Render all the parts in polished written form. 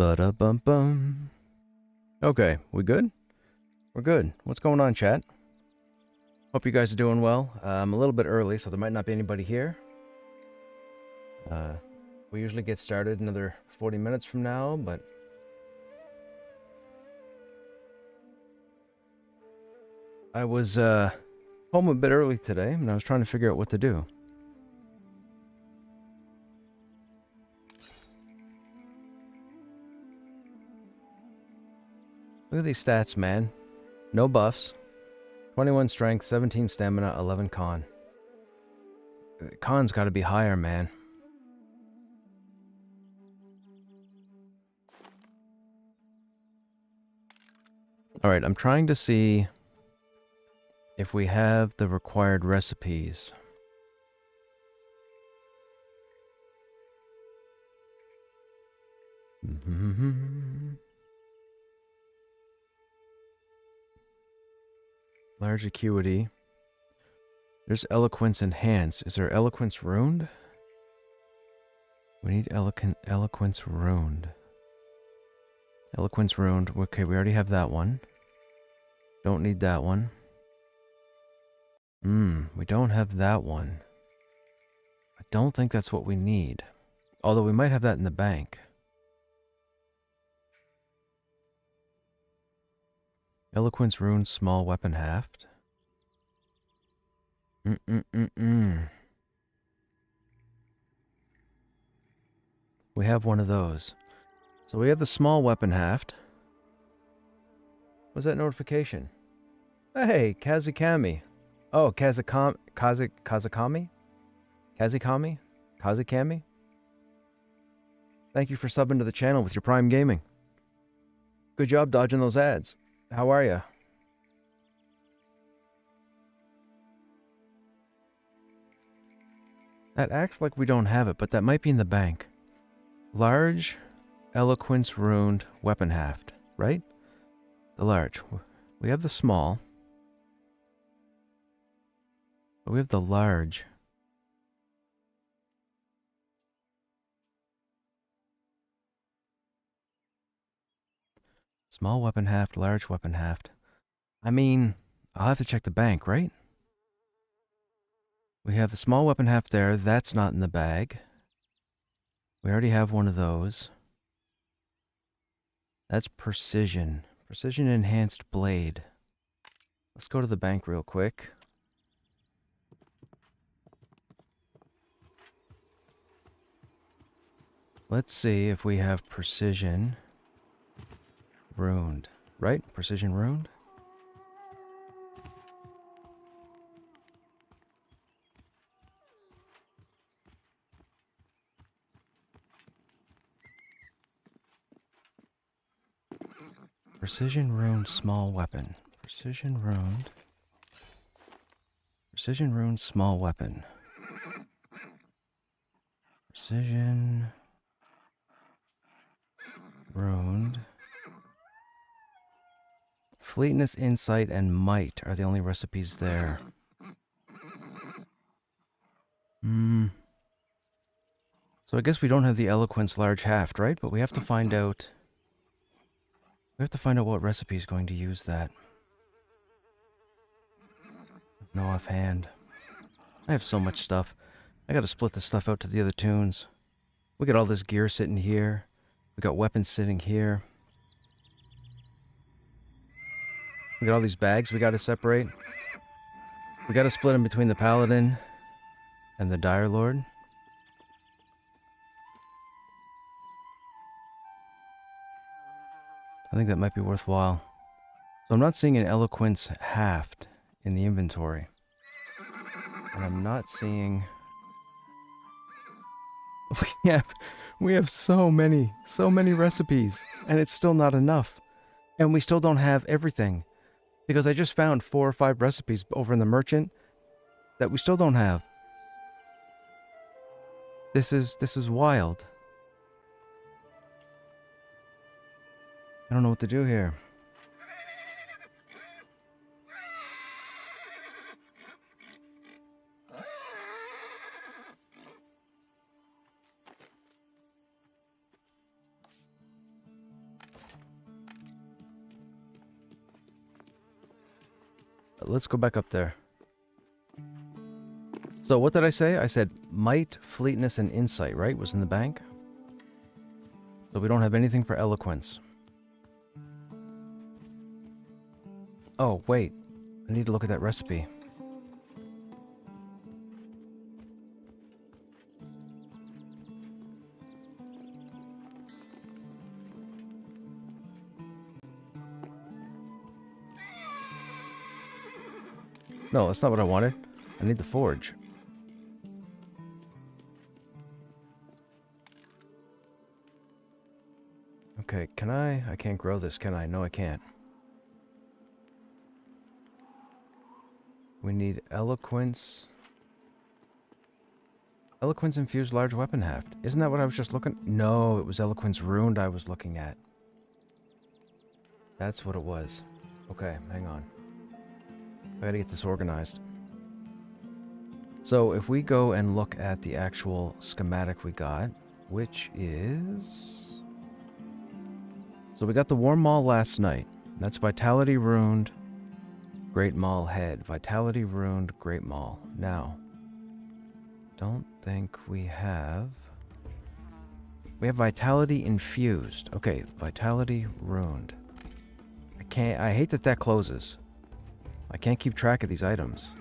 Ba-da-bum-bum. Okay, we good? We're good. What's going on, chat? Hope you guys are doing well. I'm a little bit early, so there might not be anybody here. We usually get started another 40 minutes from now, but I was home a bit early today, and I was trying to figure out what to do. Look at these stats, man. No buffs. 21 strength, 17 stamina, 11 con. Con's got to be higher, man. Alright, I'm trying to see if we have the required recipes. Large acuity. There's eloquence enhanced. Is there eloquence ruined? We need eloquence ruined. Eloquence ruined. Okay, we already have that one. Don't need that one. We don't have that one. I don't think that's what we need. Although we might have that in the bank. Eloquence ruined, small weapon haft. We have one of those. So we have the small weapon haft. What's that notification? Hey, Kazakami. Oh, Kazakami? Kazakami? Thank you for subbing to the channel with your Prime Gaming. Good job dodging those ads. How are ya? That acts like we don't have it, but that might be in the bank. Large, eloquence ruined, weapon haft, right? The large. We have the small. But we have the large. Small weapon haft, large weapon haft. I mean, I'll have to check the bank, right? We have the small weapon haft there. That's not in the bag. We already have one of those. That's precision. Precision enhanced blade. Let's go to the bank real quick. Let's see if we have precision ruined. Right? Precision ruined? Precision ruined small weapon. Precision ruined. Precision ruined small weapon. Precision ruined. Fleetness, insight, and might are the only recipes there. So I guess we don't have the eloquence large haft, right? But we have to find out. We have to find out what recipe is going to use that. No offhand. I have so much stuff. I gotta split this stuff out to the other tunes. We got all this gear sitting here. We got weapons sitting here. We got all these bags we gotta separate. We gotta split them between the Paladin and the Dire Lord. I think that might be worthwhile. So I'm not seeing an eloquence haft in the inventory. And I'm not seeing... We have so many recipes, and it's still not enough. And we still don't have everything. Because I just found 4 or 5 recipes over in the merchant that we still don't have. This is wild. I don't know what to do here. let's go back up there. So what did I say? I said might, fleetness, and insight, right? Was in the bank. So we don't have anything for eloquence. Oh, wait. I need to look at that recipe. No, that's not what I wanted. I need the forge. Okay, can I? I can't grow this, can I? No, I can't. We need eloquence. Eloquence infused large weapon heft. Isn't that what I was just looking? No, it was eloquence ruined I was looking at. That's what it was. Okay, hang on. I gotta get this organized. So if we go and look at the actual schematic we got, which is... So we got the Warm Maul last night. That's Vitality Ruined, Great Maul Head. Vitality Ruined, Great Maul. Now, don't think we have... We have Vitality Infused. Okay, Vitality Ruined. I hate that that closes. I can't keep track of these items.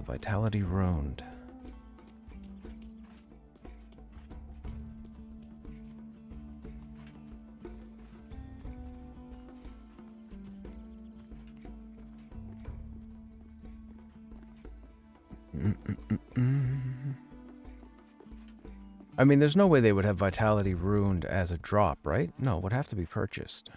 Vitality Ruined. I mean, there's no way they would have Vitality Ruined as a drop, right? No, it would have to be purchased.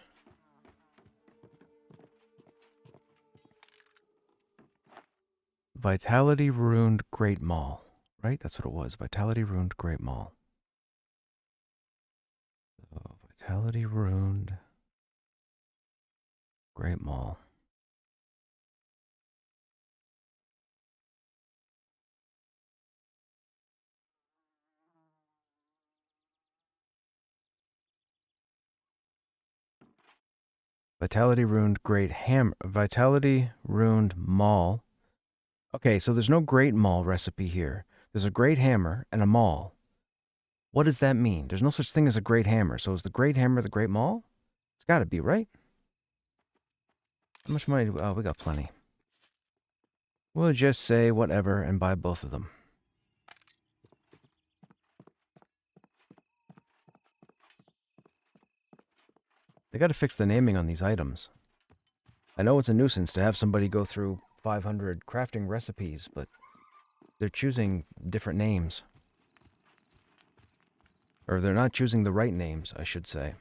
Vitality Ruined Great Maul, right? That's what it was. Vitality Ruined Great Maul. So, Vitality Ruined Great Maul. Vitality Ruined Great Hammer. Vitality Ruined Maul. Okay, so there's no Great Maul recipe here. There's a Great Hammer and a Maul. What does that mean? There's no such thing as a Great Hammer. So is the Great Hammer the Great Maul? It's got to be, right? How much money do we... Oh, we got plenty. We'll just say whatever and buy both of them. They got to fix the naming on these items. I know it's a nuisance to have somebody go through 500 crafting recipes, but they're choosing different names. Or they're not choosing the right names, I should say.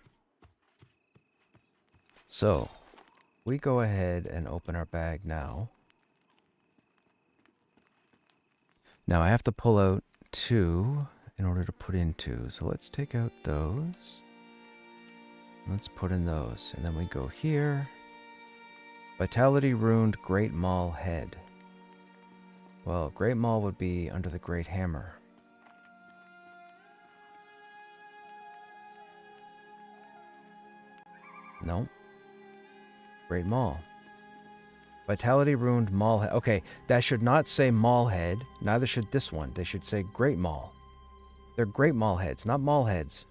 So, we go ahead and open our bag now. Now I have to pull out 2 in order to put in 2. So let's take out those. Let's put in those. And then we go here. Vitality Ruined Great Maul Head. Well, Great Maul would be under the Great Hammer. No. Great Maul. Vitality Ruined Maul Head. Okay, that should not say Maul Head. Neither should this one. They should say Great Maul. They're Great Maul Heads, not Maul Heads.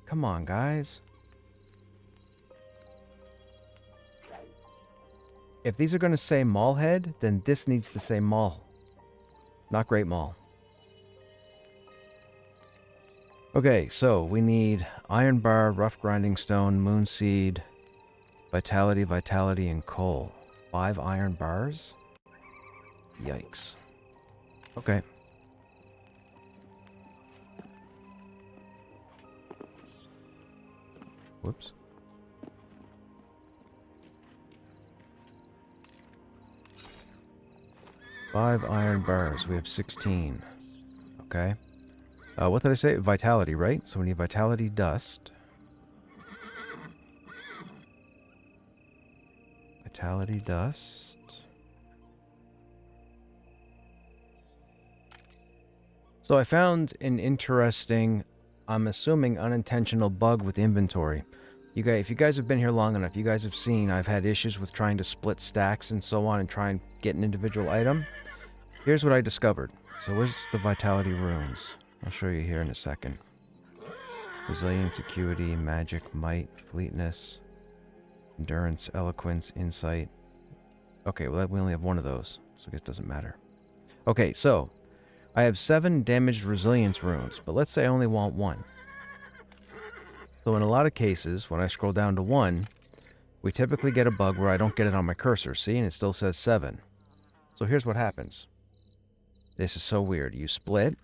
Come on, guys. If these are going to say Maul Head, then this needs to say Maul. Not Great Maul. Okay, so we need Iron Bar, Rough Grinding Stone, Moon Seed, Vitality, Vitality, and Coal. 5 iron bars? Yikes. Okay. Whoops. Five iron bars. We have 16. Okay. What did I say? Vitality, right? So we need Vitality Dust. Vitality Dust. So I found an interesting, I'm assuming unintentional bug with inventory. If you guys have been here long enough, you guys have seen I've had issues with trying to split stacks and so on and try and get an individual item. Here's what I discovered. So where's the vitality runes? I'll show you here in a second. Resilience, acuity, magic, might, fleetness, endurance, eloquence, insight. Okay, well we only have one of those, so I guess it doesn't matter. Okay, so I have 7 damaged resilience runes, but let's say I only want 1. So in a lot of cases, when I scroll down to 1, we typically get a bug where I don't get it on my cursor, see? And it still says 7. So here's what happens. This is so weird. You split.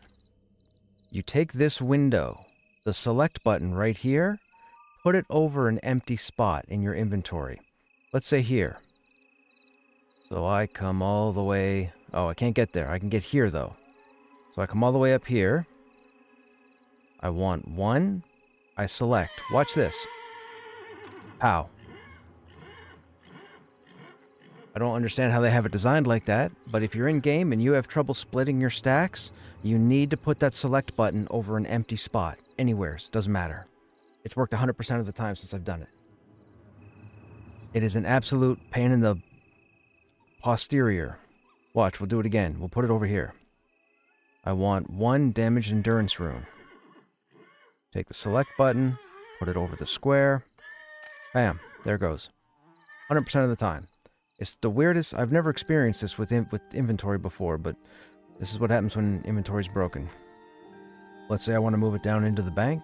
You take this window, the select button right here, put it over an empty spot in your inventory. Let's say here. So I come all the way... Oh, I can't get there. I can get here, though. So I come all the way up here. I want 1. I select. Watch this. Pow. I don't understand how they have it designed like that, but if you're in game and you have trouble splitting your stacks, you need to put that select button over an empty spot. Anywhere. Doesn't matter. It's worked 100% of the time since I've done it. It is an absolute pain in the posterior. Watch, we'll do it again. We'll put it over here. I want 1 damaged endurance rune. Take the select button, put it over the square. Bam, there it goes. 100% of the time. It's the weirdest. I've never experienced this with inventory before, but this is what happens when inventory's broken. Let's say I want to move it down into the bank.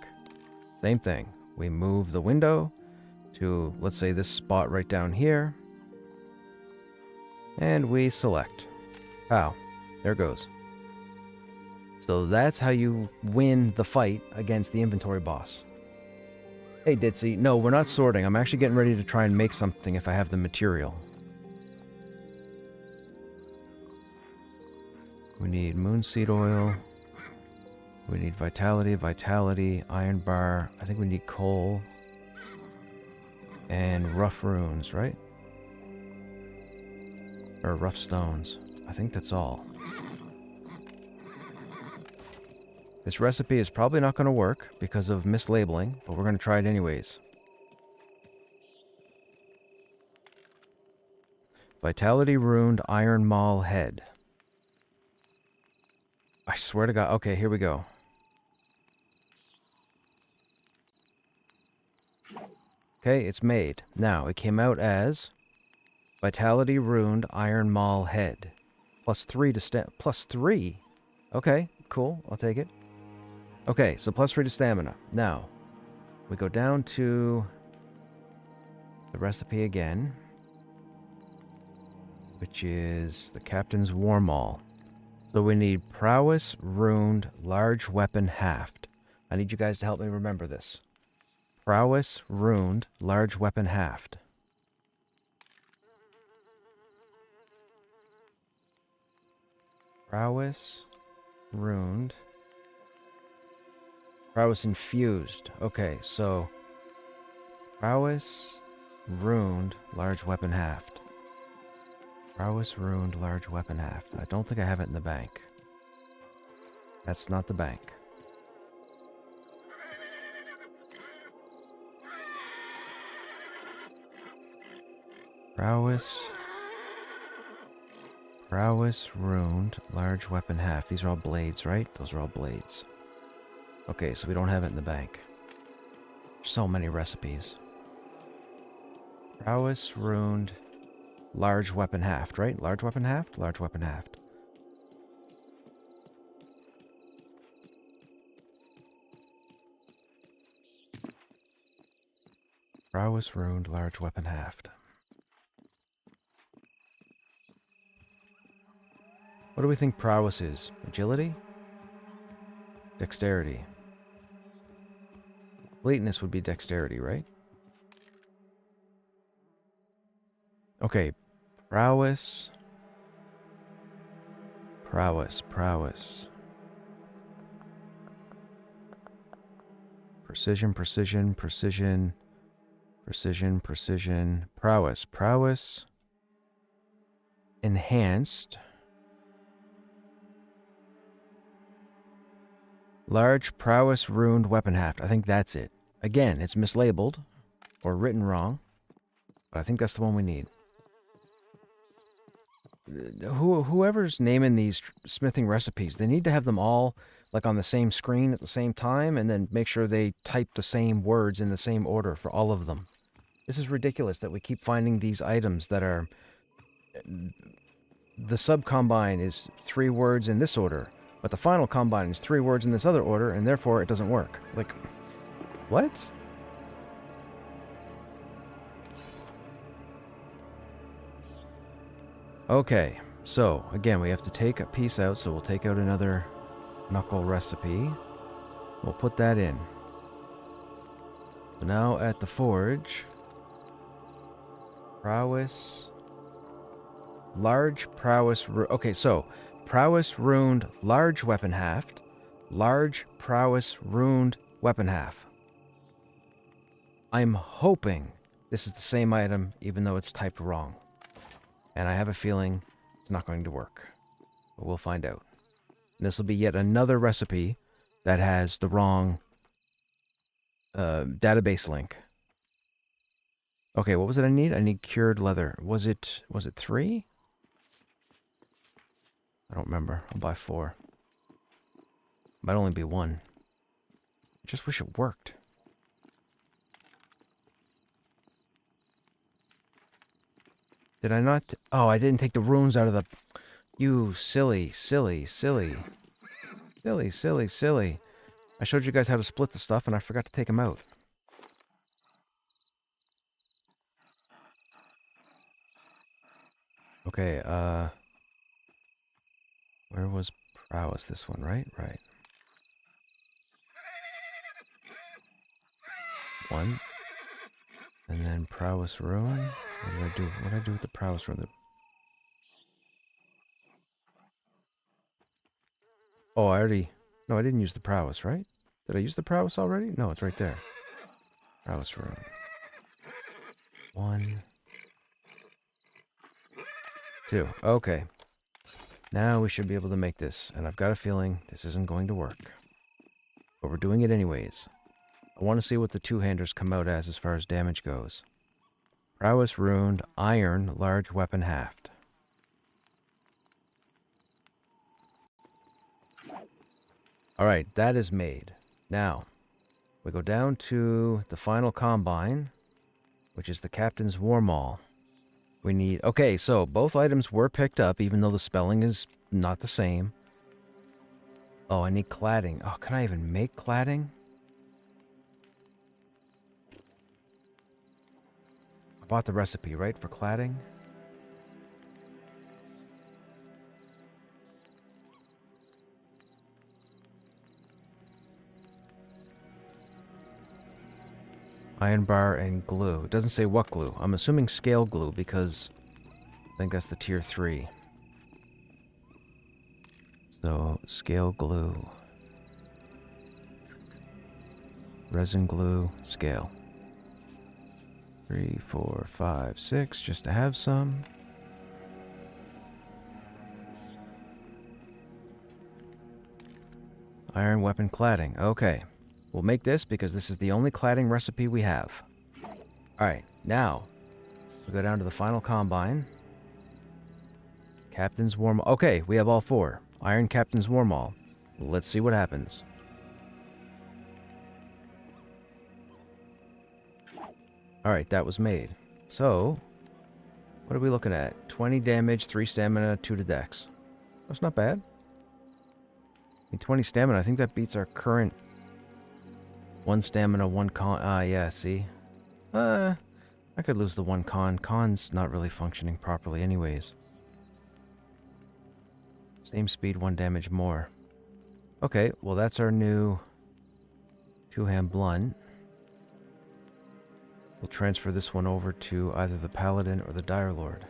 Same thing. We move the window to, let's say, this spot right down here. And we select. Pow. There it goes. So that's how you win the fight against the inventory boss. Hey, Ditzy. No, we're not sorting. I'm actually getting ready to try and make something if I have the material. We need moonseed oil. We need vitality, iron bar. I think we need coal. And rough runes, right? Or rough stones. I think that's all. This recipe is probably not going to work because of mislabeling, but we're going to try it anyways. Vitality runed iron maul head. I swear to God. Okay, here we go. Okay, it's made. Now, it came out as Vitality runed iron maul head. +3 to +3? Okay, cool. I'll take it. Okay, so +3 to stamina. Now, we go down to the recipe again, which is the Captain's War Maul. So we need prowess runed large weapon haft. I need you guys to help me remember this. Prowess runed large weapon haft. Prowess runed. Prowess infused. Okay, so prowess runed large weapon haft. Prowess runed large weapon haft. I don't think I have it in the bank. That's not the bank. Prowess runed large weapon haft. These are all blades, right? Those are all blades. Okay, so we don't have it in the bank. So many recipes. Prowess runed large weapon haft, right? Large weapon haft? Large weapon haft. Prowess runed large weapon haft. What do we think prowess is? Agility? Dexterity. Fleetness would be dexterity, right? Okay. Prowess. Prowess. Precision. Prowess. Enhanced. Large prowess runed weapon haft. I think that's it. Again, it's mislabeled. or written wrong. But I think that's the one we need. Whoever's naming these smithing recipes, they need to have them all like on the same screen at the same time, and then make sure they type the same words in the same order for all of them. This is ridiculous that we keep finding these items that are... The sub-combine is 3 words in this order, but the final combine is 3 words in this other order, and therefore it doesn't work. Like, what? Okay, so, again, we have to take a piece out, so we'll take out another knuckle recipe. We'll put that in. So now at the forge... Prowess... Large prowess... Okay, so, prowess runed large weapon haft. Large prowess runed weapon half. I'm hoping this is the same item, even though it's typed wrong. And I have a feeling it's not going to work. But we'll find out. And this will be yet another recipe that has the wrong database link. Okay, what was it I need? I need cured leather. Was it 3? I don't remember. I'll buy 4. Might only be 1. I just wish it worked. Did I not? Oh, I didn't take the runes out of the... You silly, silly, silly. Silly, silly, silly. I showed you guys how to split the stuff and I forgot to take them out. Okay, where was prowess? This one, right? Right. 1. And then prowess rune. What did I do? What did I do with the prowess rune? Oh, I already... No, I didn't use the prowess, right? Did I use the prowess already? No, it's right there. Prowess rune. 1. 2. Okay. Now we should be able to make this. And I've got a feeling this isn't going to work. But we're doing it anyways. I want to see what the two-handers come out as far as damage goes. Prowess runed iron large weapon haft. Alright, that is made. Now, we go down to the final combine, which is the Captain's War Maul. We need... Okay, so both items were picked up, even though the spelling is not the same. Oh, I need cladding. Oh, can I even make cladding? I bought the recipe, right, for cladding? Iron bar and glue. It doesn't say what glue. I'm assuming scale glue because I think that's the tier 3. So, scale glue. Resin glue, scale. 3, 4, 5, 6, just to have some. Iron weapon cladding. Okay. We'll make this because this is the only cladding recipe we have. Alright, now we go down to the final combine. Captain's War Maul. Okay, we have all 4. Iron Captain's War Maul. Let's see what happens. Alright, that was made. So, what are we looking at? 20 damage, 3 stamina, 2 to dex. That's not bad. I mean, 20 stamina, I think that beats our current 1 stamina, 1 con. Ah, yeah, see? I could lose the 1 con. Con's not really functioning properly anyways. Same speed, 1 damage more. Okay, well that's our new 2-hand blunt. We'll transfer this one over to either the Paladin or the Dire Lord.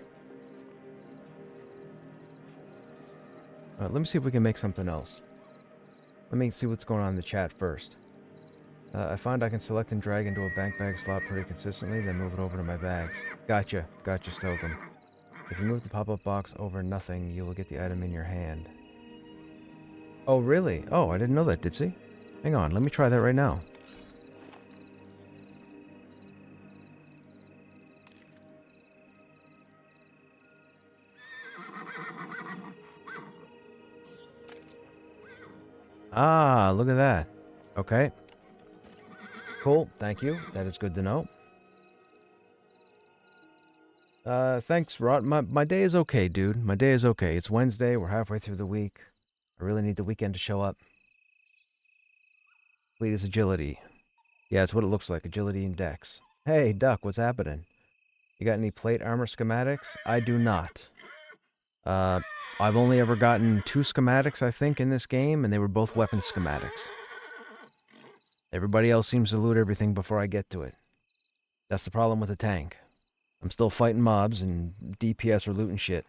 Let me see if we can make something else. Let me see what's going on in the chat first. I find I can select and drag into a bank bag slot pretty consistently, then move it over to my bags. Gotcha. Gotcha, Stoken. If you move the pop-up box over nothing, you will get the item in your hand. Oh, really? Oh, I didn't know that, did she? Hang on, let me try that right now. Ah, look at that. Okay. Cool. Thank you. That is good to know. Thanks, Rod. My day is okay, dude. My day is okay. It's Wednesday. We're halfway through the week. I really need the weekend to show up. Fleet is agility. Yeah, it's what it looks like. Agility and dex. Hey, Duck, what's happening? You got any plate armor schematics? I do not. I've only ever gotten 2 schematics, I think, in this game, and they were both weapon schematics. Everybody else seems to loot everything before I get to it. That's the problem with the tank. I'm still fighting mobs, and DPS are looting shit.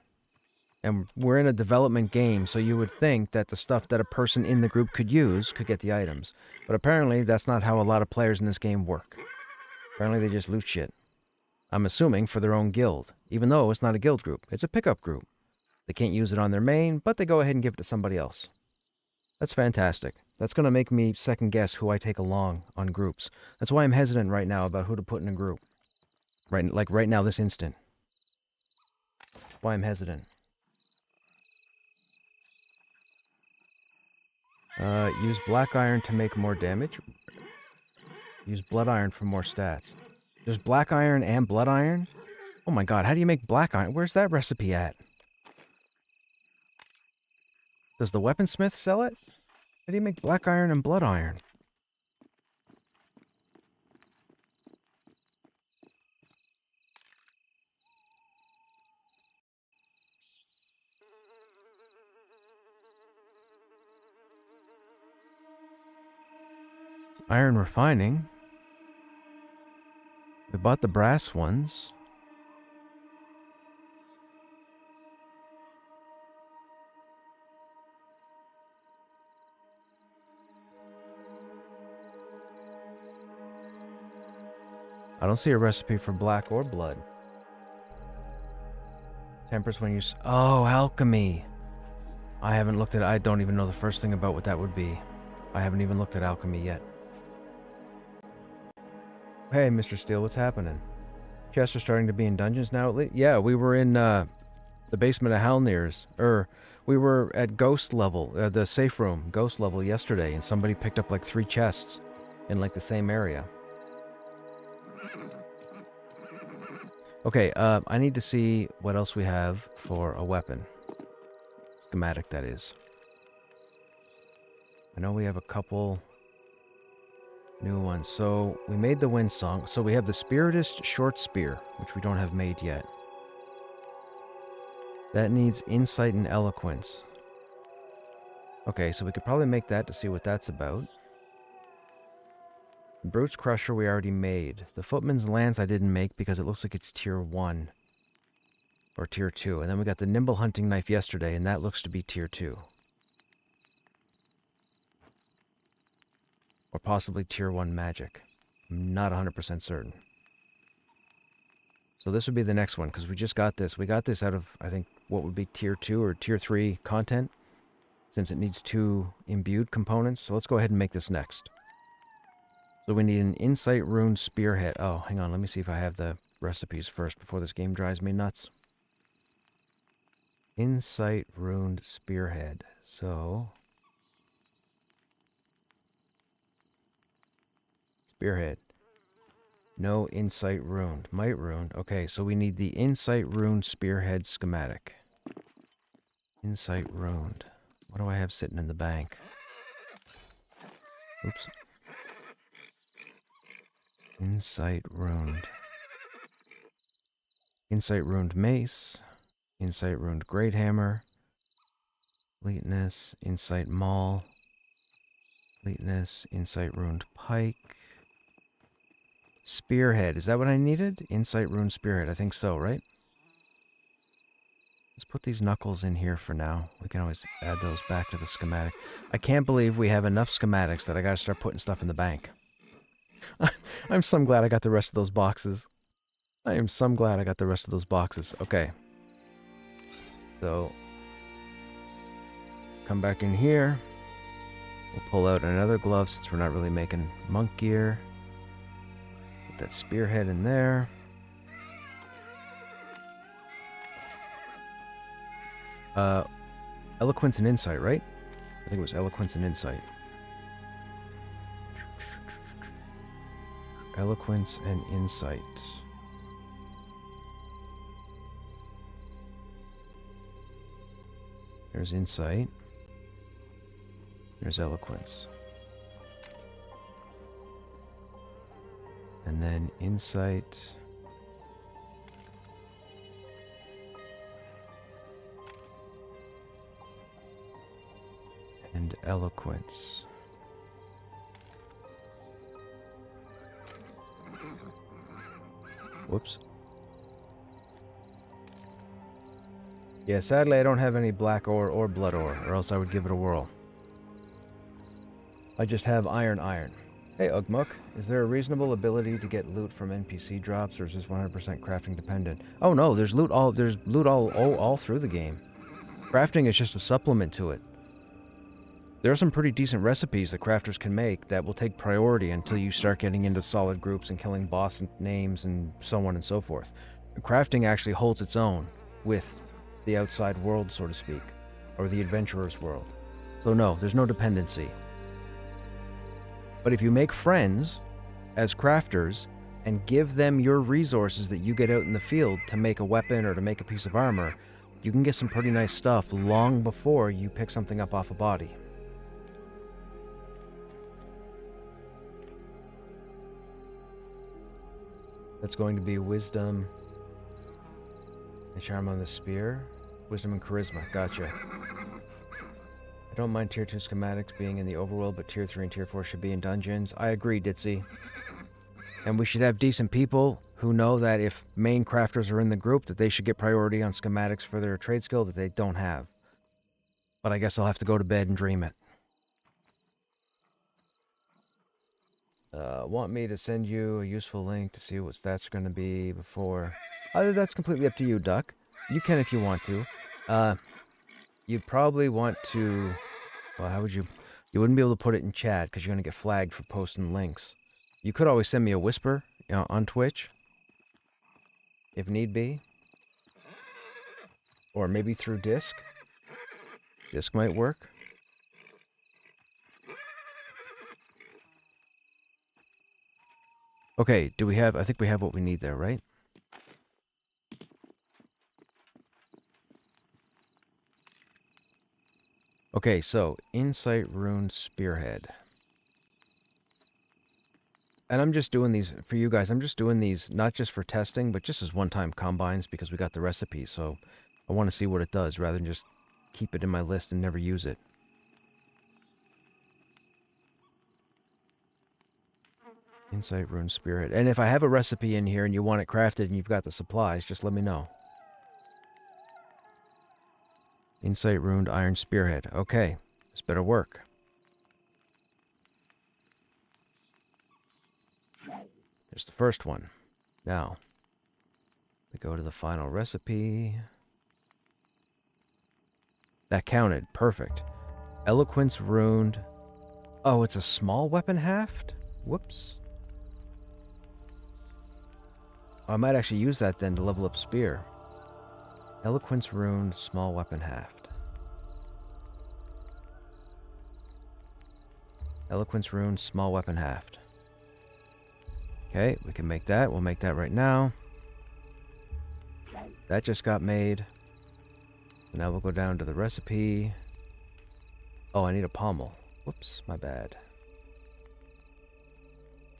And we're in a development game, so you would think that the stuff that a person in the group could use could get the items. But apparently, that's not how a lot of players in this game work. Apparently, they just loot shit. I'm assuming for their own guild, even though it's not a guild group. It's a pickup group. They can't use it on their main, but they go ahead and give it to somebody else. That's fantastic. That's going to make me second guess who I take along on groups. That's why I'm hesitant right now about who to put in a group. Right now, this instant. That's why I'm hesitant. Use black iron to make more damage. Use blood iron for more stats. There's black iron and blood iron? Oh my god, how do you make black iron? Where's that recipe at? Does the weaponsmith sell it? How do you make black iron and blood iron? Iron refining. We bought the brass ones. I don't see a recipe for black or blood. Tempers when you... Oh, alchemy. I haven't looked at... I don't even know the first thing about what that would be. I haven't even looked at alchemy yet. Hey, Mr. Steele, what's happening? Chests are starting to be in dungeons now? Yeah, we were in the basement of Halnir's. We were at ghost level, the safe room, ghost level yesterday, and somebody picked up like 3 chests in like the same area. Okay, I need to see what else we have for a weapon. Schematic, that is. I know we have a couple new ones. So, we made the wind song. So, we have the Spiritist short spear, which we don't have made yet. That needs insight and eloquence. Okay, so we could probably make that to see what that's about. Brute's Crusher we already made. The Footman's Lance I didn't make because it looks like it's tier 1. Or tier 2. And then we got the Nimble Hunting Knife yesterday, and that looks to be tier 2. Or possibly tier 1 magic. I'm not 100% certain. So this would be the next one, because we just got this. We got this out of, I think, what would be tier 2 or tier 3 content, since it needs 2 imbued components. So let's go ahead and make this next. So we need an Insight Rune Spearhead. Oh, hang on, let me see if I have the recipes first before this game drives me nuts. Insight Runed Spearhead. So... Spearhead. No Insight Runed. Might Runed. Okay, so we need the Insight Runed Spearhead schematic. Insight Runed. What do I have sitting in the bank? Oops. Insight Runed. Insight Runed Mace. Insight Runed Great Hammer. Fleetness. Insight Maul. Fleetness. Insight Runed Pike. Spearhead. Is that what I needed? Insight Runed Spearhead. I think so, right? Let's put these knuckles in here for now. We can always add those back to the schematic. I can't believe we have enough schematics that I gotta start putting stuff in the bank. I'm so glad I got the rest of those boxes. I am so glad I got the rest of those boxes. Okay. So, come back in here. We'll pull out another glove since we're not really making monk gear. Put that spearhead in there. Eloquence and Insight, right? I think it was Eloquence and Insight. Eloquence and insight. There's insight. There's eloquence. And then insight. And eloquence. Whoops. Yeah, sadly I don't have any black ore or blood ore, or else I would give it a whirl. I just have iron. Hey Ugmuk, is there a reasonable ability to get loot from NPC drops, or is this 100% crafting dependent? Oh no, there's loot all through the game. Crafting is just a supplement to it. There are some pretty decent recipes that crafters can make that will take priority until you start getting into solid groups and killing boss names and so on and so forth. Crafting actually holds its own with the outside world, so to speak, or the adventurer's world. So no, there's no dependency. But if you make friends as crafters and give them your resources that you get out in the field to make a weapon or to make a piece of armor, you can get some pretty nice stuff long before you pick something up off a body. That's going to be wisdom and charm on the spear. Wisdom and charisma. Gotcha. I don't mind tier 2 schematics being in the overworld, but tier 3 and tier 4 should be in dungeons. I agree, Ditzy. And we should have decent people who know that if main crafters are in the group, that they should get priority on schematics for their trade skill that they don't have. But I guess I'll have to go to bed and dream it. Want me to send you a useful link to see what stats are going to be before... that's completely up to you, Duck. You can if you want to. You'd probably want to... Well, how would you... You wouldn't be able to put it in chat because you're going to get flagged for posting links. You could always send me a whisper, on Twitch, if need be. Or maybe through Disc. Disc might work. Okay, do we have... I think we have what we need there, right? Okay, so Insight Rune Spearhead. And I'm just doing these for you guys. I'm just doing these not just for testing, but just as one-time combines because we got the recipe. So I want to see what it does rather than just keep it in my list and never use it. Insight Rune Spearhead. And if I have a recipe in here and you want it crafted and you've got the supplies, just let me know. Insight Runed Iron Spearhead. Okay, this better work. There's the first one. Now, we go to the final recipe. That counted. Perfect. Eloquence Runed. Oh, it's a small weapon haft? Whoops. I might actually use that then to level up spear. Eloquence Runed Small Weapon Haft. Eloquence Runed Small Weapon Haft. Okay, we can make that. We'll make that right now. That just got made. Now we'll go down to the recipe. Oh, I need a pommel. Whoops, my bad.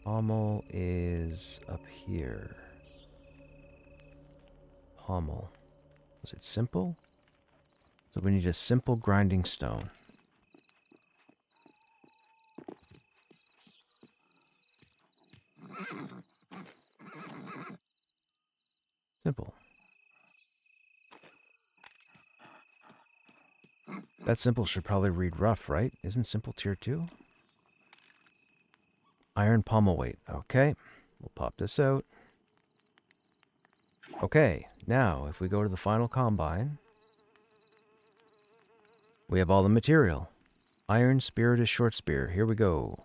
Pommel is up here. Pommel. Was it simple? So we need a simple grinding stone. Simple. That simple should probably read rough, right? Isn't simple tier 2? Iron pommel weight. Okay. We'll pop this out. Okay. Now, if we go to the final combine, we have all the material. Iron Spirit is short spear. Here we go.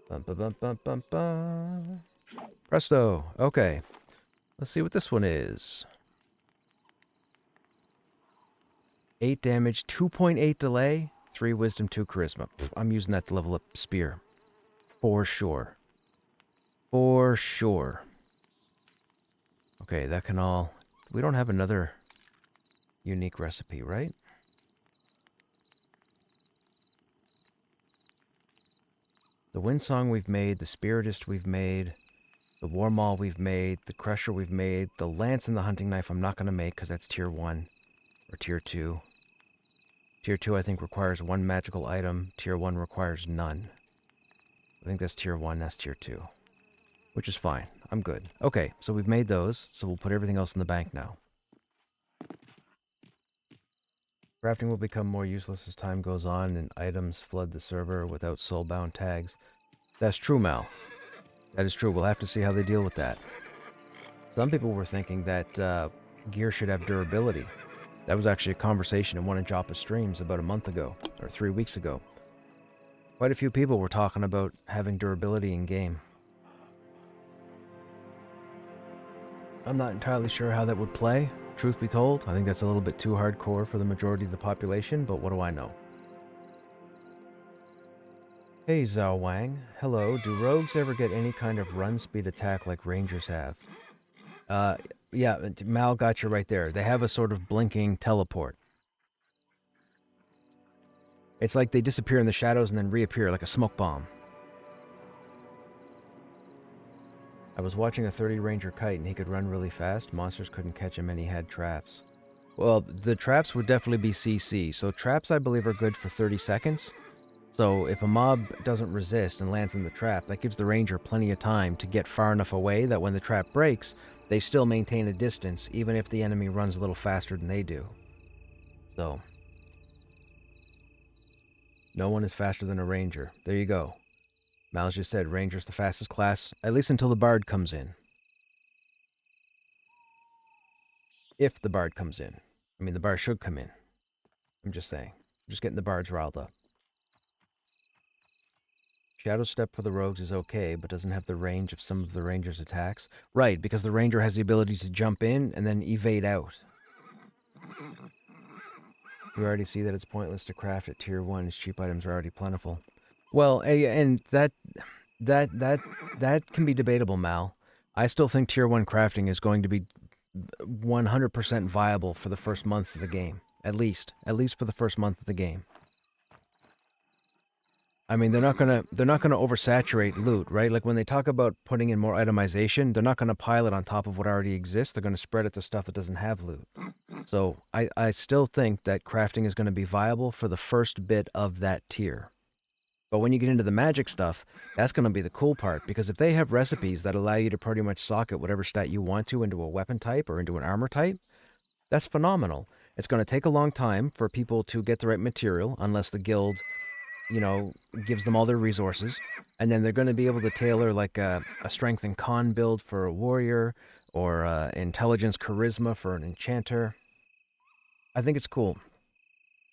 Bum, bum, bum, bum, bum, bum. Presto. Okay. Let's see what this one is. 8 damage, 2.8 delay, 3 wisdom, 2 charisma. Pff, I'm using that to level up spear. For sure. For sure. Okay, that can all... We don't have another unique recipe, right? The Windsong we've made, the Spiritist we've made, the Warmaul we've made, the Crusher we've made, the Lance and the Hunting Knife I'm not going to make because that's Tier 1 or Tier 2. Tier 2 I think requires 1 magical item. Tier 1 requires none. I think that's Tier 1, that's Tier 2. Which is fine. I'm good. Okay, so we've made those, so we'll put everything else in the bank now. Crafting will become more useless as time goes on and items flood the server without soulbound tags. That's true, Mal. That is true. We'll have to see how they deal with that. Some people were thinking that gear should have durability. That was actually a conversation in one of Joppa's streams about a month ago, or 3 weeks ago. Quite a few people were talking about having durability in game. I'm not entirely sure how that would play, truth be told. I think that's a little bit too hardcore for the majority of the population, but what do I know? Hey Zhao Wang, hello. Do rogues ever get any kind of run speed attack like rangers have? Yeah, Mal got you right there. They have a sort of blinking teleport. It's like they disappear in the shadows and then reappear like a smoke bomb. I was watching a 30 ranger kite and he could run really fast. Monsters couldn't catch him and he had traps. Well, the traps would definitely be CC. So traps, I believe, are good for 30 seconds. So if a mob doesn't resist and lands in the trap, that gives the ranger plenty of time to get far enough away that when the trap breaks, they still maintain a distance, even if the enemy runs a little faster than they do. So, no one is faster than a ranger. There you go. Mal's just said ranger's the fastest class, at least until the bard comes in. If the bard comes in. I mean, the bard should come in. I'm just saying. Just getting the bards riled up. Shadow Step for the rogues is okay, but doesn't have the range of some of the ranger's attacks. Right, because the ranger has the ability to jump in and then evade out. You already see that it's pointless to craft at Tier 1 as cheap items are already plentiful. Well, and that can be debatable, Mal. I still think Tier 1 crafting is going to be 100% viable for the first month of the game. At least for the first month of the game. I mean, they're not gonna oversaturate loot, right? Like when they talk about putting in more itemization, they're not gonna pile it on top of what already exists. They're gonna spread it to stuff that doesn't have loot. So I still think that crafting is gonna be viable for the first bit of that tier. But when you get into the magic stuff, that's gonna be the cool part, because if they have recipes that allow you to pretty much socket whatever stat you want to into a weapon type or into an armor type, that's phenomenal. It's gonna take a long time for people to get the right material, unless the guild, you know, gives them all their resources, and then they're going to be able to tailor like a strength and con build for a warrior, or intelligence charisma for an enchanter. I think it's cool.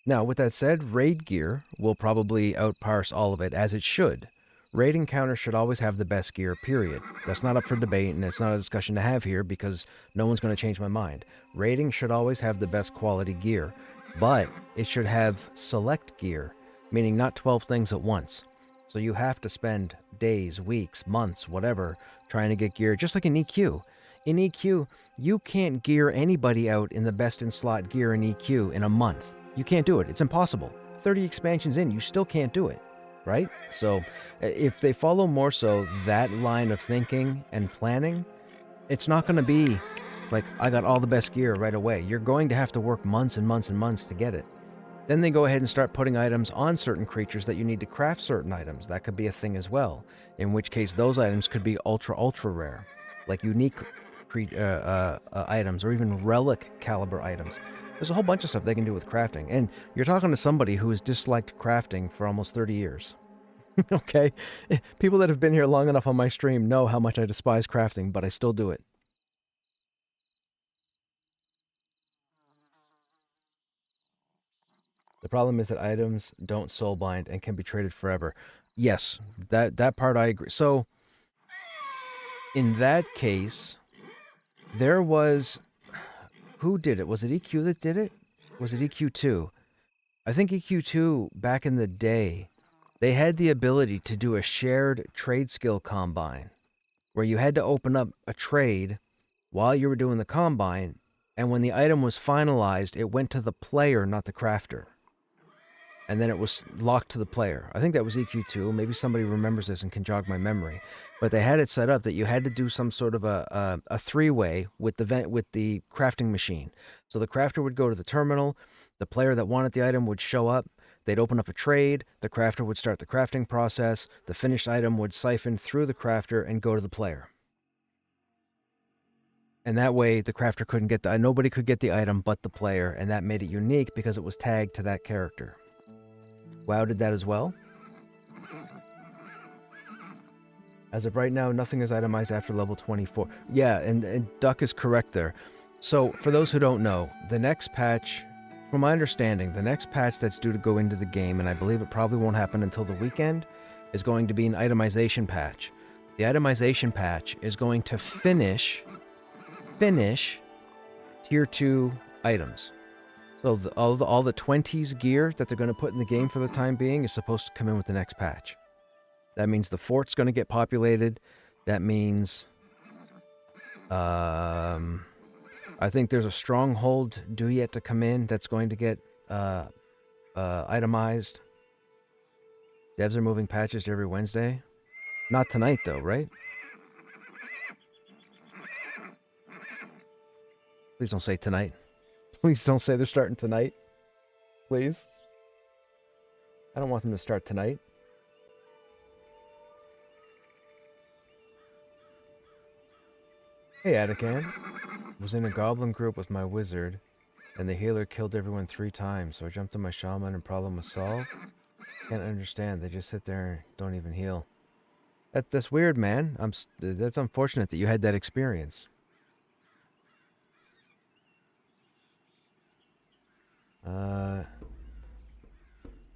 Now, with that said, raid gear will probably outparse all of it, as it should. Raid encounters should always have the best gear, period. That's not up for debate, and it's not a discussion to have here, because no one's going to change my mind. Raiding should always have the best quality gear, but it should have select gear, meaning not 12 things at once. So you have to spend days, weeks, months, whatever, trying to get gear, just like in EQ. In EQ, you can't gear anybody out in the best in slot gear in EQ in a month. You can't do it. It's impossible. 30 expansions in, you still can't do it, right? So if they follow more so that line of thinking and planning, it's not going to be like, I got all the best gear right away. You're going to have to work months and months and months to get it. Then they go ahead and start putting items on certain creatures that you need to craft certain items. That could be a thing as well, in which case those items could be ultra rare, like unique items, or even relic caliber items. There's a whole bunch of stuff they can do with crafting, and you're talking to somebody who has disliked crafting for almost 30 years. Okay? People that have been here long enough on my stream know how much I despise crafting, but I still do it. The problem is that items don't soulbind and can be traded forever. Yes, that part I agree. So, in that case, there was... Who did it? Was it EQ that did it? Was it EQ2? I think EQ2, back in the day, they had the ability to do a shared trade skill combine, where you had to open up a trade while you were doing the combine, and when the item was finalized, it went to the player, not the crafter. And then it was locked to the player. I think that was EQ2. Maybe somebody remembers this and can jog my memory. But they had it set up that you had to do some sort of a three-way with the crafting machine. So the crafter would go to the terminal, the player that wanted the item would show up, they'd open up a trade, the crafter would start the crafting process, the finished item would siphon through the crafter and go to the player. And that way the crafter couldn't get nobody could get the item but the player, and that made it unique because it was tagged to that character. WoW did that as well. As of right now, nothing is itemized after level 24. Yeah, and Duck is correct there. So, for those who don't know, the next patch, from my understanding, the next patch that's due to go into the game, and I believe it probably won't happen until the weekend, is going to be an itemization patch. The itemization patch is going to finish Tier 2 items. So all the 20s gear that they're going to put in the game for the time being is supposed to come in with the next patch. That means the fort's going to get populated. That means I think there's a stronghold due yet to come in that's going to get itemized. Devs are moving patches every Wednesday. Not tonight though, right? Please don't say tonight. Please don't say they're starting tonight. Please. I don't want them to start tonight. Hey, Atakan. Was in a goblin group with my wizard, and the healer killed everyone 3 times, so I jumped on my shaman and problem was solved. Can't understand. They just sit there and don't even heal. That's weird, man. That's unfortunate that you had that experience.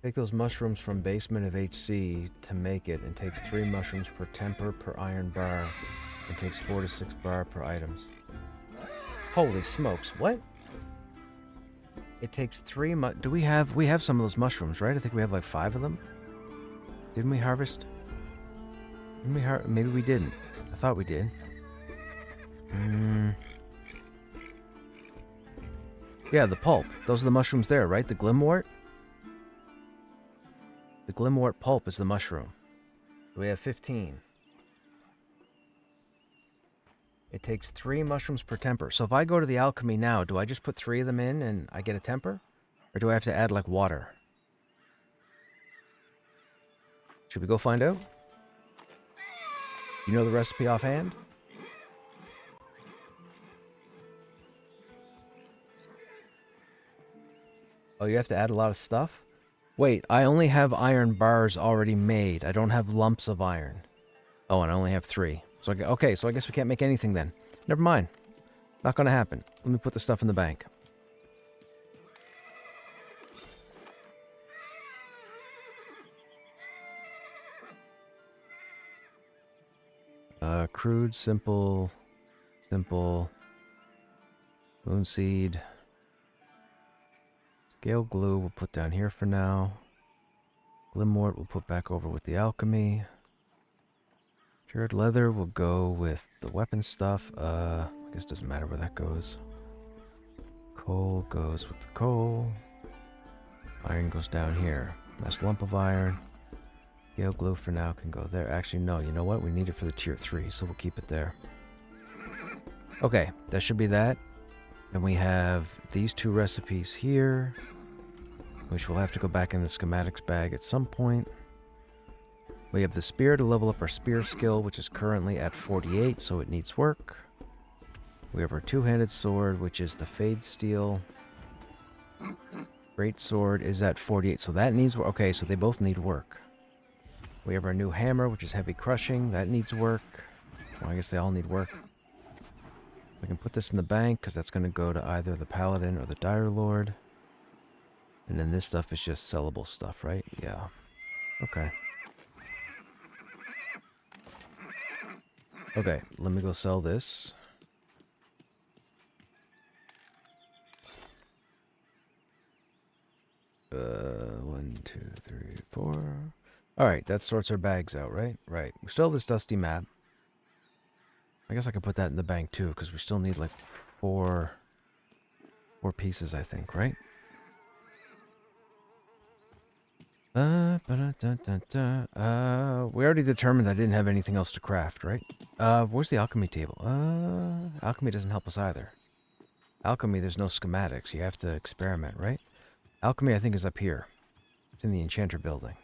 Take those mushrooms from basement of HC to make it, and takes 3 mushrooms per temper per iron bar, and takes 4 to 6 bar per items. Holy smokes! What? It takes 3 do we have some of those mushrooms, right? I think we have like 5 of them. Didn't we harvest? Maybe we didn't. I thought we did. Yeah, the pulp. Those are the mushrooms there, right? The glimwort? The glimwort pulp is the mushroom. We have 15. It takes 3 mushrooms per temper. So if I go to the alchemy now, do I just put 3 of them in and I get a temper? Or do I have to add like water? Should we go find out? You know the recipe offhand? Oh, you have to add a lot of stuff? Wait, I only have iron bars already made. I don't have lumps of iron. Oh, and I only have 3. So, okay, so I guess we can't make anything then. Never mind. Not gonna happen. Let me put the stuff in the bank. Crude, simple, moonseed. Gale glue we'll put down here for now. Glimwort we'll put back over with the alchemy. Cured leather will go with the weapon stuff. I guess it doesn't matter where that goes. Coal goes with the coal. Iron goes down here. Nice lump of iron. Gale glue for now can go there. Actually, no, you know what? We need it for the tier 3, so we'll keep it there. Okay, that should be that. And we have these 2 recipes here, which we'll have to go back in the schematics bag at some point. We have the spear to level up our spear skill, which is currently at 48, so it needs work. We have our 2-handed sword, which is the Fade Steel. Great sword is at 48, so that needs work. Okay, so they both need work. We have our new hammer, which is heavy crushing. That needs work. Well, I guess they all need work. We can put this in the bank, because that's going to go to either the Paladin or the Dire Lord. And then this stuff is just sellable stuff, right? Yeah. Okay. Okay, let me go sell this. One, two, three, four. Alright, that sorts our bags out, right? Right. We still have this dusty map. I guess I could put that in the bank too, because we still need like four pieces, I think, right? We already determined I didn't have anything else to craft, right? Where's the alchemy table? Alchemy doesn't help us either. Alchemy, there's no schematics. You have to experiment, right? Alchemy, I think, is up here. It's in the enchanter building.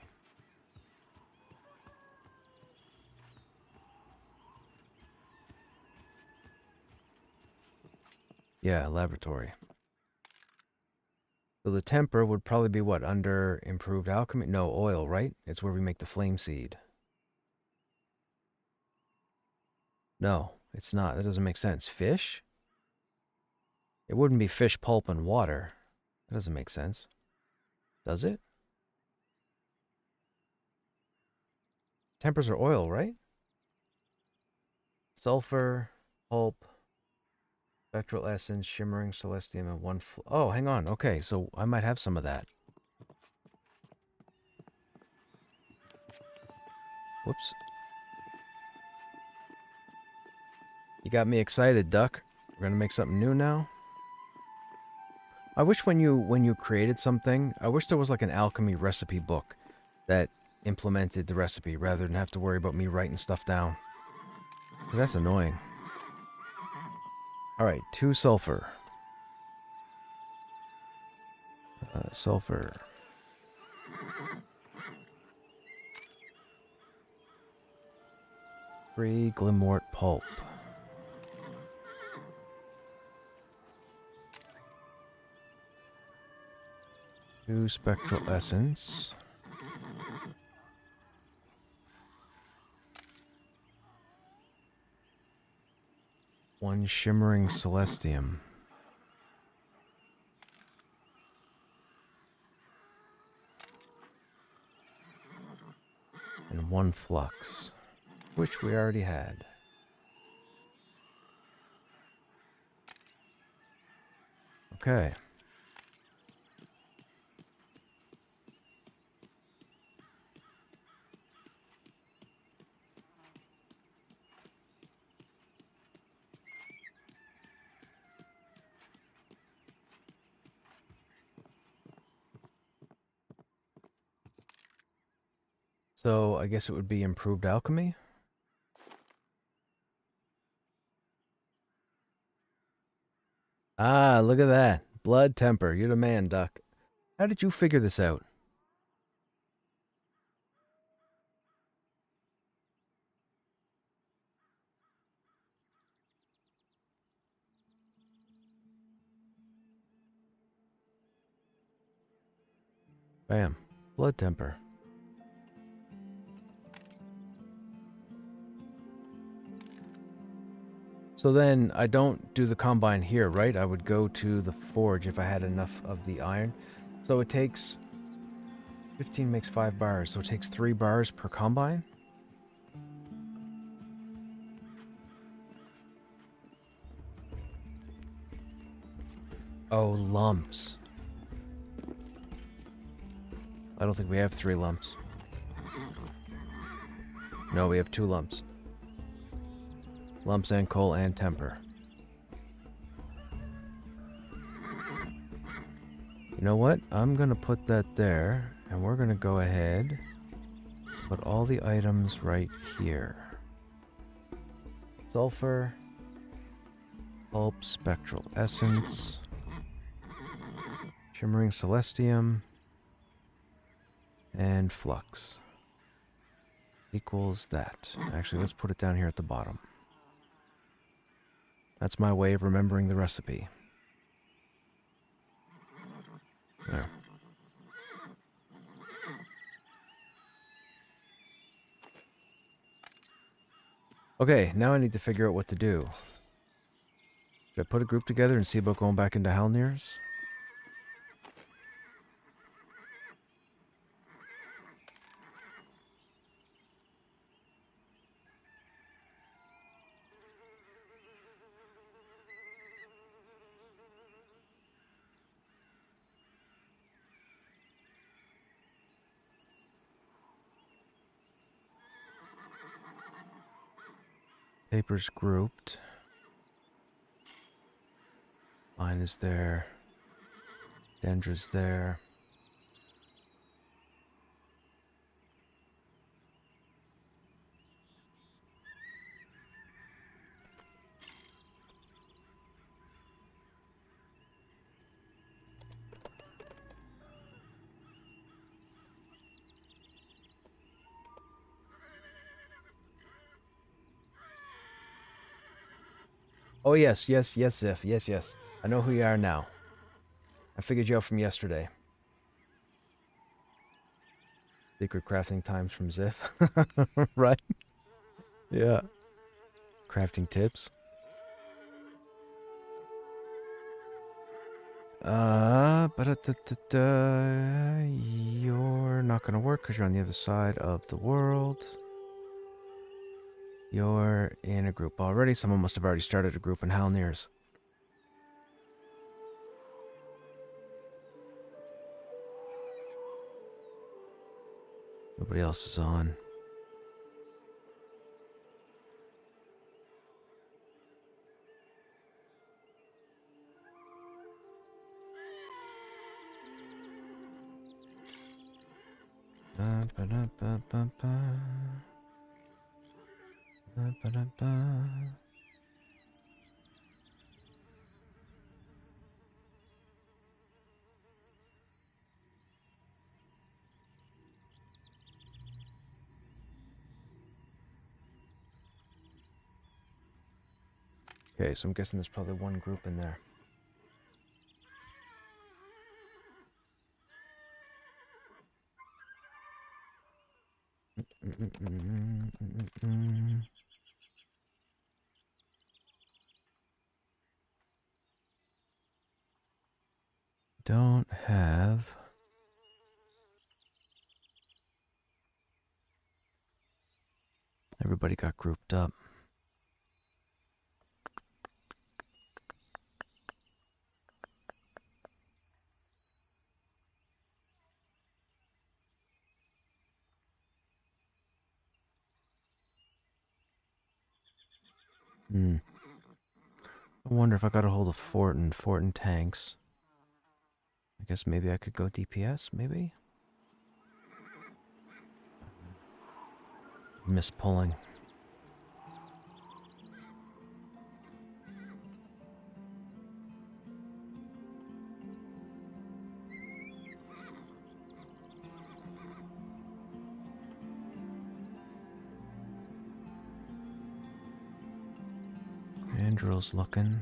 Yeah, laboratory. So the temper would probably be what? Under improved alchemy? No, oil, right? It's where we make the flame seed. No, it's not. That doesn't make sense. Fish? It wouldn't be fish, pulp, and water. That doesn't make sense. Does it? Tempers are oil, right? Sulfur, pulp, spectral essence, shimmering celestium, and one... Oh, hang on. Okay, so I might have some of that. Whoops. You got me excited, Duck. We're gonna make something new now. I wish when you created something, I wish there was like an alchemy recipe book that implemented the recipe rather than have to worry about me writing stuff down. That's annoying. Alright, 2 sulfur. Sulfur. 3 glimwort pulp. 2 spectral essence. 1 shimmering celestium. And 1 flux, which we already had. Okay. So I guess it would be improved alchemy? Ah, look at that. Blood temper. You're the man, Duck. How did you figure this out? Bam. Blood temper. So then I don't do the combine here, right? I would go to the forge if I had enough of the iron. So it takes 15 makes 5 bars, so it takes 3 bars per combine? Oh, lumps. I don't think we have 3 lumps. No, we have 2 lumps. Lumps and coal and temper. You know what? I'm gonna put that there, and we're gonna go ahead, put all the items right here. Sulfur, pulp, spectral essence, shimmering celestium, and flux. Equals that. Actually, let's put it down here at the bottom. That's my way of remembering the recipe. There. Okay, now I need to figure out what to do. Should I put a group together and see about going back into Halnir's? Papers grouped. Mine is there. Dendra's there. Oh, yes, Ziff. Yes. I know who you are now. I figured you out from yesterday. Secret crafting times from Ziff. Right? Yeah. Crafting tips. You're not gonna work because you're on the other side of the world. You're in a group already. Someone must have already started a group in Halnir's. Nobody else is on. Okay, so I'm guessing there's probably one group in there. Don't have... Everybody got grouped up. I wonder if I got a hold of Fortin tanks. I guess maybe I could go DPS, maybe? Miss pulling. Andrew's looking.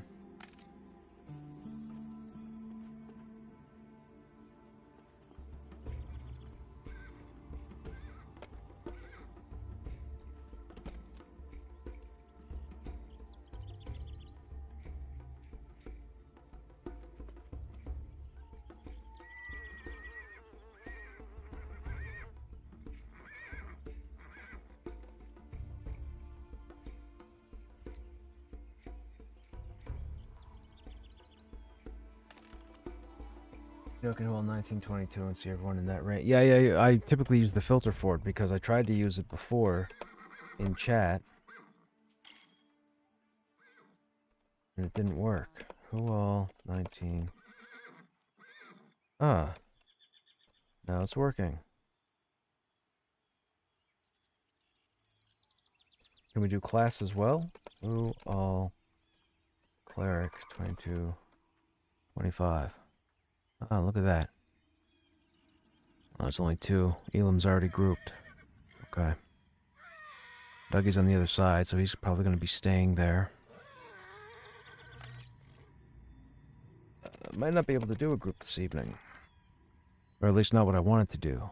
You can hold 1922 and see everyone in that range. Yeah. I typically use the filter for it because I tried to use it before in chat. And it didn't work. Who all 19? Ah. Now it's working. Can we do class as well? Who all cleric 22 25. Ah, look at that. Oh, it's only 2. Elam's already grouped. Okay. Dougie's on the other side, so he's probably going to be staying there. Might not be able to do a group this evening. Or at least not what I wanted to do.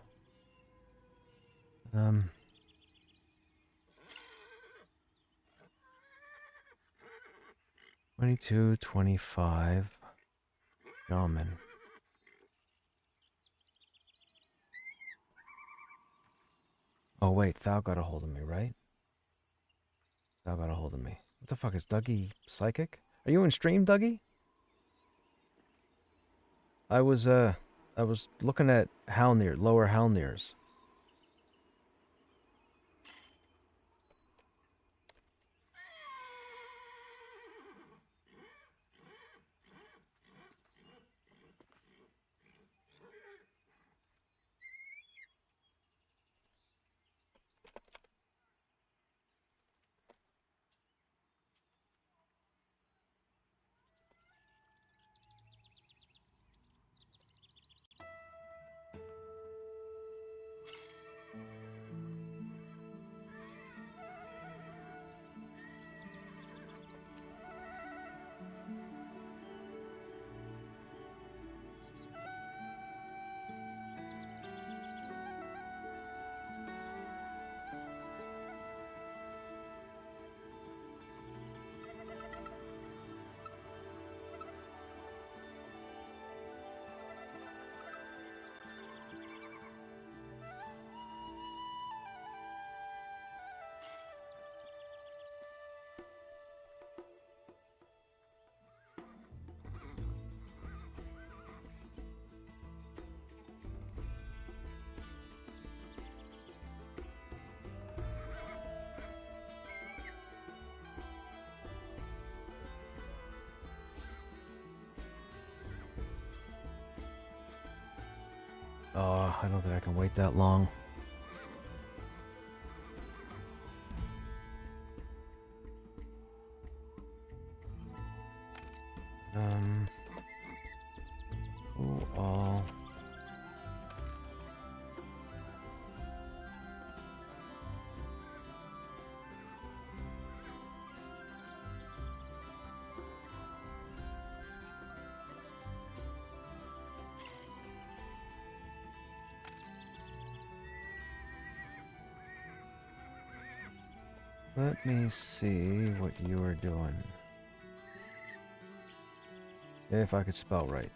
22, 25. Shaman. Oh wait, Thou got a hold of me, right? Thou got a hold of me. What the fuck, is Dougie psychic? Are you in stream, Dougie? I was looking at Halnir, lower Halnirs. I don't think I can wait that long. All. Let me see what you are doing. If I could spell right.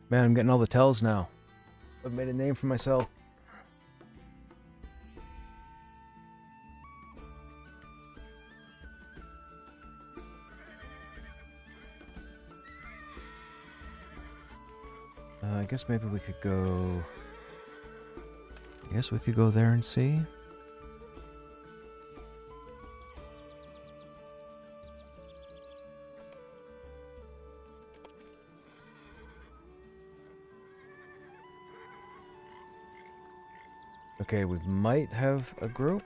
Man, I'm getting all the tells now. I've made a name for myself. I guess maybe we could go... I guess we could go there and see. Okay, we might have a group.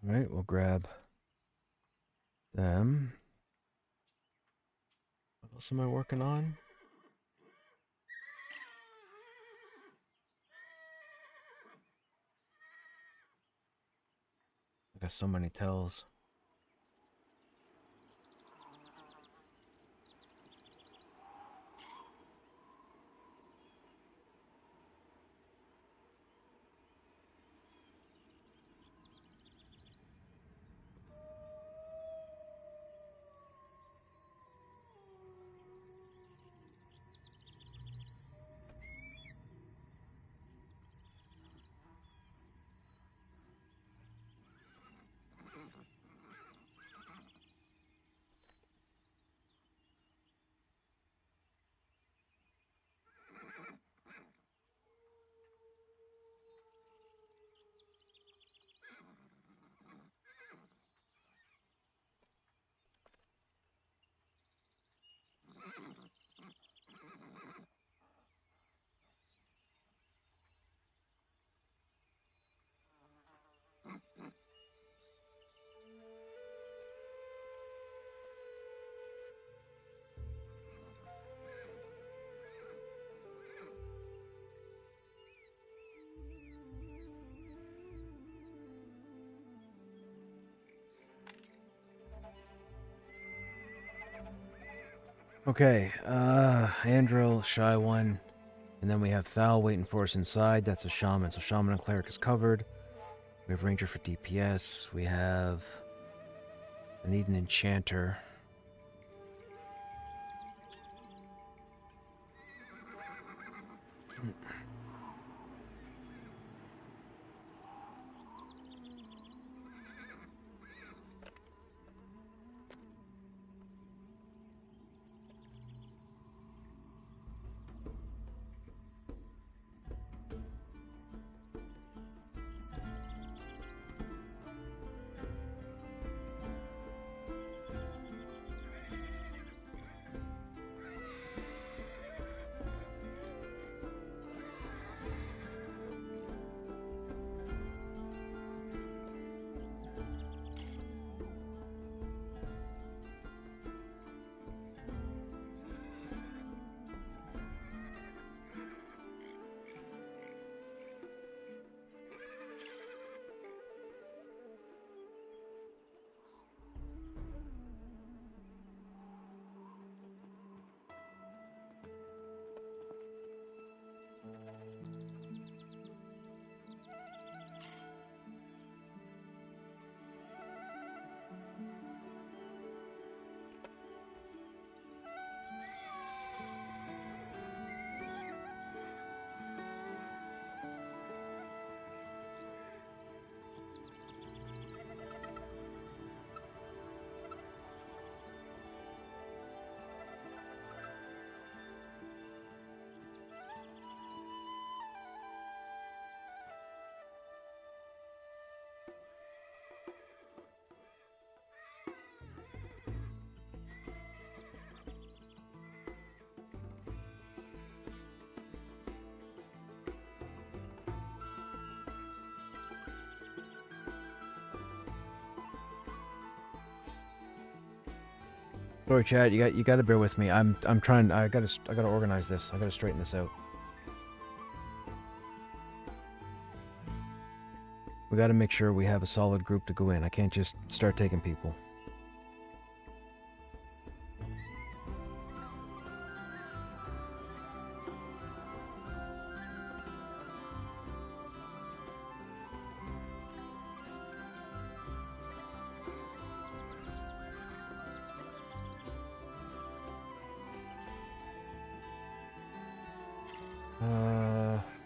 Alright, we'll grab them. What else am I working on? I got so many tells. Okay, Andril, Shy One, and then we have Thal waiting for us inside. That's a Shaman, so Shaman and Cleric is covered. We have Ranger for DPS. We have... I need an Enchanter. Sorry, Chad. You got to bear with me. I'm trying. I gotta organize this. I gotta straighten this out. We gotta make sure we have a solid group to go in. I can't just start taking people.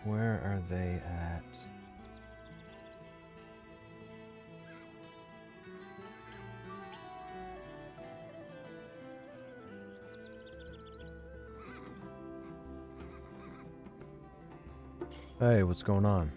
Where are they at? Hey, what's going on?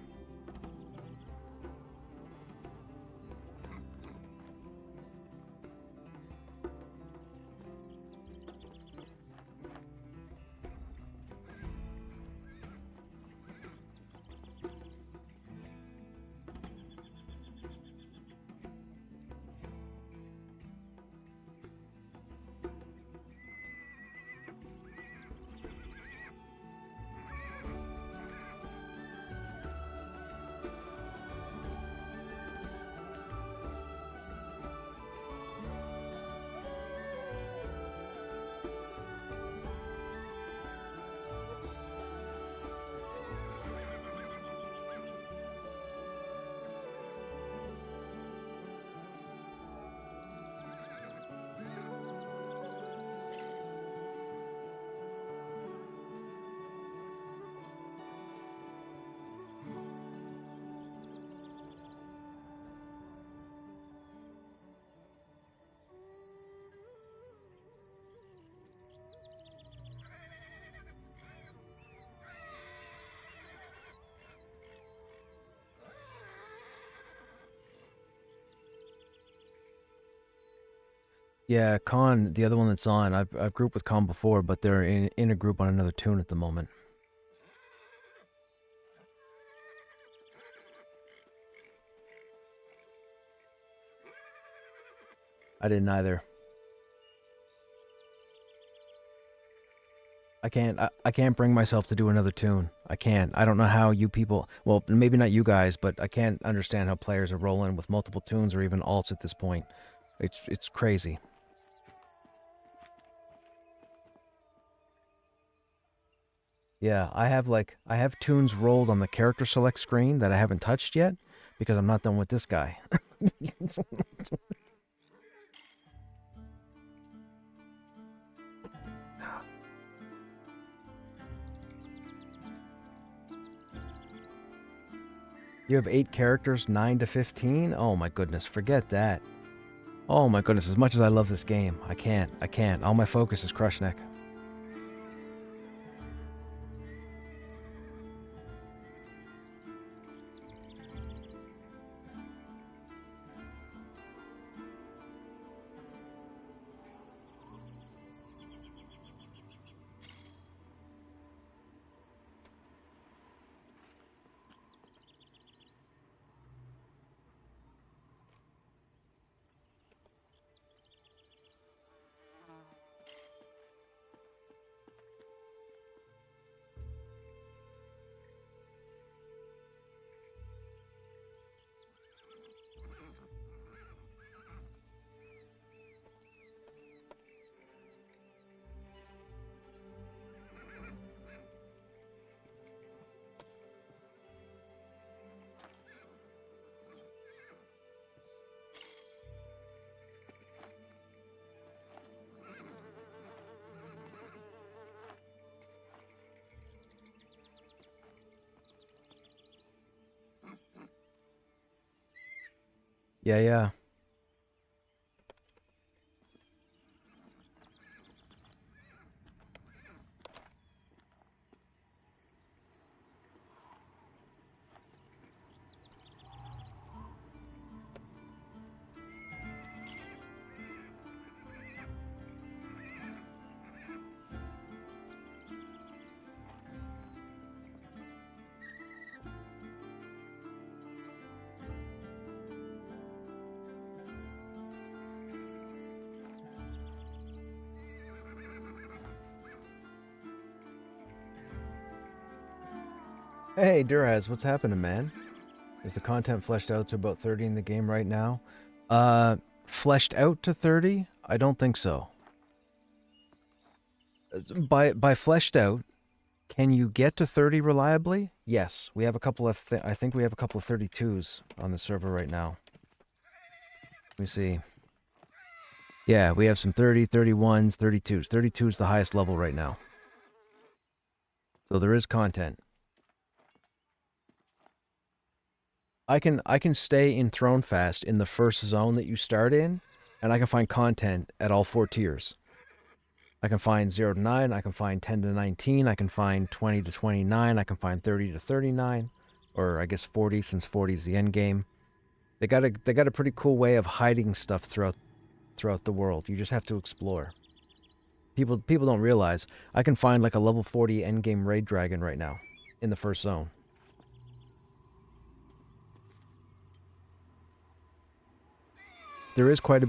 Yeah, Khan, the other one that's on. I've grouped with Khan before, but they're in a group on another tune at the moment. I didn't either. I can't bring myself to do another tune. I can't. I don't know how you people, well, maybe not you guys, but I can't understand how players are rolling with multiple tunes or even alts at this point. It's crazy. Yeah, I have tunes rolled on the character select screen that I haven't touched yet because I'm not done with this guy. You have 8 characters, 9 to 15? Oh my goodness, forget that. Oh my goodness, as much as I love this game, I can't. All my focus is Krushnek. Yeah. Hey, Duraz, what's happening, man? Is the content fleshed out to about 30 in the game right now? Fleshed out to 30? I don't think so. By fleshed out, can you get to 30 reliably? Yes, we have a couple of I think we have a couple of 32s on the server right now. Let me see. Yeah, we have some 30, 31s, 32s. 32 is the highest level right now. So there is content. I can stay in Throne Fast in the first zone that you start in, and I can find content at all 4 tiers. I can find 0 to 9, I can find 10 to 19, I can find 20 to 29, I can find 30 to 39, or I guess 40 since 40 is the end game. They got a pretty cool way of hiding stuff throughout the world. You just have to explore. People don't realize I can find like a level 40 end game raid dragon right now in the first zone. There's quite a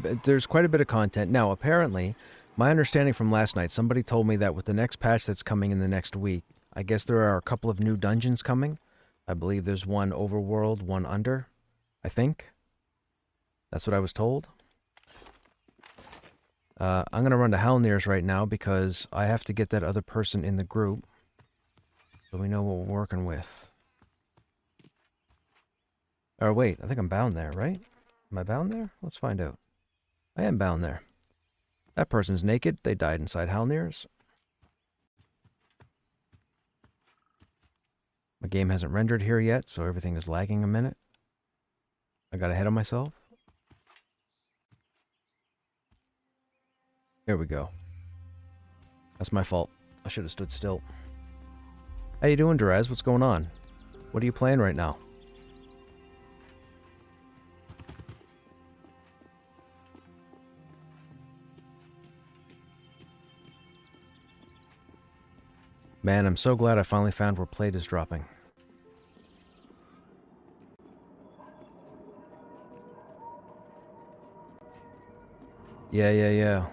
bit of content. Now, apparently, my understanding from last night, somebody told me that with the next patch that's coming in the next week, I guess there are a couple of new dungeons coming. I believe there's one overworld, one under, I think. That's what I was told. I'm going to run to Halnir's right now because I have to get that other person in the group so we know what we're working with. Or wait, I think I'm bound there, right? Am I bound there? Let's find out. I am bound there. That person's naked. They died inside Halnir's. My game hasn't rendered here yet, so everything is lagging a minute. I got ahead of myself. Here we go. That's my fault. I should have stood still. How you doing, Derez? What's going on? What are you playing right now? Man, I'm so glad I finally found where plate is dropping. Yeah.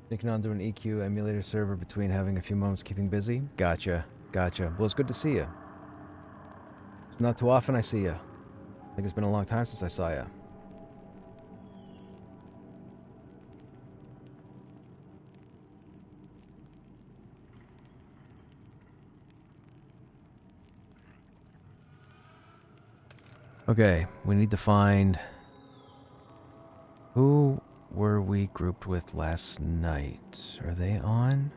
Thinking on doing an EQ emulator server between having a few moments keeping busy? Gotcha. Well, it's good to see you. It's not too often I see you. I think it's been a long time since I saw you. Okay, we need to find... Who were we grouped with last night? Are they on?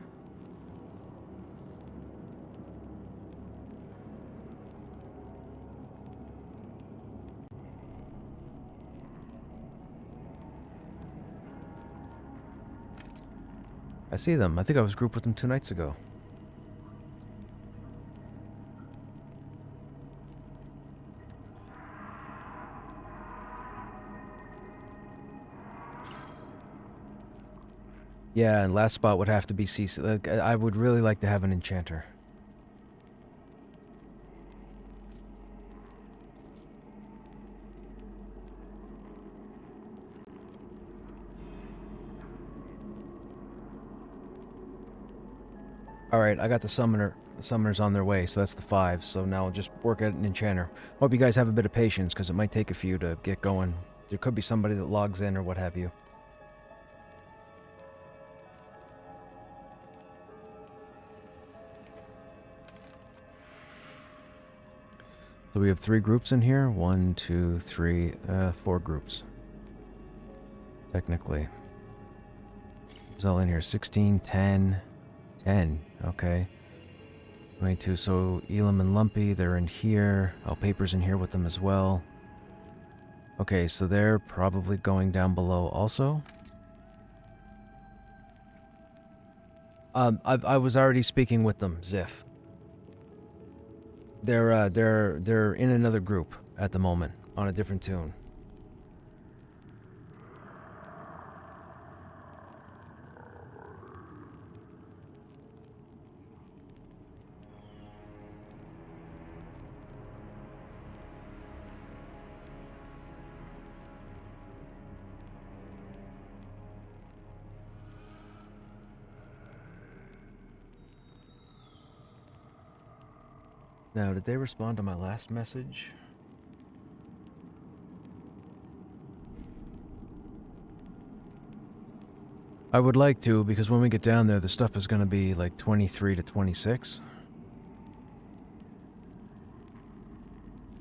I see them. I think I was grouped with them 2 nights ago. Yeah, and last spot would have to be CC. Like, I would really like to have an enchanter. Alright, I got the summoner. The summoners on their way, so that's the 5. So now I'll just work at an enchanter. Hope you guys have a bit of patience, because it might take a few to get going. There could be somebody that logs in or what have you. So we have 3 groups in here. 1, 2, 3, 4 groups. Technically. Who's all in here? 16, 10, 10. Okay. 22. So Elam and Lumpy, they're in here. Oh, Paper's in here with them as well. Okay, so they're probably going down below also. I was already speaking with them, Ziff. They're in another group at the moment on a different tune. Now, did they respond to my last message? I would like to, because when we get down there, the stuff is going to be like 23 to 26.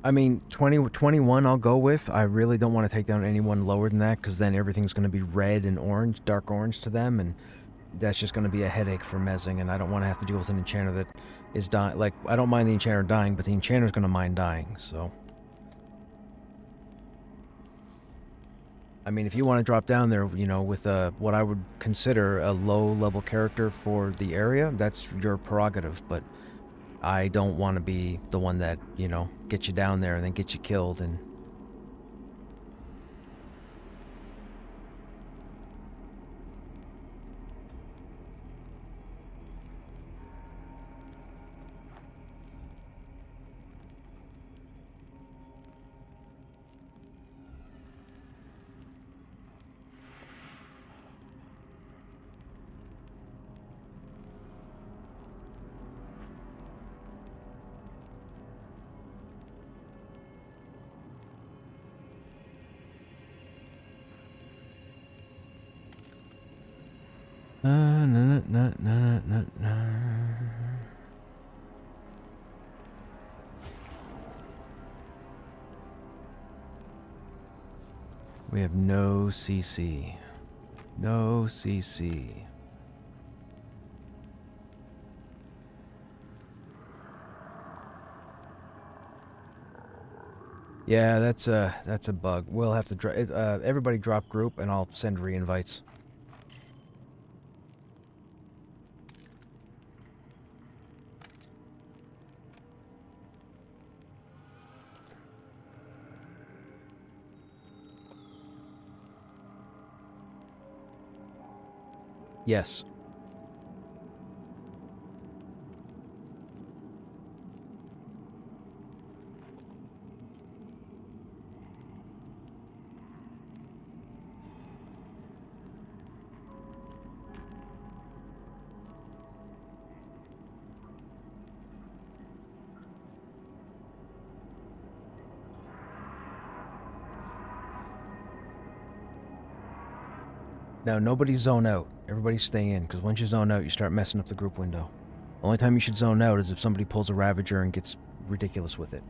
I mean, 21 I'll go with. I really don't want to take down anyone lower than that, because then everything's going to be red and orange, dark orange to them, and that's just going to be a headache for mezzing, and I don't want to have to deal with an enchanter that is dying. Like, I don't mind the enchanter dying, but the enchanter's going to mind dying, so... I mean, if you want to drop down there, you know, with what I would consider a low-level character for the area, that's your prerogative, but I don't want to be the one that, you know, gets you down there and then gets you killed and... We have no CC. No CC. Yeah, that's a bug. We'll have to everybody drop group and I'll send re-invites. Yes. Now, nobody zone out. Everybody stay in, because once you zone out, you start messing up the group window. The only time you should zone out is if somebody pulls a Ravager and gets ridiculous with it.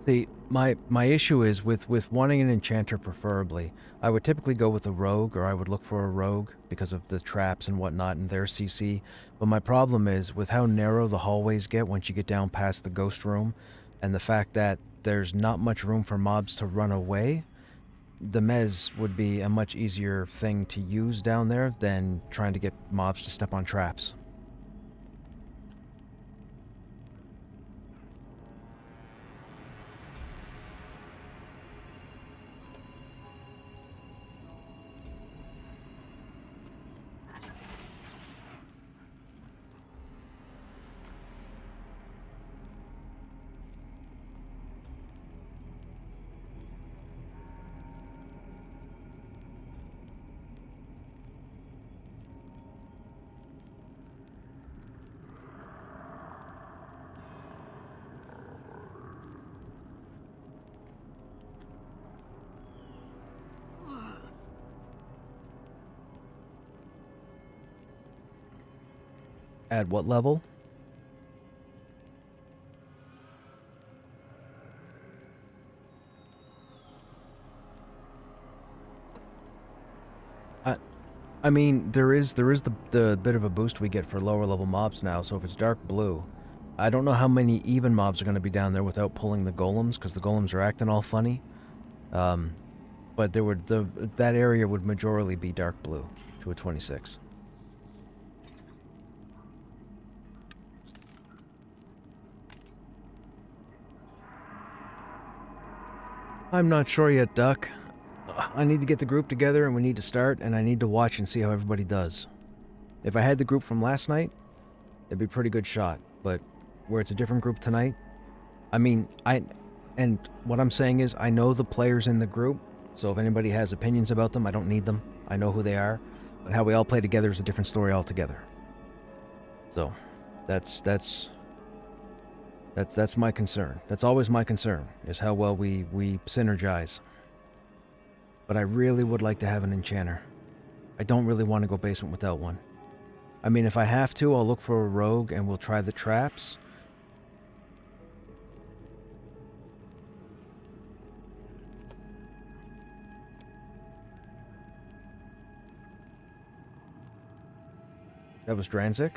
See, my issue is with wanting an enchanter preferably, I would typically go with a rogue, or I would look for a rogue because of the traps and whatnot and their CC. But my problem is with how narrow the hallways get once you get down past the ghost room, and the fact that there's not much room for mobs to run away, the mez would be a much easier thing to use down there than trying to get mobs to step on traps. At what level? I mean, there is the bit of a boost we get for lower level mobs now, so if it's dark blue, I don't know how many even mobs are going to be down there without pulling the golems, because the golems are acting all funny. But that area would majorly be dark blue to a 26. I'm not sure yet, Duck. I need to get the group together and we need to start, and I need to watch and see how everybody does. If I had the group from last night, it'd be a pretty good shot, but where it's a different group tonight, I mean, and what I'm saying is I know the players in the group, So if anybody has opinions about them, I don't need them. I know who they are. But how we all play together is a different story altogether. So, that's my concern. That's always my concern, is how well we synergize. But I really would like to have an enchanter. I don't really want to go basement without one. I mean, if I have to, I'll look for a rogue and we'll try the traps. That was Dranzik?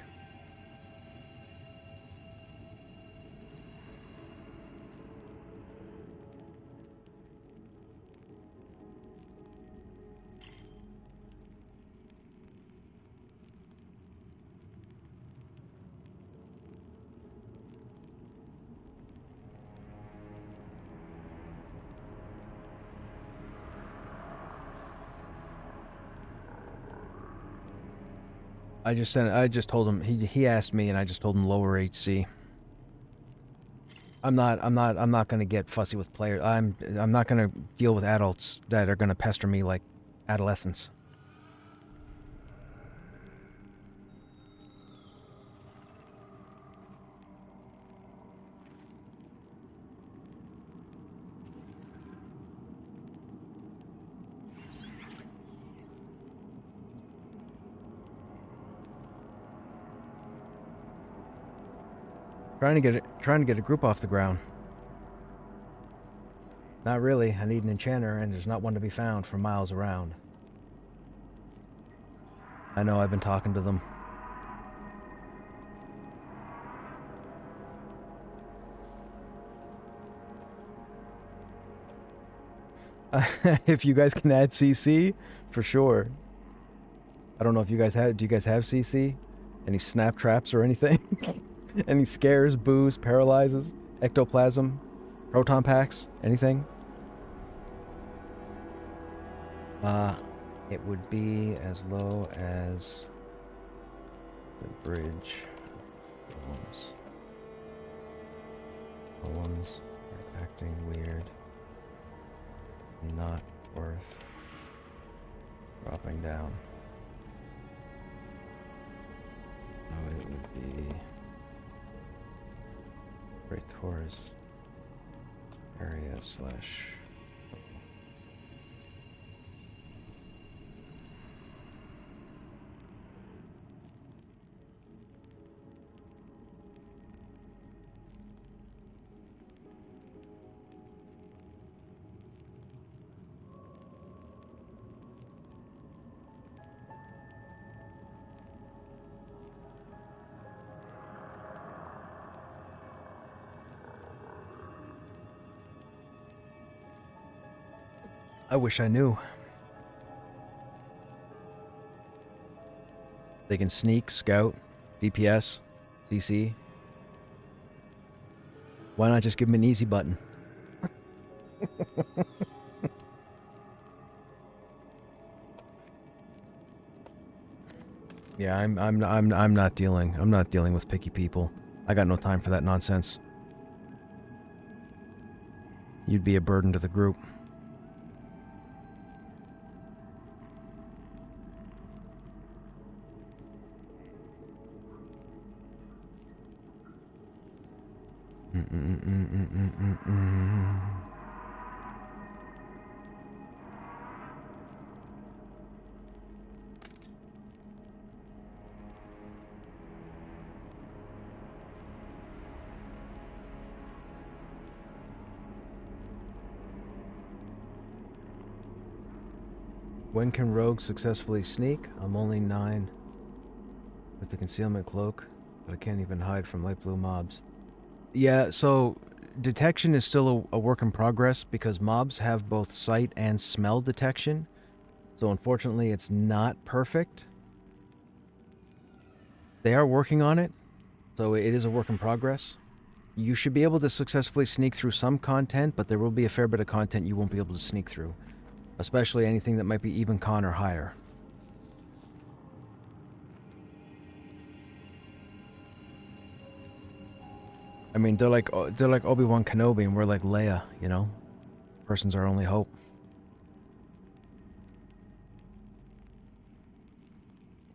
I just told him, he asked me and I just told him lower HC. I'm not gonna get fussy with players. I'm not gonna deal with adults that are gonna pester me like adolescents. Trying to get a group off the ground. Not really. I need an enchanter, and there's not one to be found for miles around. I know, I've been talking to them. If you guys can add CC, for sure. I don't know if you guys have... Do you guys have CC? Any snap traps or anything? Any scares, boos, paralyzes, ectoplasm, proton packs, anything? It would be as low as the bridge poems. Poems are acting weird. Not worth dropping down. So it would be Praetor's area slash. I wish I knew. They can sneak, scout, DPS, CC. Why not just give them an easy button? Yeah, I'm not dealing with picky people. I got no time for that nonsense. You'd be a burden to the group. When can rogues successfully sneak? I'm only 9 with the concealment cloak, but I can't even hide from light blue mobs. Yeah, so detection is still a work in progress because mobs have both sight and smell detection. So unfortunately, it's not perfect. They are working on it, so it is a work in progress. You should be able to successfully sneak through some content, but there will be a fair bit of content you won't be able to sneak through. Especially anything that might be even con or higher. I mean, they're like Obi-Wan Kenobi and we're like Leia, you know? Person's our only hope.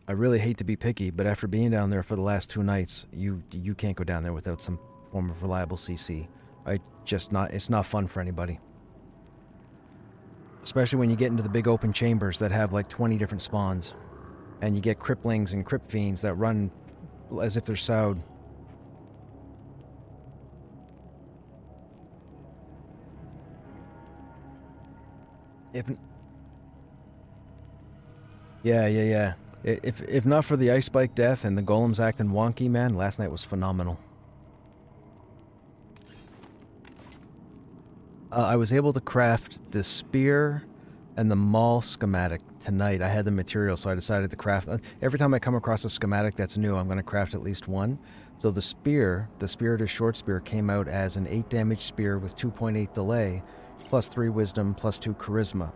I really hate to be picky, but after being down there for the last 2 nights, you can't go down there without some form of reliable CC. It's not fun for anybody. Especially when you get into the big open chambers that have like 20 different spawns. And you get cripplings and crypt fiends that run as if they're sowed. Yeah. If not for the ice spike death and the golems acting wonky, man, last night was phenomenal. I was able to craft the spear and the maul schematic tonight. I had the material, so I decided to craft. Every time I come across a schematic that's new, I'm going to craft at least one. So the spirited short spear, came out as an 8 damage spear with 2.8 delay, plus 3 wisdom, plus 2 charisma.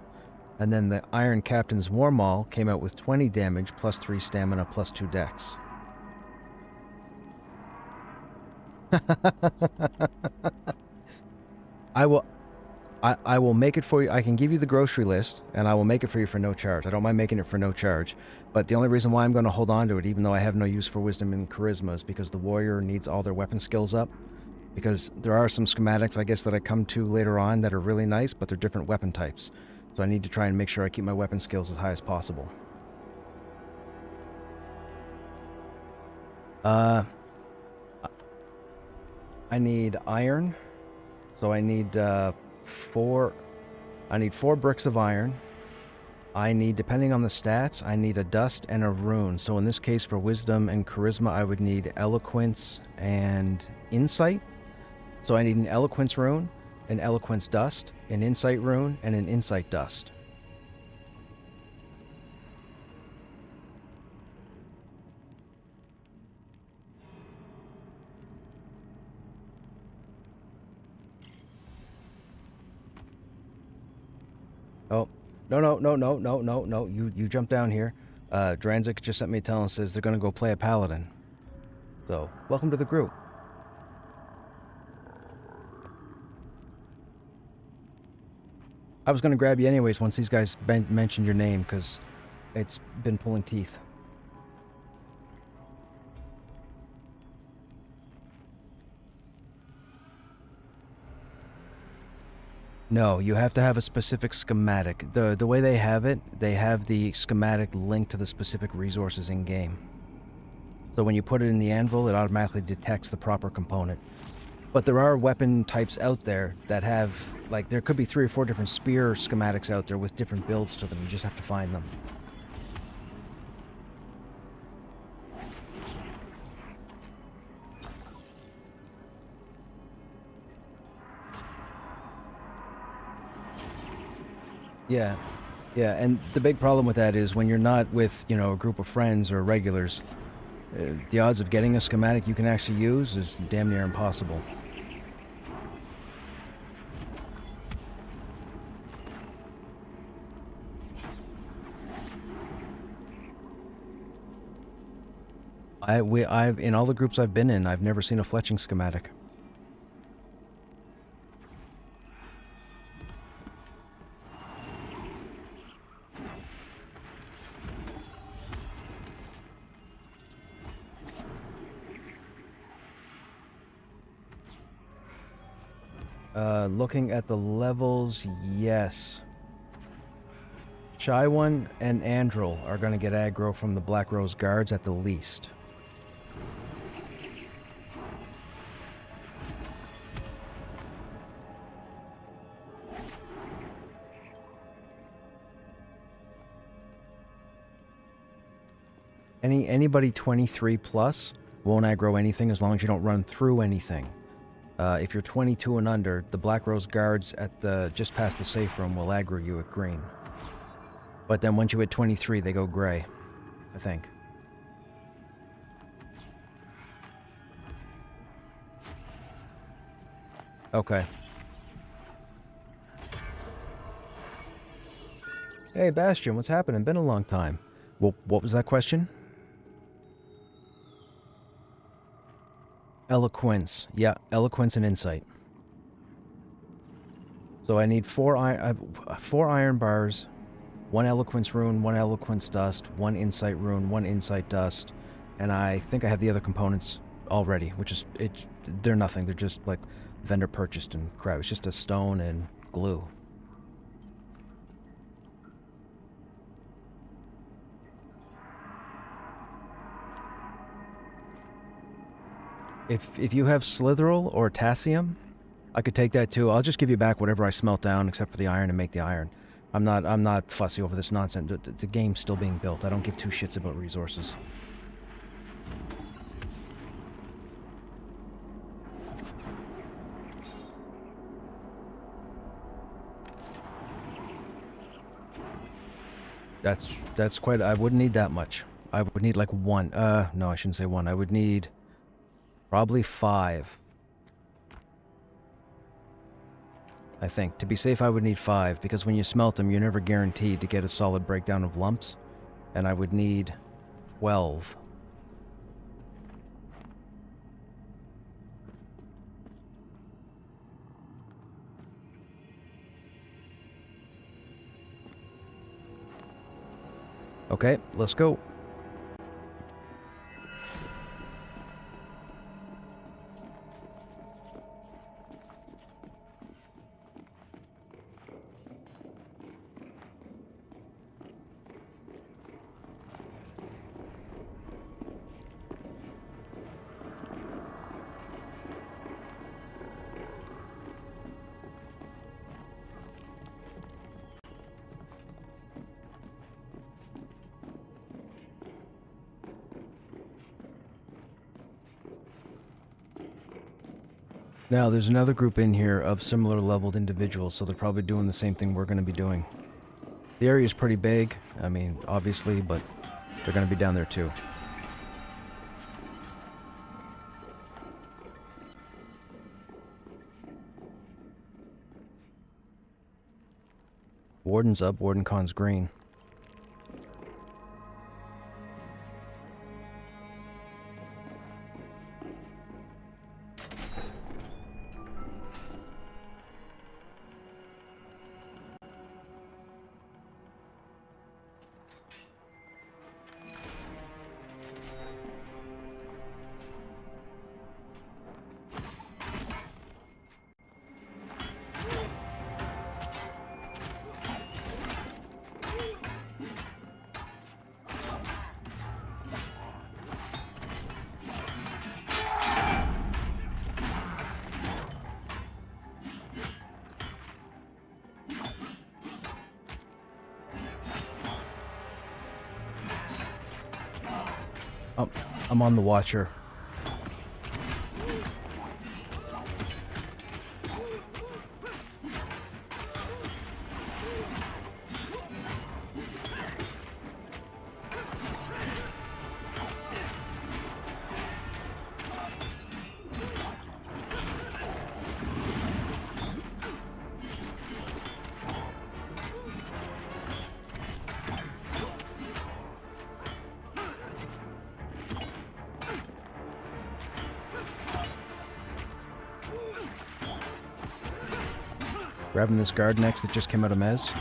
And then the Iron Captain's War Maul came out with 20 damage, plus 3 stamina, plus 2 dex. I will make it for you. I can give you the grocery list, and I will make it for you for no charge. I don't mind making it for no charge. But the only reason why I'm going to hold on to it, even though I have no use for wisdom and charisma, is because the warrior needs all their weapon skills up. Because there are some schematics, I guess, that I come to later on that are really nice, but they're different weapon types. So I need to try and make sure I keep my weapon skills as high as possible. I need iron. So I need 4 bricks of iron. I need, depending on the stats, I need a dust and a rune. So in this case, for wisdom and charisma, I would need eloquence and insight. So I need an eloquence rune, an eloquence dust, an insight rune, and an insight dust. Oh, no. You jump down here. Dranzik just sent me a tell and says they're going to go play a paladin. So, welcome to the group. I was going to grab you anyways once these guys mentioned your name, because it's been pulling teeth. No, you have to have a specific schematic. The way they have it, they have the schematic linked to the specific resources in-game. So when you put it in the anvil, it automatically detects the proper component. But there are weapon types out there that have, like, there could be 3 or 4 different spear schematics out there with different builds to them. You just have to find them. Yeah, and the big problem with that is when you're not with, a group of friends or regulars, the odds of getting a schematic you can actually use is damn near impossible. I've in all the groups I've been in, I've never seen a fletching schematic. Looking at the levels, yes. Shy One and Andril are going to get aggro from the Black Rose guards at the least. Anybody 23 plus won't aggro anything as long as you don't run through anything. If you're 22 and under, the Black Rose guards at just past the safe room will aggro you at green. But then once you hit 23, they go gray, I think. Okay. Hey, Bastion, what's happening? Been a long time. Well, what was that question? Eloquence. Yeah, eloquence and insight. So I need 4 iron bars, 1 Eloquence rune, 1 Eloquence dust, 1 Insight rune, 1 Insight dust, and I think I have the other components already, which is, they're nothing. They're just like vendor purchased and crap. It's just a stone and glue. If you have Slitherol or Tassium, I could take that too. I'll just give you back whatever I smelt down, except for the iron, and make the iron. I'm not fussy over this nonsense. The game's still being built. I don't give two shits about resources. That's quite. I wouldn't need that much. I would need like 1. No, I shouldn't say 1. I would need probably 5. I think. To be safe, I would need 5, because when you smelt them, you're never guaranteed to get a solid breakdown of lumps. And I would need 12. Okay, let's go. Now, there's another group in here of similar leveled individuals, so they're probably doing the same thing we're going to be doing. The area is pretty big, I mean, obviously, but they're going to be down there too. Warden's up, Warden Khan's green. Oh, I'm on the Watcher. Grabbing this guard next that just came out of Mez.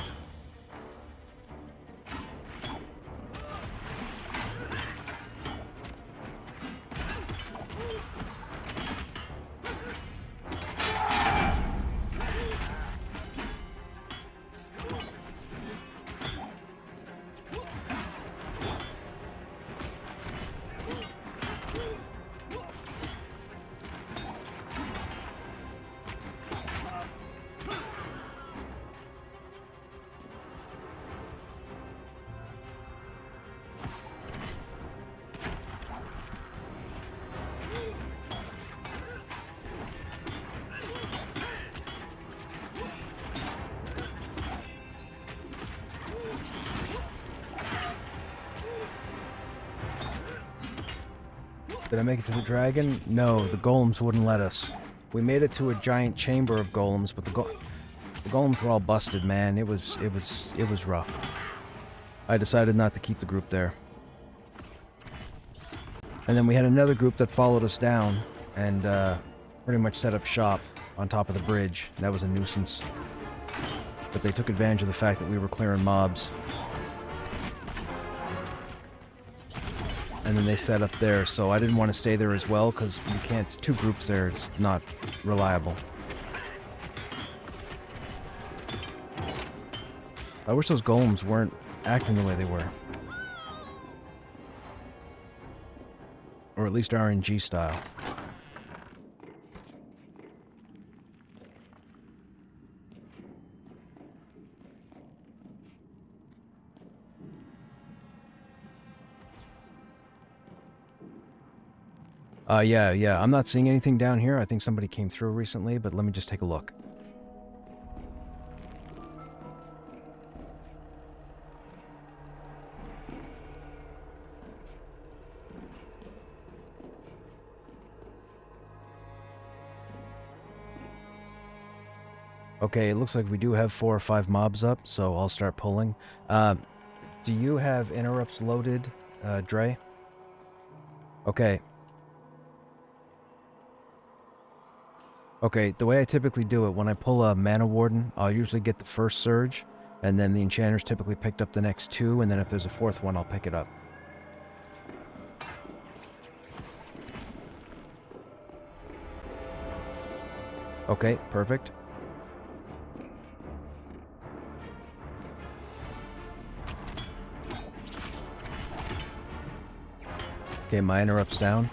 Did I make it to the dragon? No, the golems wouldn't let us. We made it to a giant chamber of golems, but the golems were all busted, man. It was rough. I decided not to keep the group there. And then we had another group that followed us down and pretty much set up shop on top of the bridge. That was a nuisance. but they took advantage of the fact that we were clearing mobs. And then they set up there, so I didn't want to stay there as well, because you can't... 2 groups there is not reliable. I wish those golems weren't acting the way they were. Or at least RNG style. Yeah. I'm not seeing anything down here. I think somebody came through recently, but let me just take a look. Okay, it looks like we do have 4 or 5 mobs up, so I'll start pulling. Do you have interrupts loaded, Dre? Okay. Okay, the way I typically do it, when I pull a Mana Warden, I'll usually get the first surge, and then the enchanters typically picked up the next 2, and then if there's a 4th one, I'll pick it up. Okay, perfect. Okay, my interrupt's down.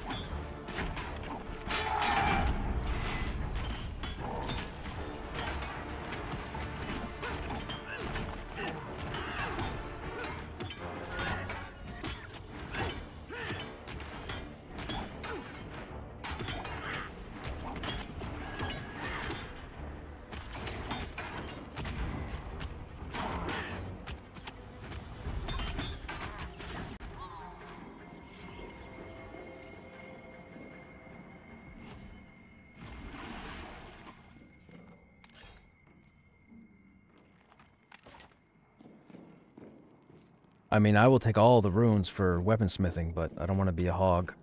I mean, I will take all the runes for weaponsmithing, but I don't want to be a hog.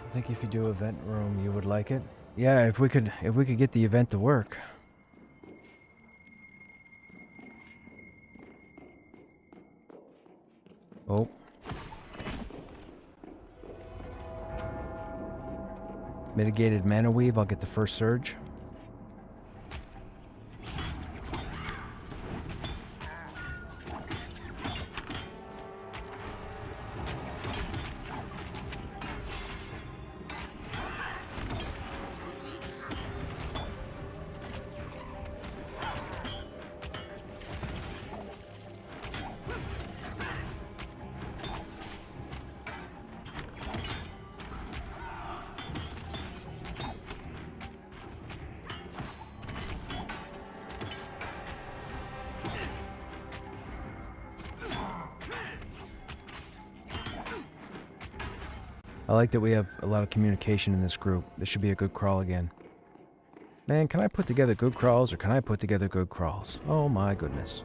I think if you do event room, you would like it. Yeah, if we could get the event to work. Oh. Mitigated mana weave, I'll get the first surge. I like that we have a lot of communication in this group. This should be a good crawl again. Man, can I put together good crawls or can I put together good crawls? Oh my goodness.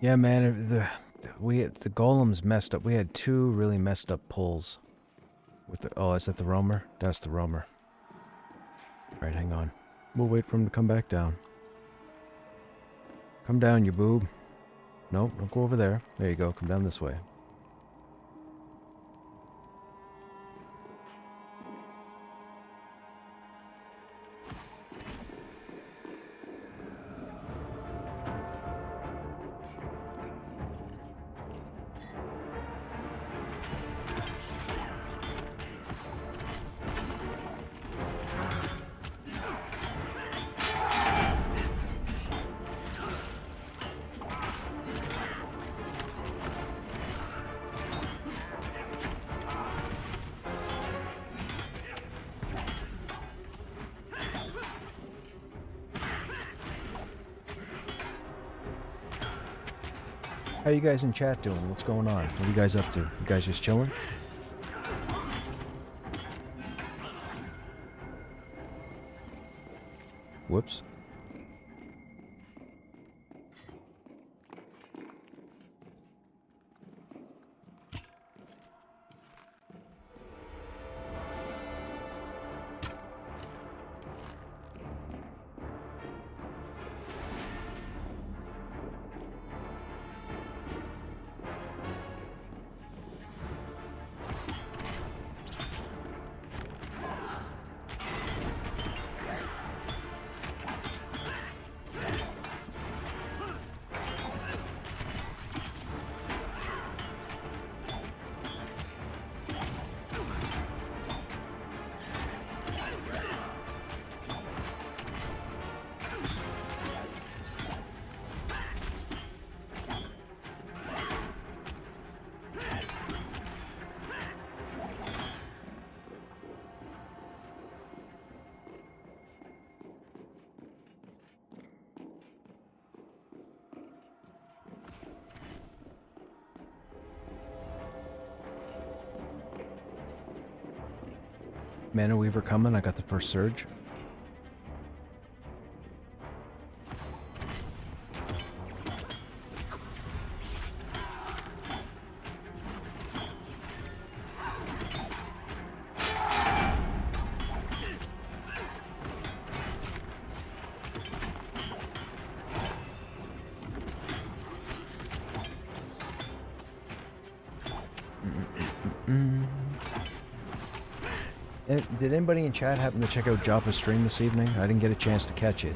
Yeah, man. The golems messed up. We had 2 really messed up pulls. With the, oh, is that the roamer? That's the roamer. All right, hang on. We'll wait for him to come back down. Come down, you boob. Nope, don't go over there. There you go. Come down this way. How you guys in chat doing? What's going on? What are you guys up to? You guys just chilling? Whoops. Mana Weaver coming. I got the first surge. Did anybody in chat happen to check out Joppa's stream this evening? I didn't get a chance to catch it.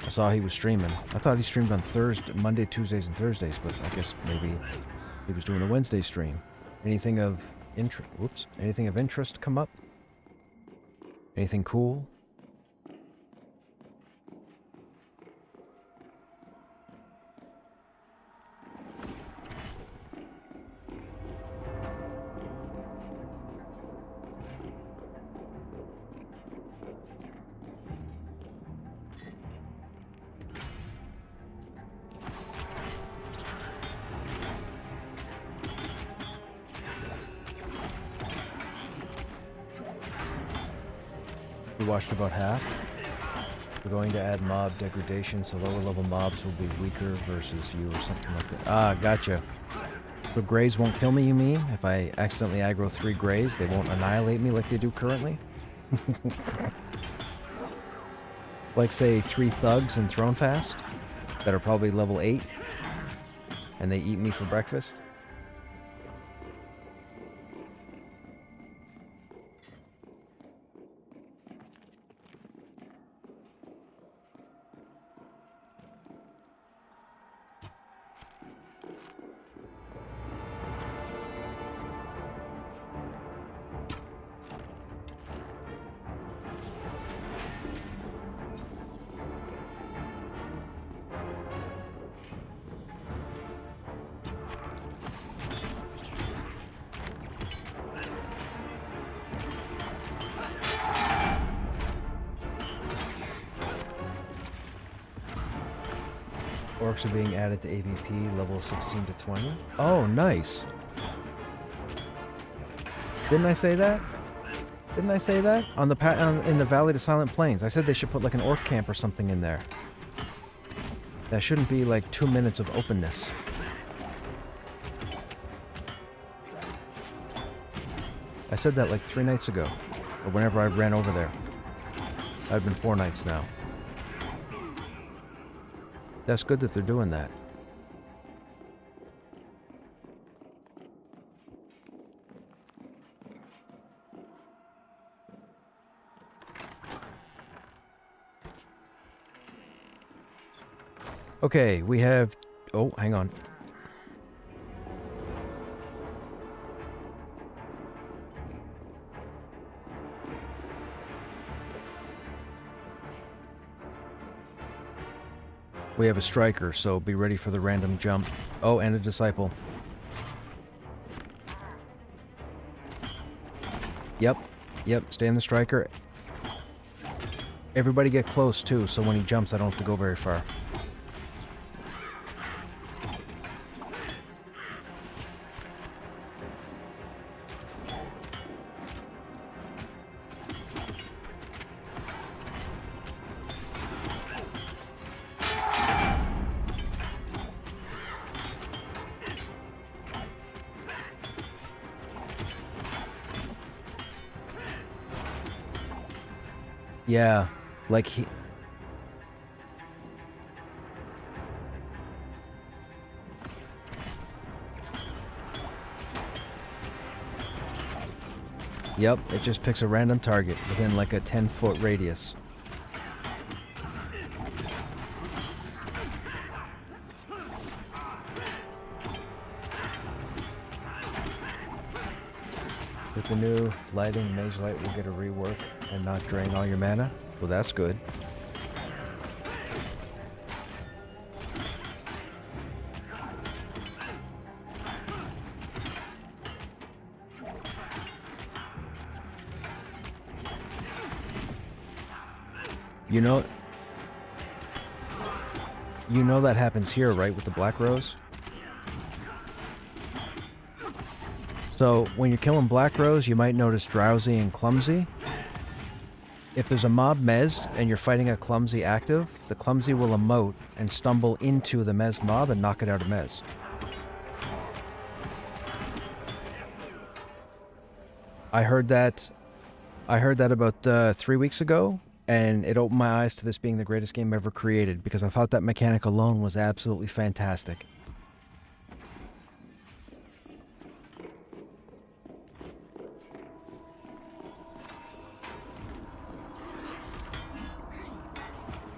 I saw he was streaming. I thought he streamed on Thursday, Monday, Tuesdays, and Thursdays, but I guess maybe he was doing a Wednesday stream. Anything of Anything of interest come up? Anything cool? We watched about half. We're going to add mob degradation, so lower level mobs will be weaker versus you or something like that. Ah, gotcha. So greys won't kill me, you mean? If I accidentally aggro 3 greys, they won't annihilate me like they do currently? Like, say, 3 thugs in Throne Fast that are probably level 8, and they eat me for breakfast? Orcs are being added to AVP, level 16 to 20. Oh, nice. Didn't I say that? Didn't I say that? On the in the Valley to Silent Plains. I said they should put like an orc camp or something in there. That shouldn't be like 2 minutes of openness. I said that like 3 nights ago, or whenever I ran over there. I've been 4 nights now. That's good that they're doing that. Okay, we have... Oh, hang on. We have a striker, so be ready for the random jump. Oh, and a disciple. Yep, stay in the striker. Everybody get close, too, so when he jumps, I don't have to go very far. Yeah, like he... Yep, it just picks a random target within like a 10-foot radius. With the new lighting, Mage Light will get a rework and not drain all your mana. Well, that's good. You know that happens here, right, with the Black Rose? So, when you're killing Black Rose, you might notice Drowsy and Clumsy. If there's a mob mezzed and you're fighting a Clumsy active, the Clumsy will emote and stumble into the mezzed mob and knock it out of mezz. I heard that about 3 weeks ago, and it opened my eyes to this being the greatest game ever created, because I thought that mechanic alone was absolutely fantastic.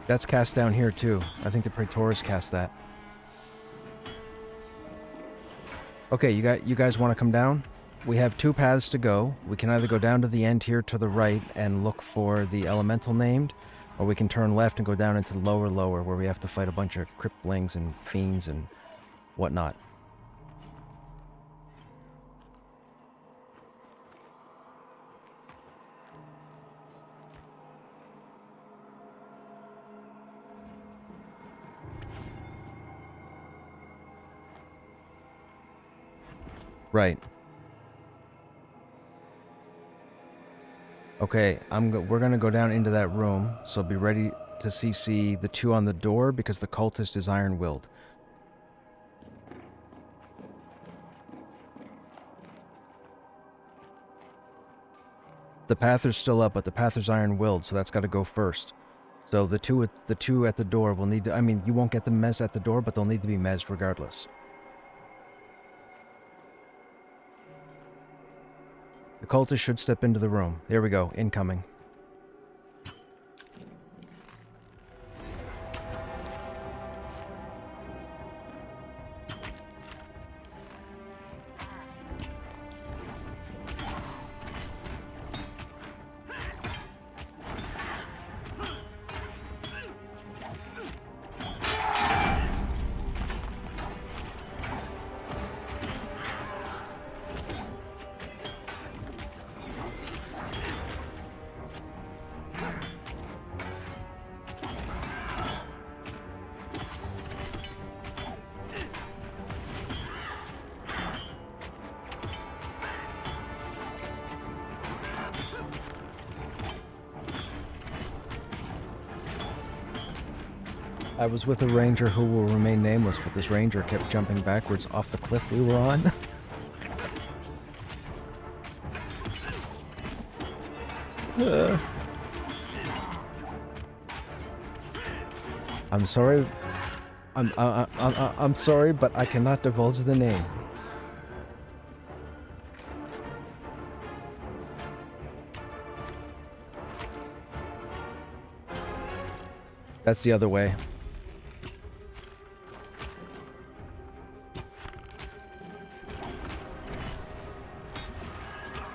That's cast down here too. I think the Praetors cast that. Okay, you guys want to come down? We have 2 paths to go. We can either go down to the end here to the right and look for the elemental named, or we can turn left and go down into the lower where we have to fight a bunch of cripplings and fiends and whatnot. Right. Okay, we're gonna go down into that room, so be ready to CC the 2 on the door because the cultist is iron-willed. The Pather's still up, but the Pather's iron-willed, so that's got to go first. So the two at the door will need to... I mean, you won't get them mezzed at the door, but they'll need to be mezzed regardless. The cultist should step into the room. There we go. Incoming. I was with a ranger who will remain nameless, but this ranger kept jumping backwards off the cliff we were on. I'm sorry. I'm sorry, but I cannot divulge the name. That's the other way.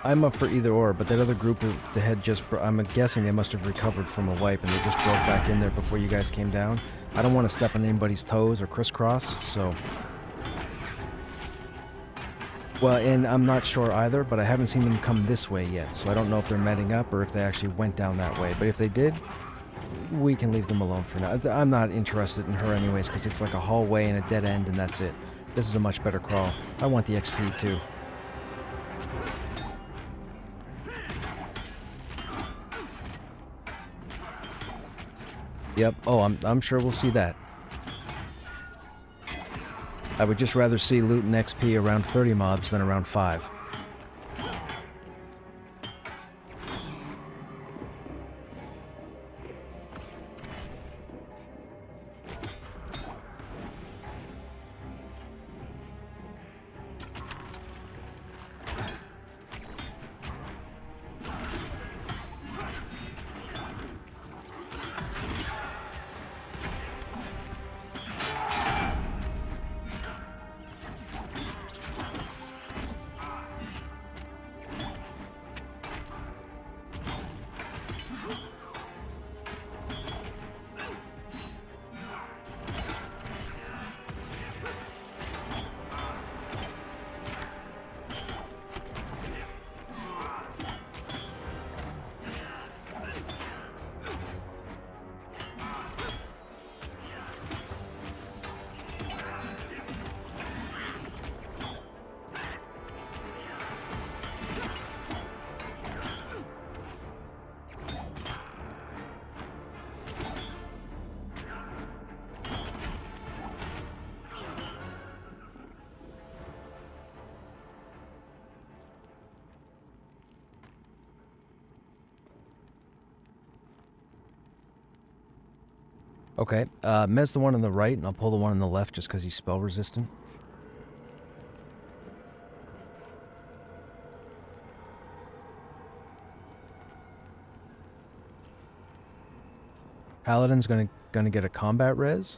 I'm up for either or, but that other group that had just... I'm guessing they must have recovered from a wipe and they just broke back in there before you guys came down. I don't want to step on anybody's toes or crisscross, so... Well, and I'm not sure either, but I haven't seen them come this way yet, so I don't know if they're meting up or if they actually went down that way. But if they did, we can leave them alone for now. I'm not interested in her anyways, because it's like a hallway and a dead end, and that's it. This is a much better crawl. I want the XP, too. Yep. Oh, I'm sure we'll see that. I would just rather see loot and XP around 30 mobs than around 5. Okay, Mez the one on the right, and I'll pull the one on the left just because he's spell resistant. Paladin's gonna get a combat res.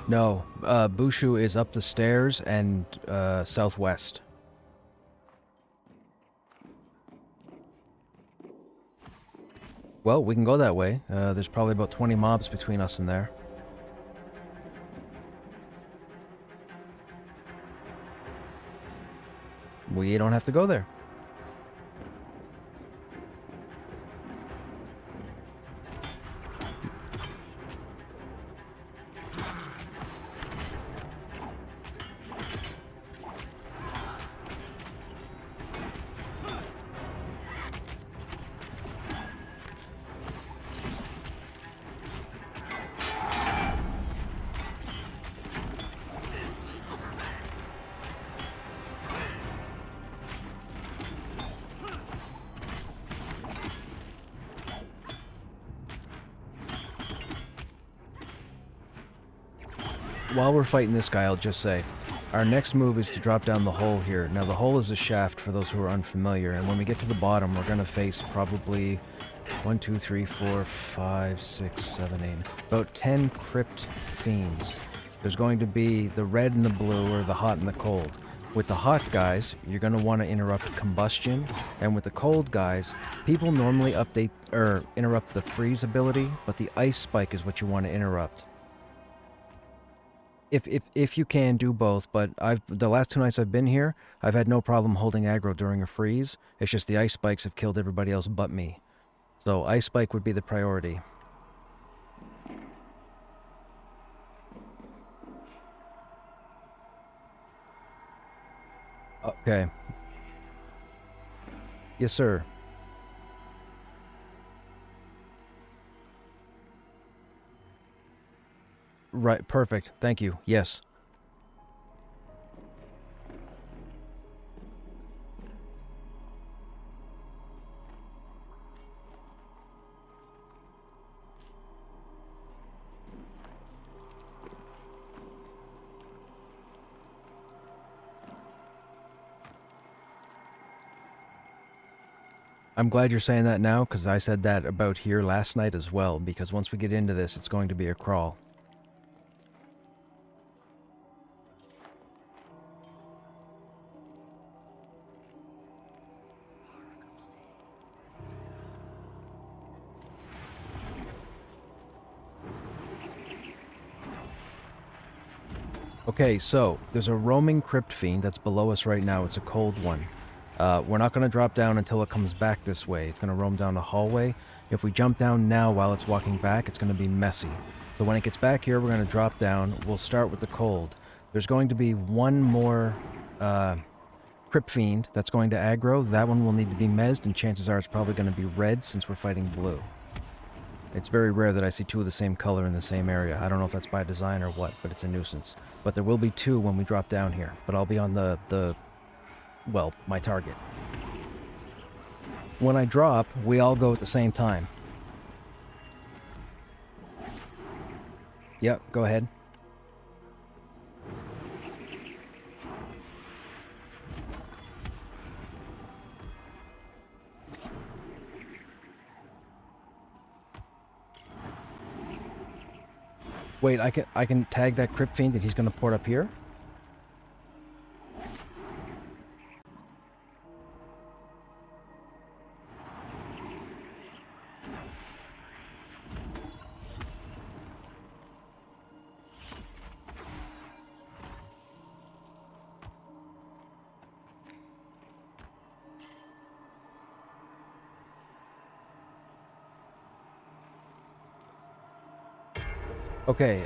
No, Bushu is up the stairs and southwest. Well, we can go that way. There's probably about 20 mobs between us and there. We don't have to go there. while we're fighting this guy, I'll just say, our next move is to drop down the hole here. Now, the hole is a shaft for those who are unfamiliar, and when we get to the bottom, we're going to face probably 1, 2, 3, 4, 5, 6, 7, 8, about 10 crypt fiends. There's going to be the red and the blue, or the hot and the cold. With the hot guys, you're going to want to interrupt combustion, and with the cold guys, people normally interrupt the freeze ability, but the ice spike is what you want to interrupt. If you can, do both, but the last 2 nights I've been here, I've had no problem holding aggro during a freeze. It's just the ice spikes have killed everybody else but me. So ice spike would be the priority. Okay. Yes, sir. Right, perfect. Thank you. Yes. I'm glad you're saying that now, because I said that about here last night as well, because once we get into this, it's going to be a crawl. Okay, so there's a roaming crypt fiend that's below us right now. It's a cold one. We're not going to drop down until it comes back this way. It's going to roam down the hallway. If we jump down now while it's walking back, it's going to be messy. So when it gets back here, we're going to drop down. We'll start with the cold. There's going to be one more crypt fiend that's going to aggro. That one will need to be mezzed, and chances are it's probably going to be red since we're fighting blue. It's very rare that I see 2 of the same color in the same area. I don't know if that's by design or what, but it's a nuisance. But there will be 2 when we drop down here. But I'll be on well, my target. When I drop, we all go at the same time. Yep, go ahead. Wait, I can tag that crypt fiend that he's going to port up here? Okay,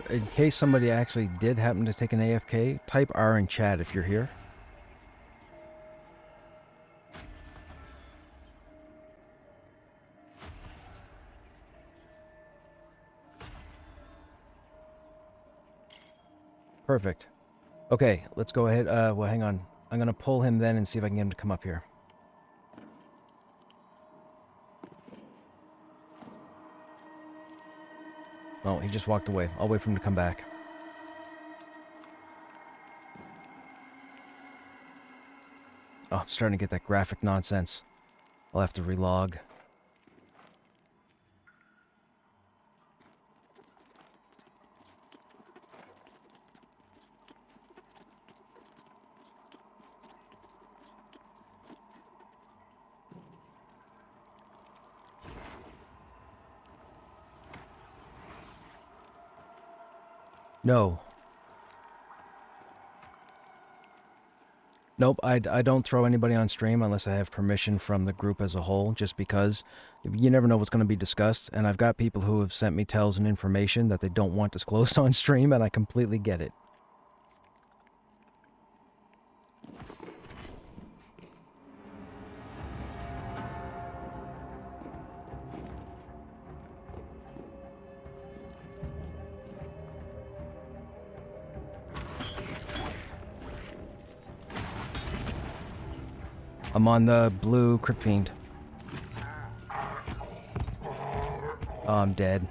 in case somebody actually did happen to take an AFK, type R in chat if you're here. Perfect. Okay, let's go ahead. Well, hang on. I'm gonna pull him then and see if I can get him to come up here. Oh, he just walked away. I'll wait for him to come back. Oh, I'm starting to get that graphic nonsense. I'll have to relog. No. Nope, I don't throw anybody on stream unless I have permission from the group as a whole, just because you never know what's going to be discussed, and I've got people who have sent me tells and information that they don't want disclosed on stream, and I completely get it. I'm on the blue Crypt Fiend. Oh, I'm dead.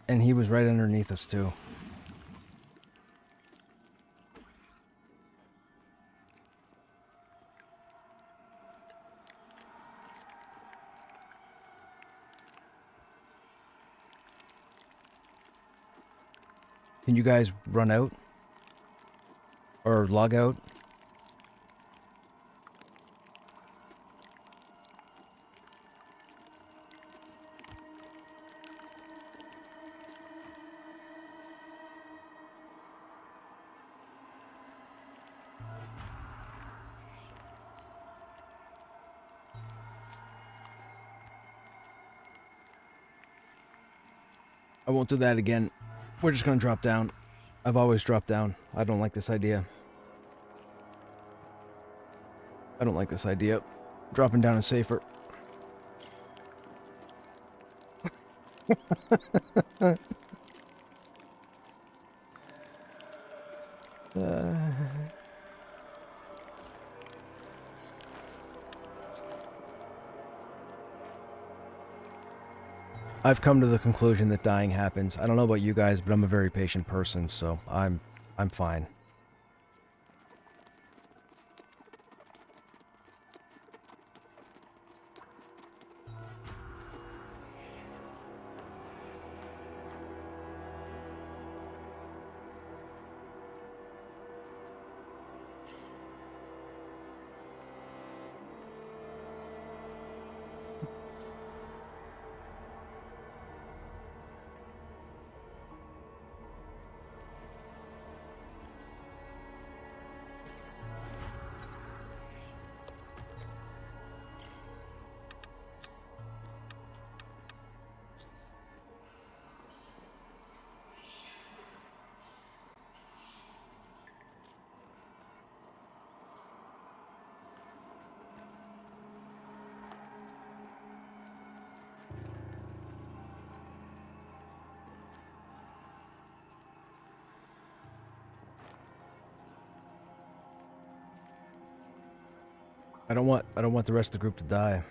And he was right underneath us, too. Can you guys run out? Or log out? I won't do that again. We're just gonna drop down. I've always dropped down. I don't like this idea. I don't like this idea. Dropping down is safer. I've come to the conclusion that dying happens. I don't know about you guys, but I'm a very patient person, so I'm fine. I don't want the rest of the group to die.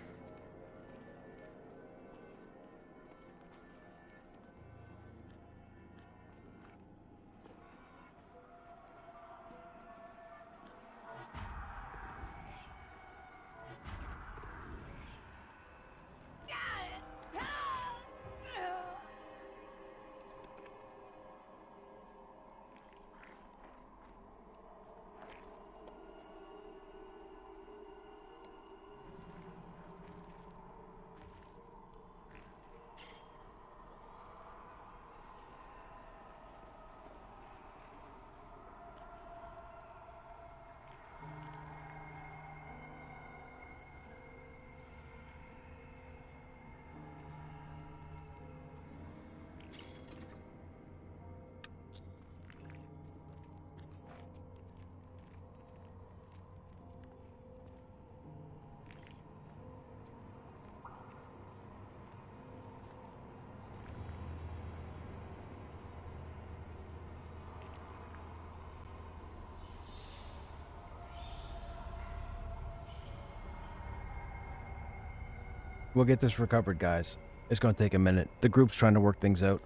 We'll get this recovered, guys. It's gonna take a minute. The group's trying to work things out.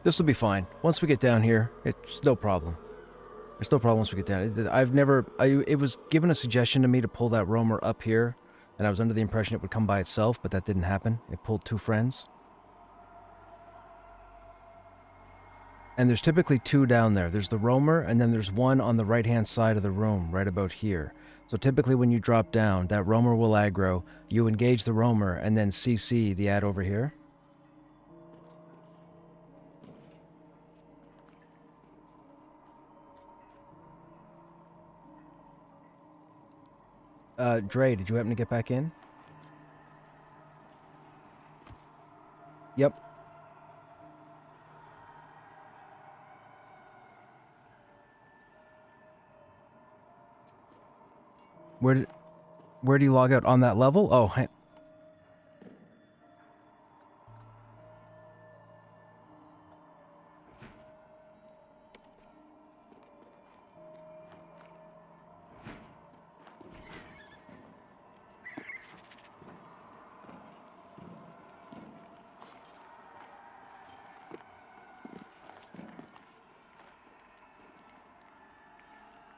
This will be fine. Once we get down here, it's no problem. There's no problem once we get down. It was given a suggestion to me to pull that roamer up here, and I was under the impression it would come by itself, but that didn't happen. It pulled two friends. And there's typically two down there. There's the roamer, and then there's one on the right-hand side of the room, right about here. So typically when you drop down, that roamer will aggro, you engage the roamer, and then CC the ad over here. Dre, did you happen to get back in? Yep. Where do you log out? On that level? Oh, okay,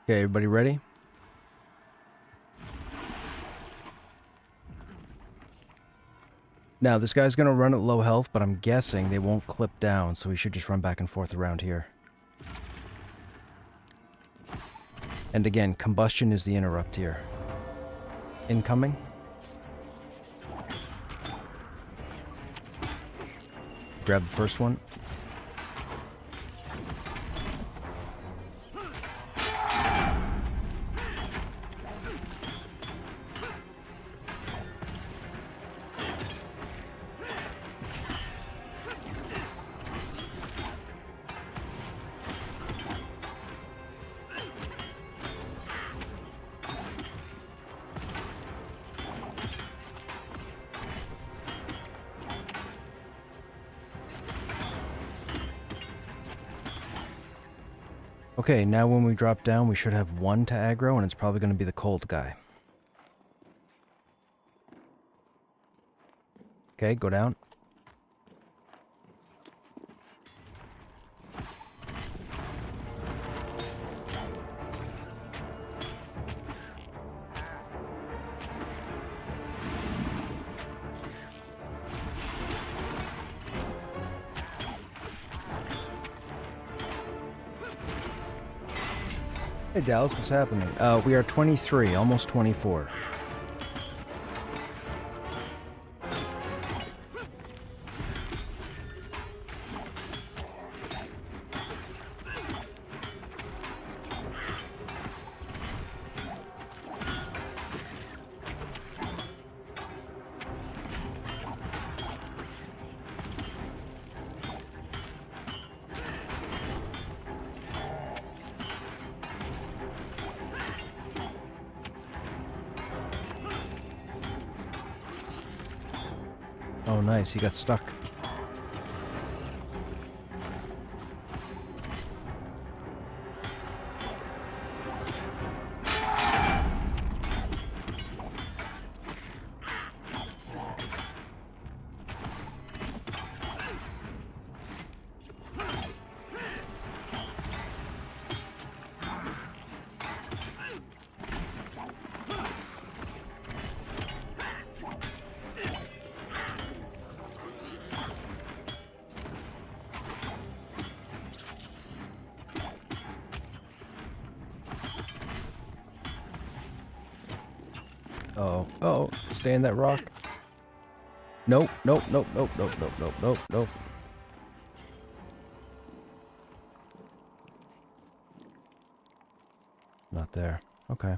everybody ready? Now, this guy's going to run at low health, but I'm guessing they won't clip down, so we should just run back and forth around here. And again, combustion is the interrupt here. Incoming. Grab the first one. Okay, now when we drop down, we should have one to aggro, and it's probably going to be the cold guy. Okay, go down. Hey Dallas, what's happening? We are 23, almost 24. Oh, nice. He got stuck. Oh, oh, stay in that rock. Nope, nope, nope, nope, nope, nope, nope, nope, nope. Not there. Okay.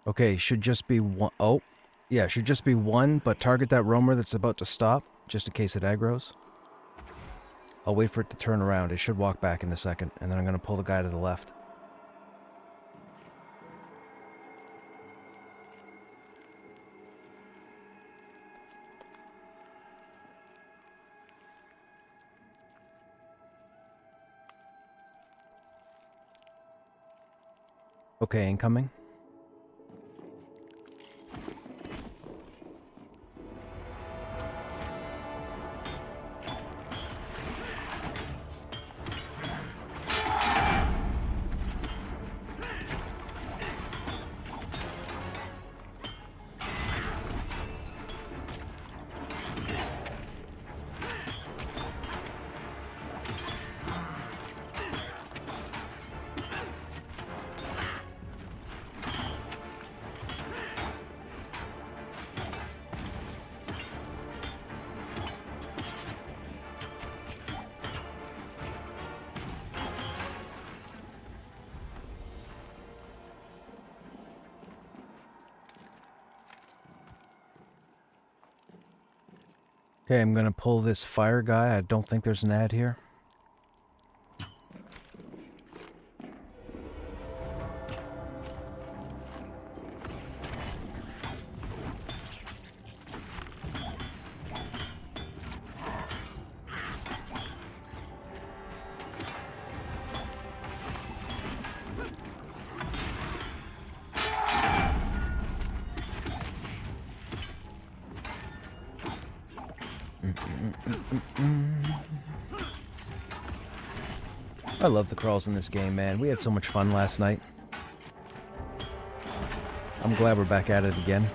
Okay, should just be one. Oh, yeah, should just be one, but target that roamer that's about to stop, just in case it aggroes. I'll wait for it to turn around. It should walk back in a second, and then I'm going to pull the guy to the left. Okay, incoming. Okay, I'm gonna pull this fire guy. I don't think there's an ad here. I love the crawls in this game, man. We had so much fun last night. I'm glad we're back at it again.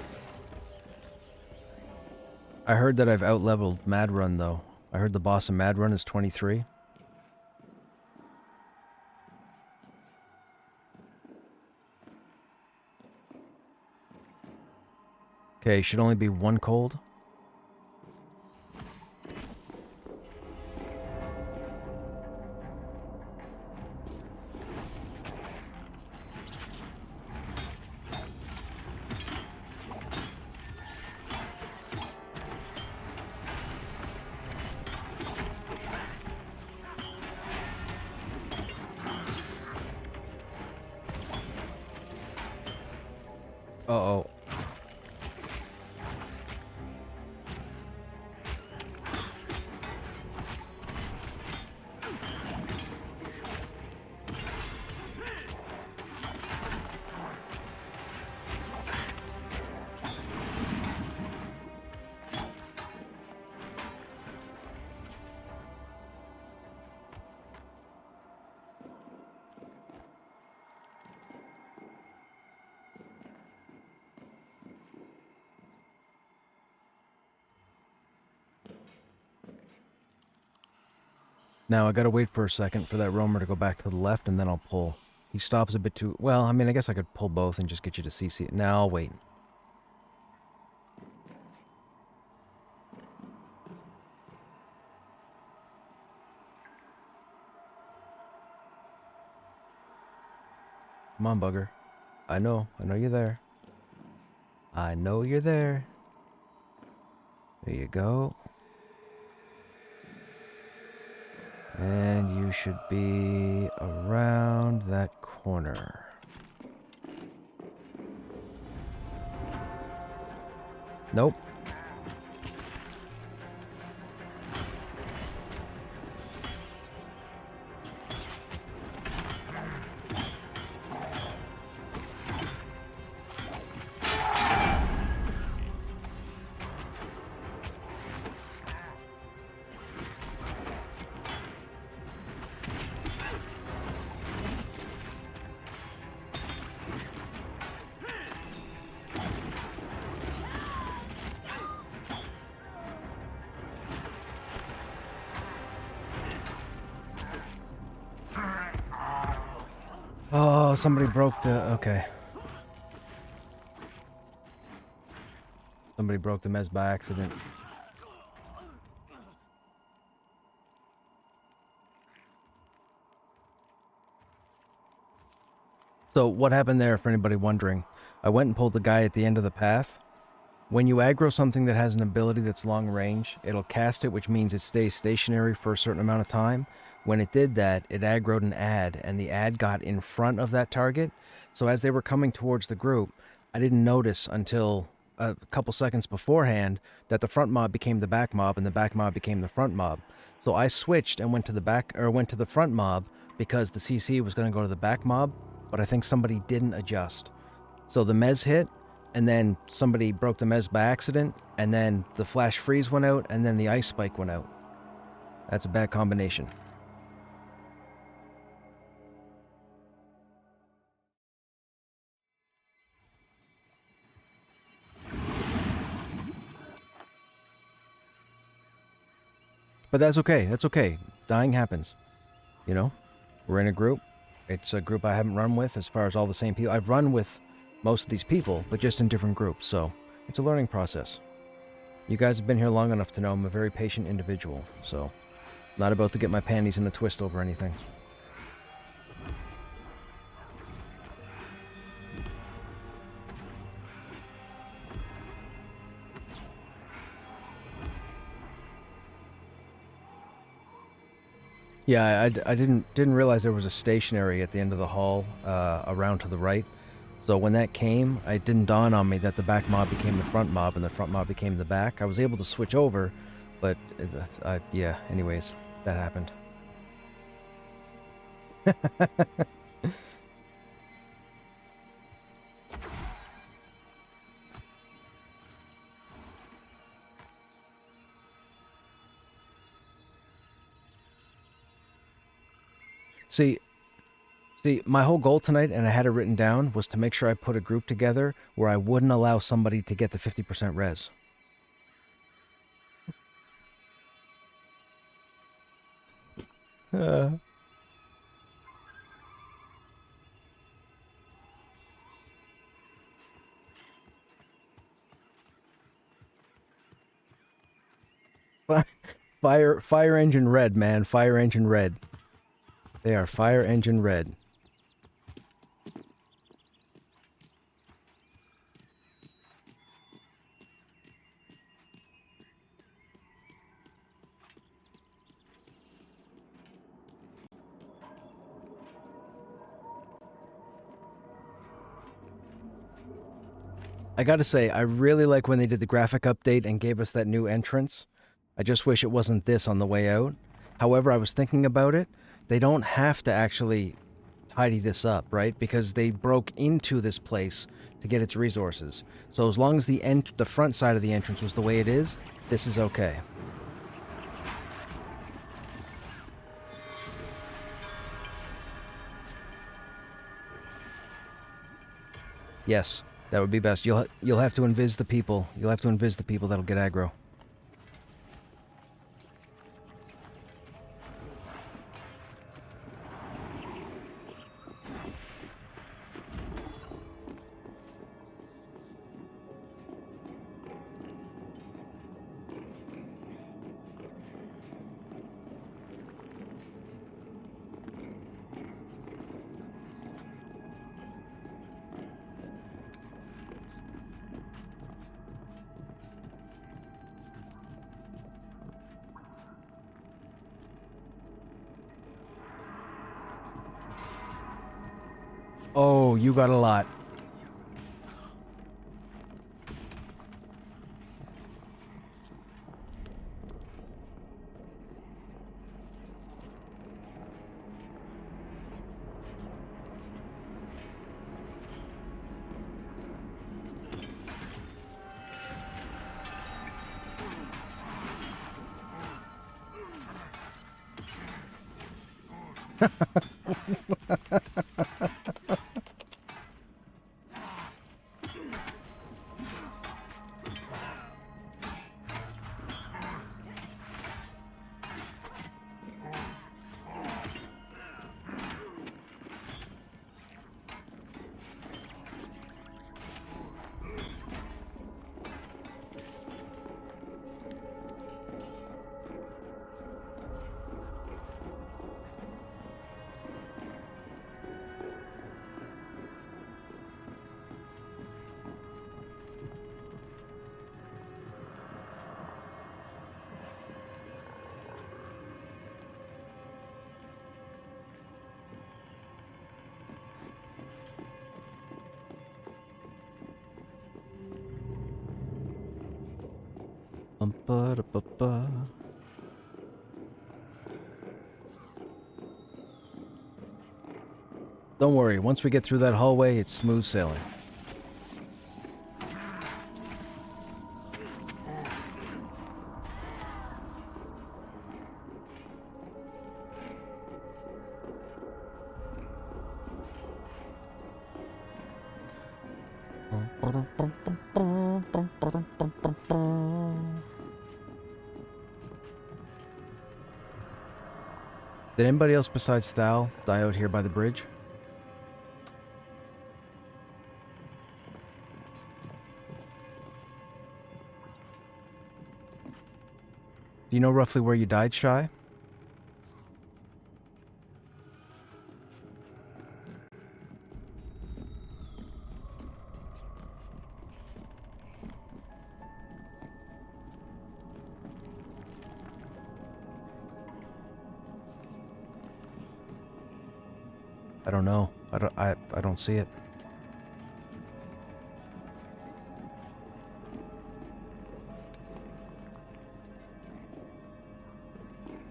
I heard that I've outleveled Mad Run, though. I heard the boss in Mad Run is 23. Okay, should only be one cold. Uh-oh. Now, I gotta wait for a second for that roamer to go back to the left, and then I'll pull. He stops a bit too... Well, I mean, I guess I could pull both and just get you to CC it. Now, I'll wait. Come on, bugger. I know you're there. I know you're there. There you go. And you should be around that corner. Nope. Oh, somebody broke the... Okay. Somebody broke the mez by accident. So, what happened there, for anybody wondering? I went and pulled the guy at the end of the path. When you aggro something that has an ability that's long range, it'll cast it, which means it stays stationary for a certain amount of time. When it did that, it aggroed an ad, and the ad got in front of that target. So as they were coming towards the group, I didn't notice until a couple seconds beforehand that the front mob became the back mob, and the back mob became the front mob. So I switched and went to the front mob because the CC was going to go to the back mob, but I think somebody didn't adjust. So the mez hit, and then somebody broke the mez by accident, and then the flash freeze went out, and then the ice spike went out. That's a bad combination. But that's okay. That's okay. Dying happens. You know? We're in a group. It's a group I haven't run with as far as all the same people. I've run with most of these people, but just in different groups, so it's a learning process. You guys have been here long enough to know I'm a very patient individual, so not about to get my panties in a twist over anything. Yeah, I didn't realize there was a stationary at the end of the hall, around to the right. So when that came, it didn't dawn on me that the back mob became the front mob and the front mob became the back. I was able to switch over, but yeah. Anyways, that happened. See, See, my whole goal tonight, and I had it written down, was to make sure I put a group together where I wouldn't allow somebody to get the 50% res. Uh, fire engine red, man. Fire engine red. They are fire engine red. I gotta say, I really like when they did the graphic update and gave us that new entrance. I just wish it wasn't this on the way out. However, I was thinking about it. They don't have to actually tidy this up, right? Because they broke into this place to get its resources. So as long as the front side of the entrance was the way it is, this is okay. Yes, that would be best. You'll have to invis the people. You'll have to invis the people that'll get aggro. Oh, you got a lot. Ba-da-ba-ba. Don't worry, once we get through that hallway, it's smooth sailing. Did anybody else besides Thal die out here by the bridge? Do you know roughly where you died, Shy? I don't know. I don't see it.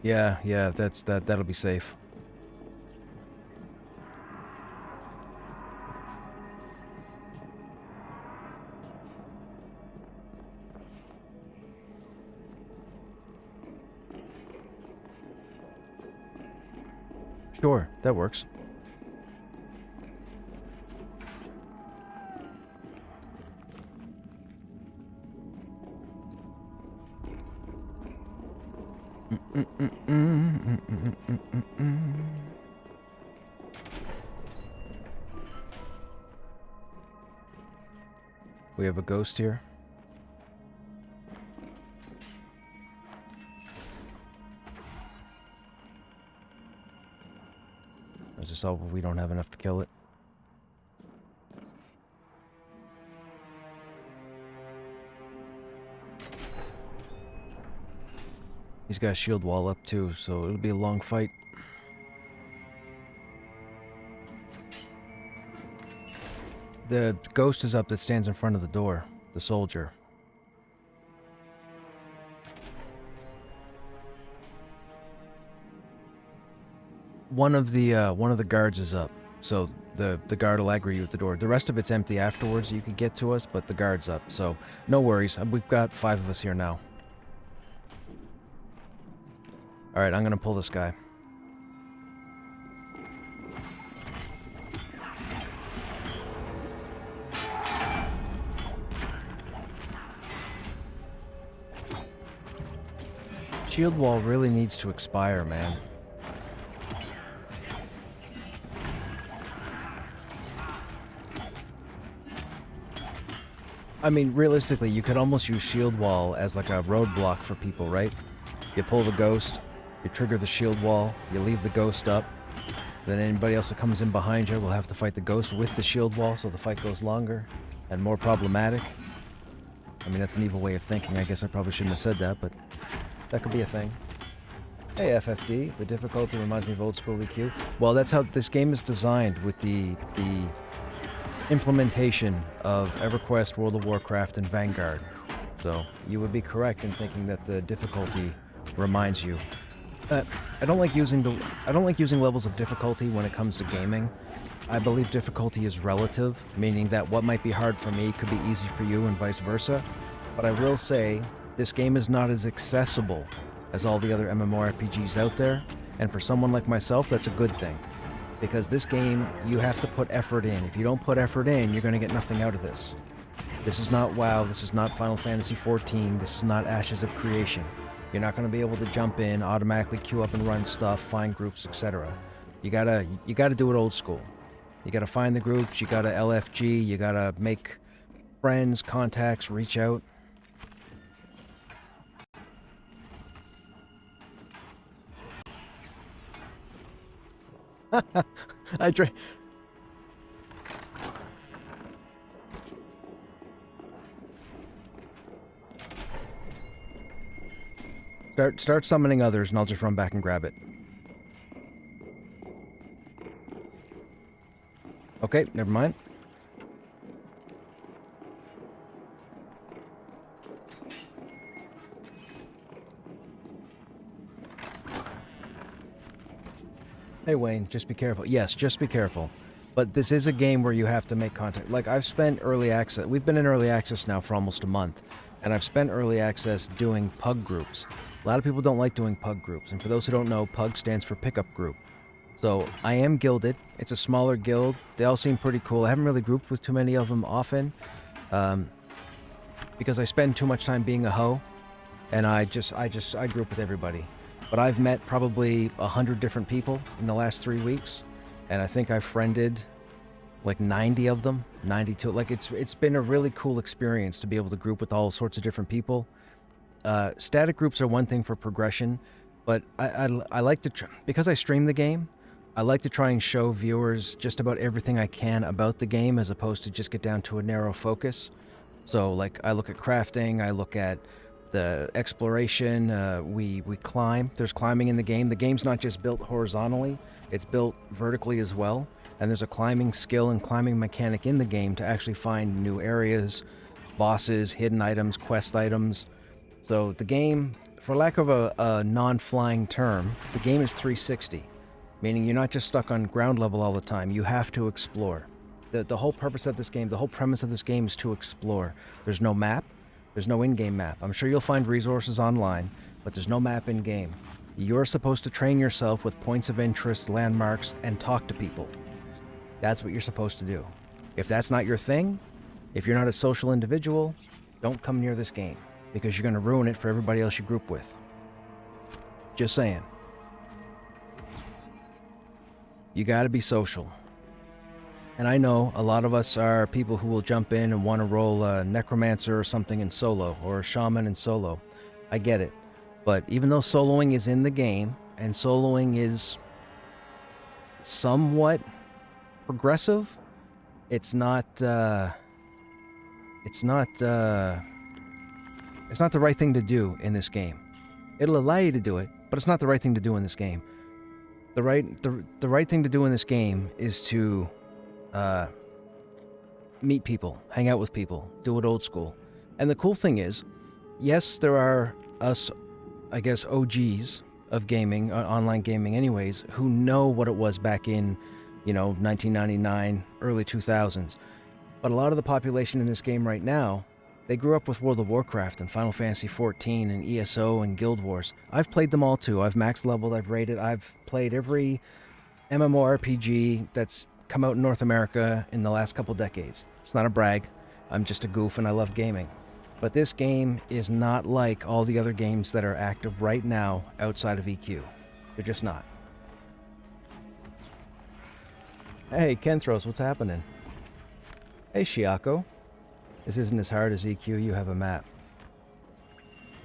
Yeah, that'll be safe. Sure, that works. We have a ghost here. Is this all we don't have enough to kill it? He's got a shield wall up too, so it'll be a long fight. The ghost is up that stands in front of the door. The soldier. One of the guards is up, so the guard will aggro you at the door. The rest of it's empty afterwards. You could get to us, but the guard's up, so no worries. We've got 5 of us here now. All right, I'm gonna pull this guy. Shield wall really needs to expire, man. I mean, realistically, you could almost use shield wall as like a roadblock for people, right? You pull the ghost, you trigger the shield wall, you leave the ghost up, then anybody else that comes in behind you will have to fight the ghost with the shield wall, so the fight goes longer and more problematic. I mean, that's an evil way of thinking. I guess I probably shouldn't have said that, but that could be a thing. Hey, FFD, the difficulty reminds me of old school EQ. Well, that's how this game is designed, with the implementation of EverQuest, World of Warcraft, and Vanguard. So you would be correct in thinking that the difficulty reminds you. I don't like using levels of difficulty when it comes to gaming. I believe difficulty is relative, meaning that what might be hard for me could be easy for you and vice versa. But I will say, this game is not as accessible as all the other MMORPGs out there, and for someone like myself, that's a good thing. Because this game, you have to put effort in. If you don't put effort in, you're going to get nothing out of this. This is not WoW, this is not Final Fantasy XIV, this is not Ashes of Creation. You're not going to be able to jump in, automatically queue up and run stuff, find groups, etc. You gotta do it old school. You gotta find the groups, you gotta LFG, you gotta make friends, contacts, reach out. I drank. Start summoning others, and I'll just run back and grab it. Okay, never mind. Hey Wayne, just be careful. Yes, just be careful. But this is a game where you have to make contact. Like, I've spent early access. We've been in early access now for almost a month. And I've spent early access doing pug groups. A lot of people don't like doing pug groups. And for those who don't know, pug stands for pickup group. So, I am guilded. It's a smaller guild. They all seem pretty cool. I haven't really grouped with too many of them often. Because I spend too much time being a hoe. And I group with everybody. But I've met probably 100 different people in the last 3 weeks, and I think I've friended like 90 of them, 92. Like, it's been a really cool experience to be able to group with all sorts of different people. Static groups are one thing for progression, but I like to because I stream the game. I like to try and show viewers just about everything I can about the game, as opposed to just get down to a narrow focus. So, like, I look at crafting, I look at the exploration, we climb. There's climbing in the game. The game's not just built horizontally, it's built vertically as well. And there's a climbing skill and climbing mechanic in the game to actually find new areas, bosses, hidden items, quest items. So the game, for lack of a non-flying term, the game is 360, meaning you're not just stuck on ground level all the time. You have to explore. The whole purpose of this game, the whole premise of this game is to explore. There's no map. There's no in-game map. I'm sure you'll find resources online, but there's no map in-game. You're supposed to train yourself with points of interest, landmarks, and talk to people. That's what you're supposed to do. If that's not your thing, if you're not a social individual, don't come near this game, because you're going to ruin it for everybody else you group with. Just saying. You gotta be social. And I know a lot of us are people who will jump in and want to roll a necromancer or something in solo, or a shaman in solo. I get it. But even though soloing is in the game, and soloing is somewhat progressive, it's not the right thing to do in this game. It'll allow you to do it, but it's not the right thing to do in this game. The right thing to do in this game is to meet people, hang out with people, do it old school. And the cool thing is, yes, there are us, I guess, OGs of gaming, online gaming anyways, who know what it was back in, 1999, early 2000s. But a lot of the population in this game right now, they grew up with World of Warcraft and Final Fantasy XIV and ESO and Guild Wars. I've played them all too. I've max leveled, I've rated, I've played every MMORPG that's come out in North America in the last couple decades. It's not a brag. I'm just a goof and I love gaming. But this game is not like all the other games that are active right now outside of EQ. They're just not. Hey, Kenthros, what's happening? Hey, Shiako. This isn't as hard as EQ. You have a map.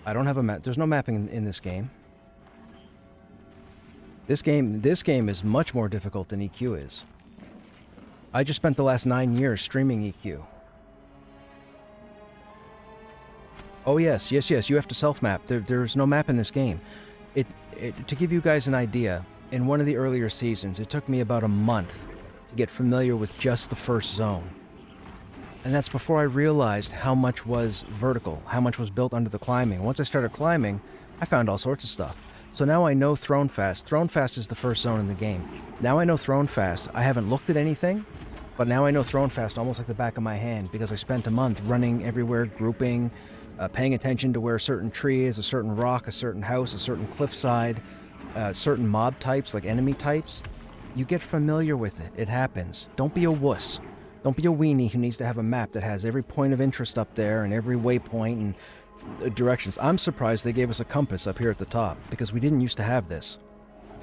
I don't have a map. There's no mapping in this game. This game is much more difficult than EQ is. I just spent the last 9 years streaming EQ. Oh yes, you have to self-map. There's no map in this game. To give you guys an idea, in one of the earlier seasons, it took me about a month to get familiar with just the first zone. And that's before I realized how much was vertical, how much was built under the climbing. Once I started climbing, I found all sorts of stuff. So now I know Thronefast. Thronefast is the first zone in the game. Now I know Thronefast. I haven't looked at anything, but now I know Thronefast almost like the back of my hand because I spent a month running everywhere, grouping, paying attention to where a certain tree is, a certain rock, a certain house, a certain cliffside, certain mob types, like enemy types. You get familiar with it. It happens. Don't be a wuss. Don't be a weenie who needs to have a map that has every point of interest up there and every waypoint and directions. I'm surprised they gave us a compass up here at the top because we didn't used to have this.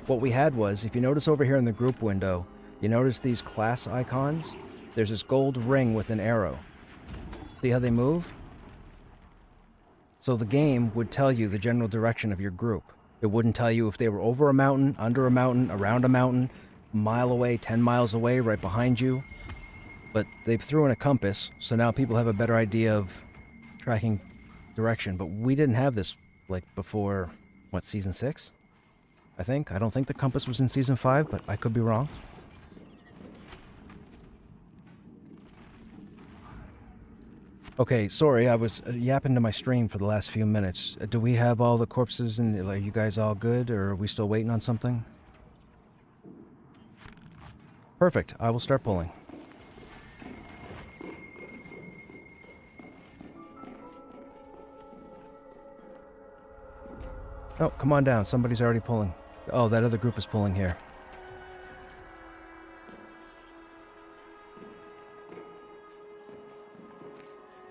What we had was, if you notice over here in the group window, you notice these class icons? There's this gold ring with an arrow. See how they move? So the game would tell you the general direction of your group. It wouldn't tell you if they were over a mountain, under a mountain, around a mountain, a mile away, 10 miles away, right behind you. But they threw in a compass, so now people have a better idea of tracking direction. But we didn't have this, like, before, what, Season 6? I think. I don't think the compass was in Season 5, but I could be wrong. Okay, sorry, I was yapping to my stream for the last few minutes. Do we have all the corpses, and are you guys all good, or are we still waiting on something? Perfect, I will start pulling. Oh, come on down. Somebody's already pulling. Oh, that other group is pulling here.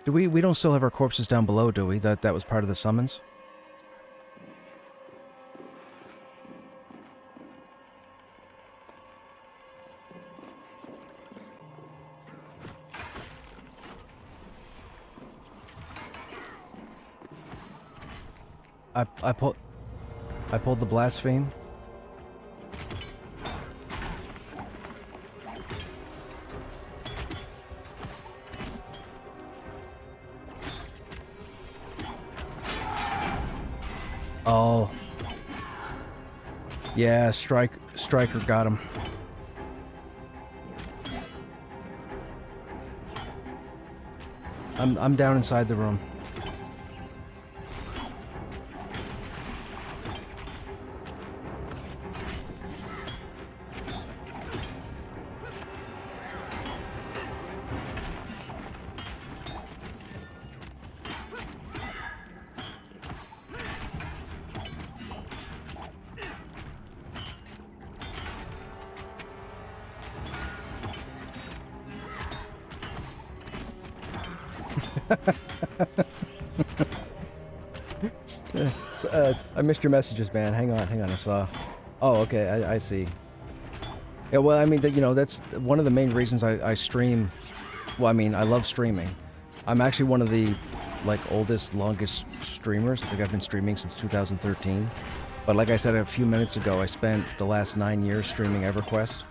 Do we don't still have our corpses down below, do we? That was part of the summons? I pulled the blaspheme. Oh. Yeah, Striker got him. I'm down inside the room. I missed your messages, man. Hang on, I saw. Oh, okay, I see. Yeah, well, I mean, you know, that's one of the main reasons I stream. Well, I mean, I love streaming. I'm actually one of the, like, oldest, longest streamers. I think I've been streaming since 2013. But like I said a few minutes ago, I spent the last 9 years streaming EverQuest.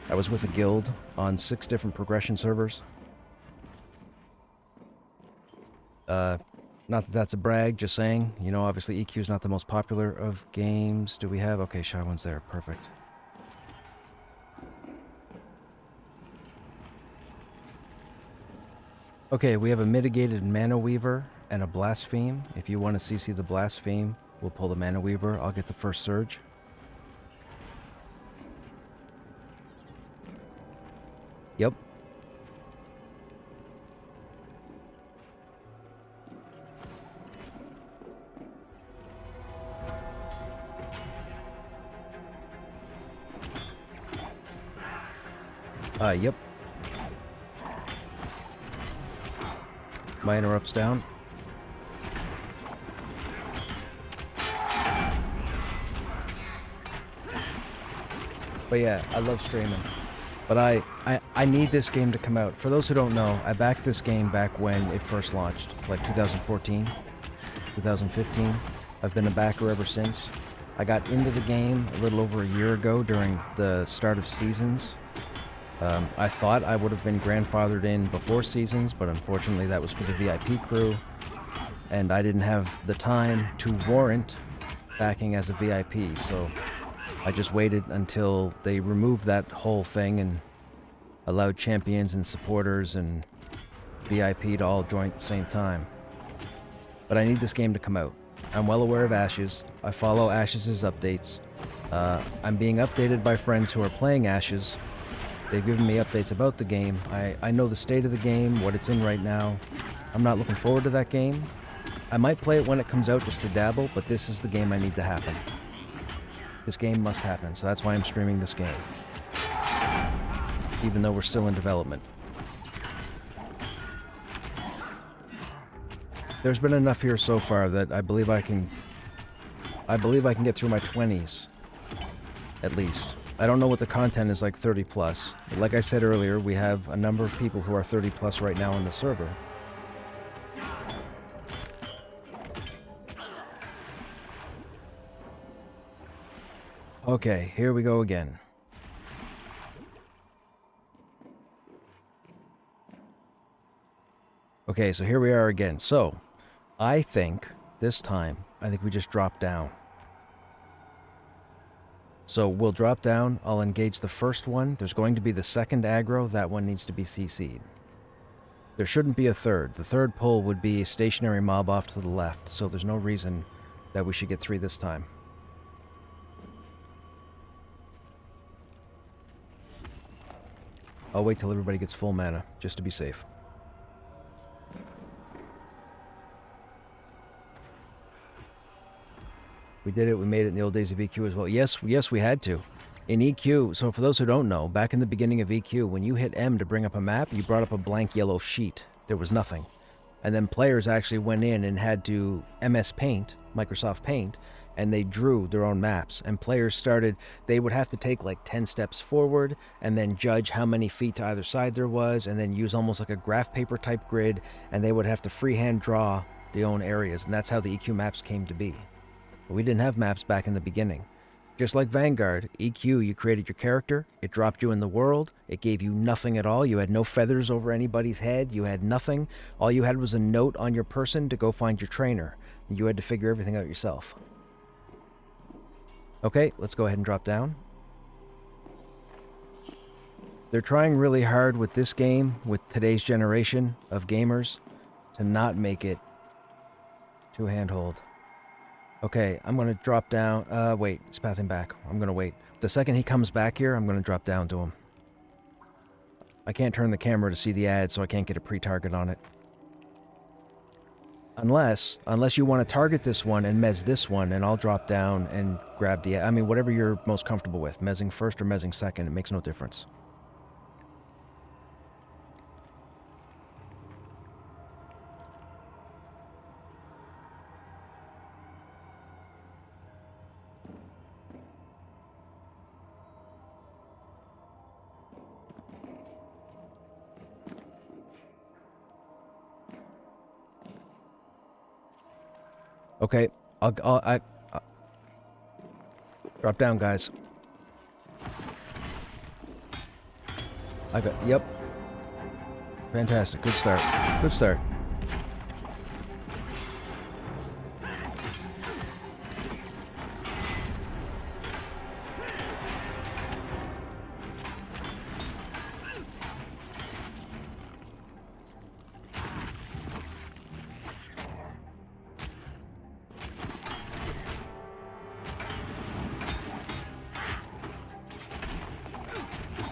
I was with a guild on 6 different progression servers. Not that that's a brag, just saying. You know, obviously EQ is not the most popular of games. Do we have? Okay, Shy One's there. Perfect. Okay, we have a mitigated Mana Weaver and a Blaspheme. If you want to CC the Blaspheme, we'll pull the Mana Weaver. I'll get the first Surge. Yep. Yep. My interrupt's down. But yeah, I love streaming. But I need this game to come out. For those who don't know, I backed this game back when it first launched, like 2014, 2015. I've been a backer ever since. I got into the game a little over a year ago during the start of Seasons. I thought I would have been grandfathered in before Seasons, but unfortunately that was for the VIP crew, and I didn't have the time to warrant backing as a VIP, so I just waited until they removed that whole thing and allowed champions and supporters and VIP to all join at the same time. But I need this game to come out. I'm well aware of Ashes. I follow Ashes' updates. I'm being updated by friends who are playing Ashes. They've given me updates about the game. I know the state of the game, what it's in right now. I'm not looking forward to that game. I might play it when it comes out just to dabble, but this is the game I need to happen. This game must happen, so that's why I'm streaming this game. Even though we're still in development. There's been enough here so far that I believe I can get through my 20s. At least. I don't know what the content is like 30 plus. But like I said earlier, we have a number of people who are 30 plus right now on the server. Okay, here we go again. Okay, so here we are again. So, I think this time, I think we just drop down. So we'll drop down, I'll engage the first one. There's going to be the second aggro, that one needs to be CC'd. There shouldn't be a third. The third pull would be a stationary mob off to the left, so there's no reason that we should get 3 this time. I'll wait till everybody gets full mana, just to be safe. We did it, we made it in the old days of EQ as well. Yes, we had to. In EQ, so for those who don't know, back in the beginning of EQ, when you hit M to bring up a map, you brought up a blank yellow sheet. There was nothing. And then players actually went in and had to MS Paint, Microsoft Paint, and they drew their own maps. And players started, they would have to take like 10 steps forward and then judge how many feet to either side there was, and then use almost like a graph paper type grid, and they would have to freehand draw their own areas. And that's how the EQ maps came to be. We didn't have maps back in the beginning. Just like Vanguard, EQ, you created your character, it dropped you in the world, it gave you nothing at all, you had no feathers over anybody's head, you had nothing. All you had was a note on your person to go find your trainer. And you had to figure everything out yourself. Okay, let's go ahead and drop down. They're trying really hard with this game, with today's generation of gamers, to not make it two handhold. Okay, I'm gonna drop down. Wait, it's pathing back. I'm gonna wait. The second he comes back here, I'm gonna drop down to him. I can't turn the camera to see the ad, so I can't get a pre-target on it. Unless you want to target this one and mez this one, and I'll drop down and grab the... I mean, whatever you're most comfortable with. Mezzing first or mezzing second, it makes no difference. Okay, I drop down, guys. I got... Yep. Fantastic. Good start. Good start.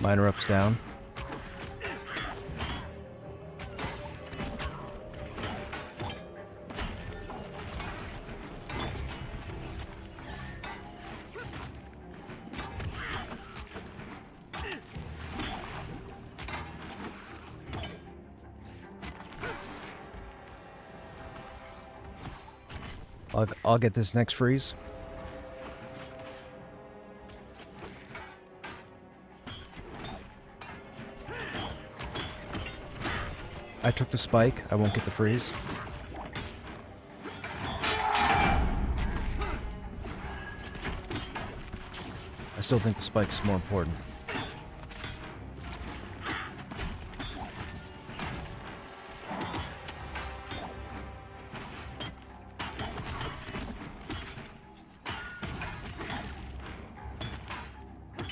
Minor ups down. I'll get this next freeze. I took the spike. I won't get the freeze. I still think the spike is more important.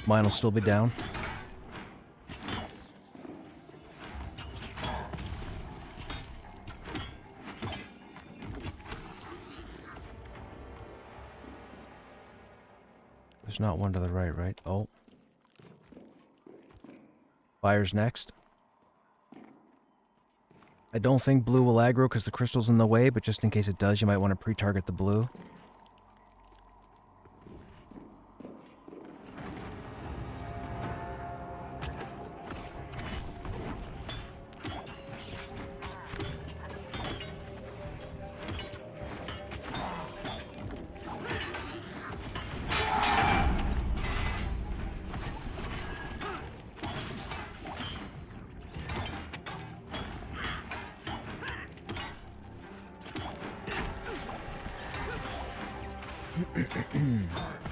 Mine will still be down. There's not one to the right, right? Oh. Fire's next. I don't think blue will aggro because the crystal's in the way, but just in case it does, you might want to pre-target the blue.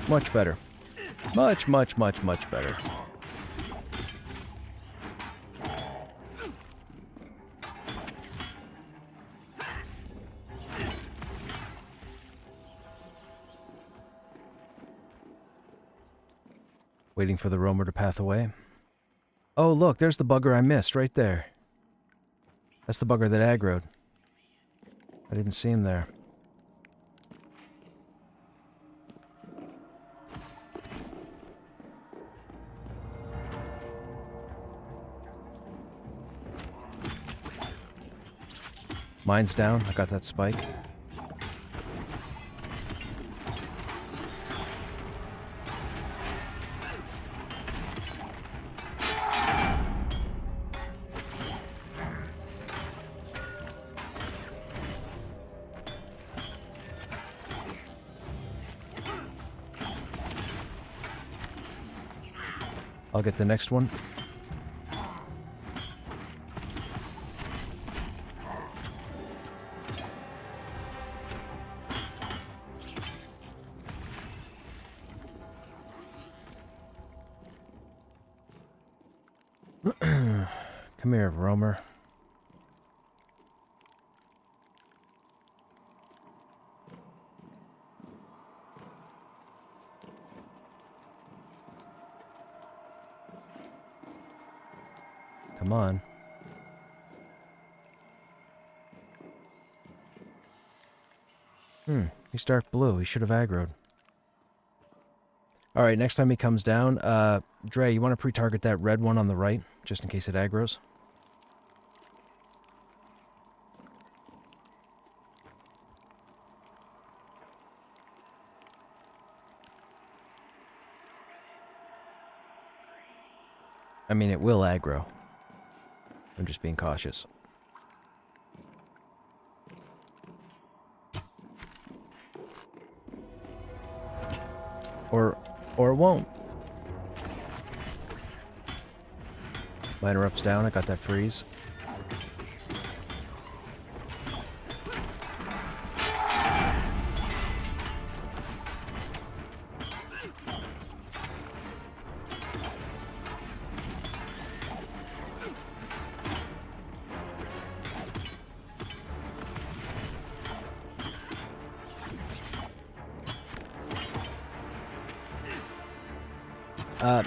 Much better. Much, much, much, much better. Waiting for the roamer to path away. Oh, look, there's the bugger I missed right there. That's the bugger that aggroed. I didn't see him there. Mine's down. I got that spike. I'll get the next one. Come here, roamer. Come on. He's dark blue. He should have aggroed. Alright, next time he comes down, Dre, you want to pre-target that red one on the right, just in case it aggroes? I mean, it will aggro. I'm just being cautious. Or it won't. Miner up's down, I got that freeze.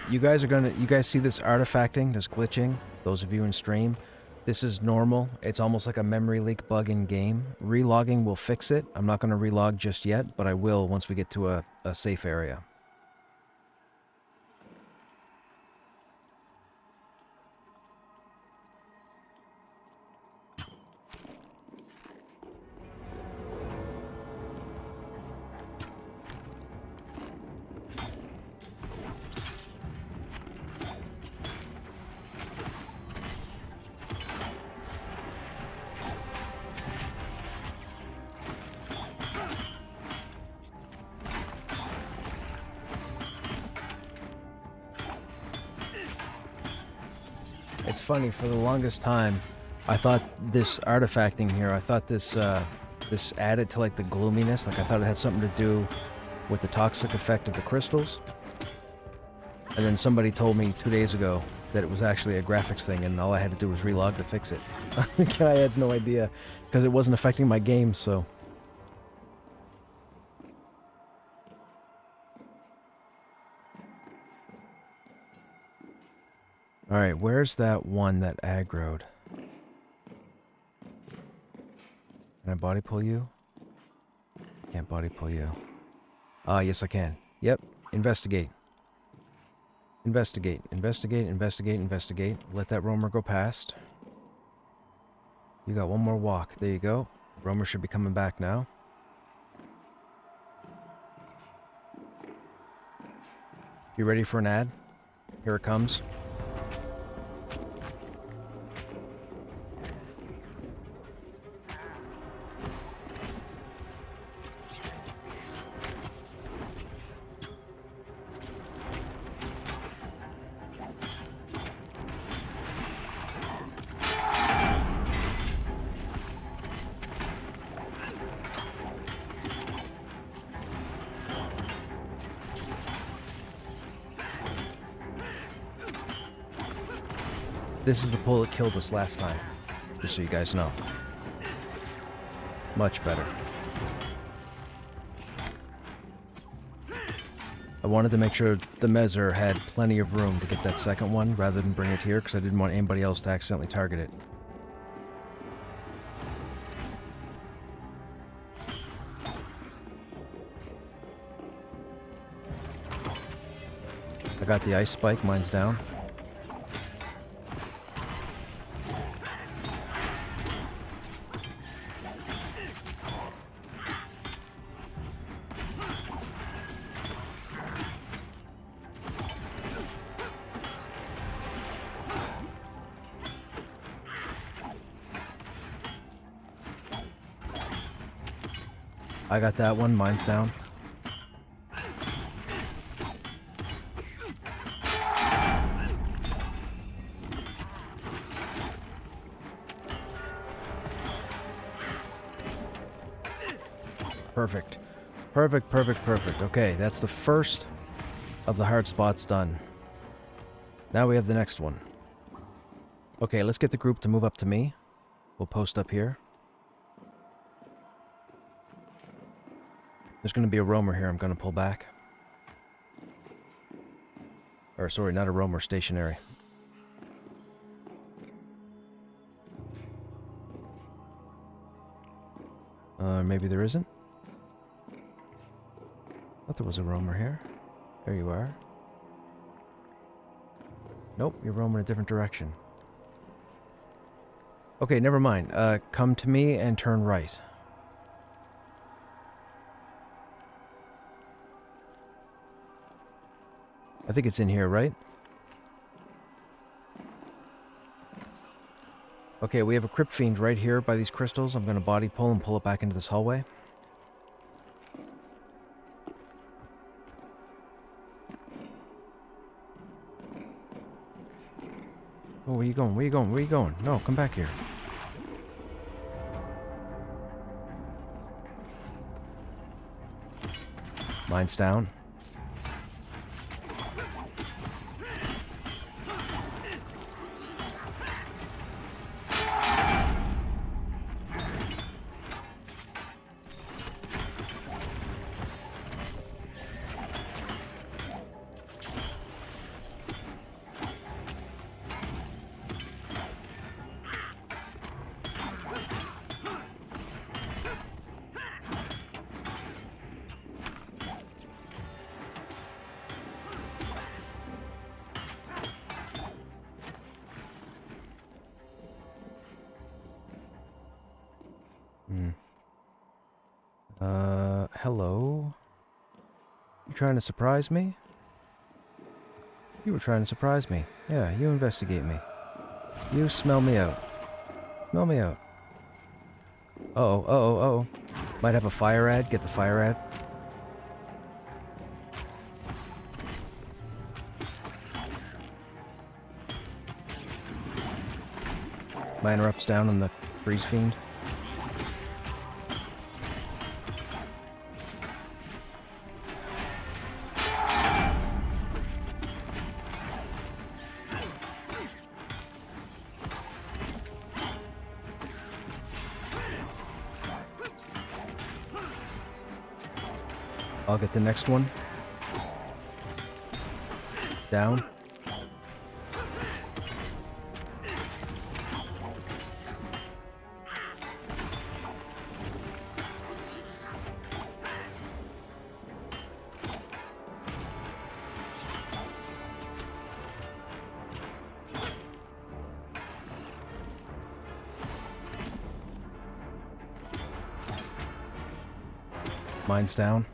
You guys see this artifacting, this glitching? Those of you in stream, this is normal. It's almost like a memory leak bug in game. Relogging will fix it. I'm not going to relog just yet, but I will once we get to a safe area. It's funny, for the longest time, I thought this artifacting here, I thought this this added to like the gloominess, like I thought it had something to do with the toxic effect of the crystals. And then somebody told me 2 days ago that it was actually a graphics thing and all I had to do was relog to fix it. I had no idea, because it wasn't affecting my game, so... Alright, where's that one that aggroed? Can I body pull you? Can't body pull you. Ah, yes I can. Yep, investigate. Investigate, investigate, investigate, investigate. Let that roamer go past. You got one more walk. There you go. Roamer should be coming back now. You ready for an ad? Here it comes. This is the pull that killed us last time, just so you guys know. Much better. I wanted to make sure the Mezzer had plenty of room to get that second one rather than bring it here, because I didn't want anybody else to accidentally target it. I got the ice spike, mine's down. I got that one, mine's down. Perfect. Perfect, perfect, perfect. Okay, that's the first of the hard spots done. Now we have the next one. Okay, let's get the group to move up to me. We'll post up here. There's going to be a roamer here I'm going to pull back. Or, sorry, not a roamer, stationary. Maybe there isn't? there was a roamer here. There you are. Nope, you're roaming a different direction. Okay, never mind. Come to me and turn right. I think it's in here, right? Okay, we have a crypt fiend right here by these crystals. I'm gonna body pull and pull it back into this hallway. Oh, where you going? Where you going? Where you going? No, come back here. Mine's down. Hello? You trying to surprise me? You were trying to surprise me. Yeah, you investigate me. You smell me out. Smell me out. Uh-oh, uh-oh, uh-oh. Might have a fire ad. Get the fire ad. My interrupt's down on the freeze fiend. I'll get the next one. Down. Mine's down.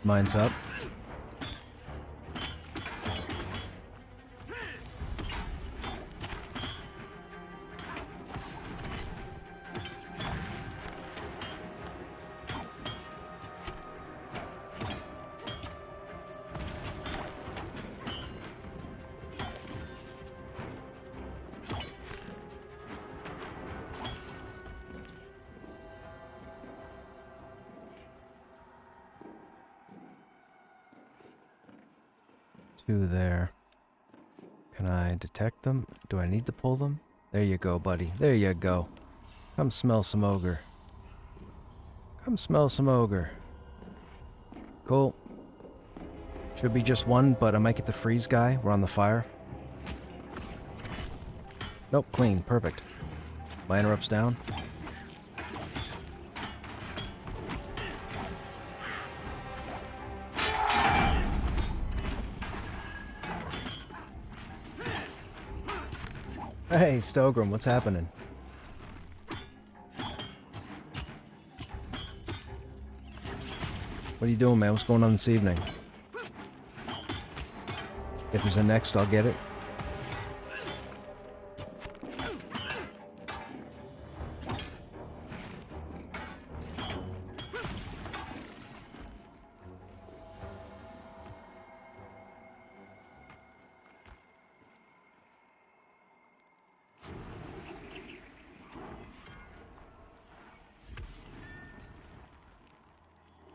Mine's up. Two there. Can I detect them? Do I need to pull them? There you go, buddy. There you go. Come smell some ogre. Come smell some ogre. Cool. Should be just one, but I might get the freeze guy. We're on the fire. Nope, clean. Perfect. My interrupt's down. Hey, Stogrim, what's happening? What are you doing, man? What's going on this evening? If there's a next, I'll get it.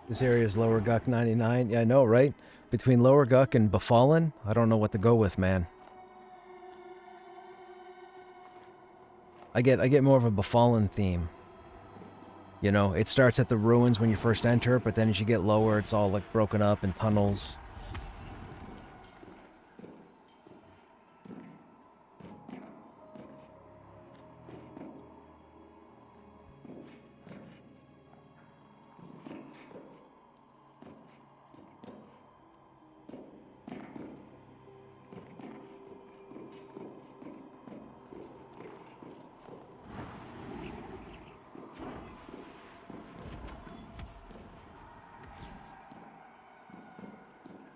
This area is Lower Guck 99. Yeah, I know, right? Between Lower Guck and Befallen, I don't know what to go with, man. I get more of a Befallen theme. You know, it starts at the ruins when you first enter, but then as you get lower, it's all like broken up in tunnels.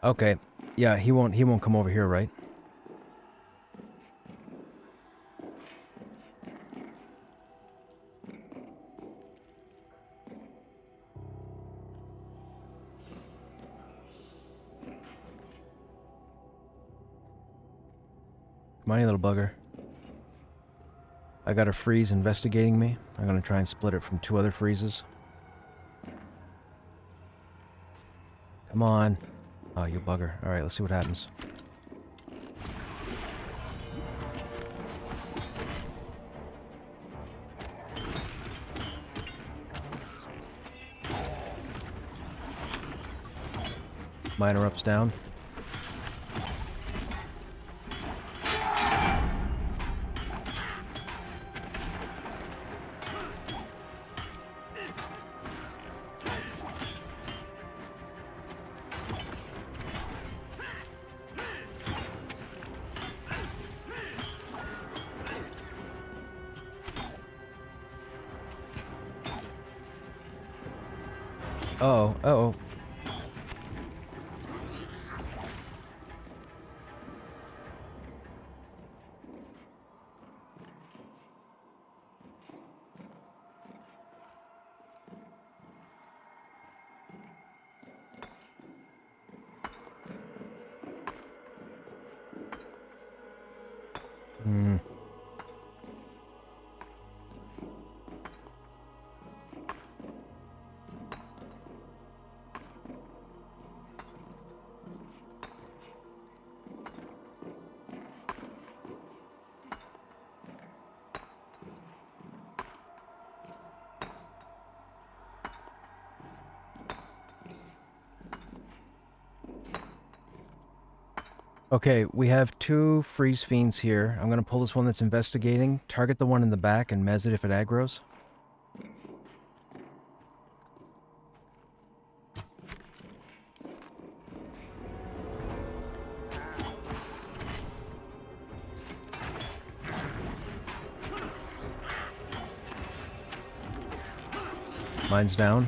Okay. Yeah, he won't come over here, right? Come on, you little bugger. I got a freeze investigating me. I'm gonna try and split it from 2 other freezes. Come on. Oh, you bugger. Alright, let's see what happens. Minor ups down. Uh-oh, uh-oh. Hmm. Okay, we have 2 freeze fiends here. I'm gonna pull this one that's investigating, target the one in the back, and mez it if it aggroes. Mine's down.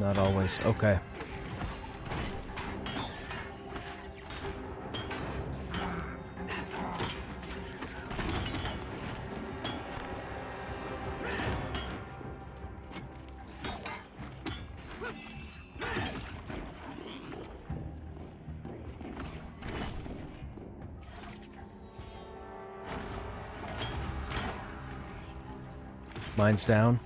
Not always. Okay. Mine's down.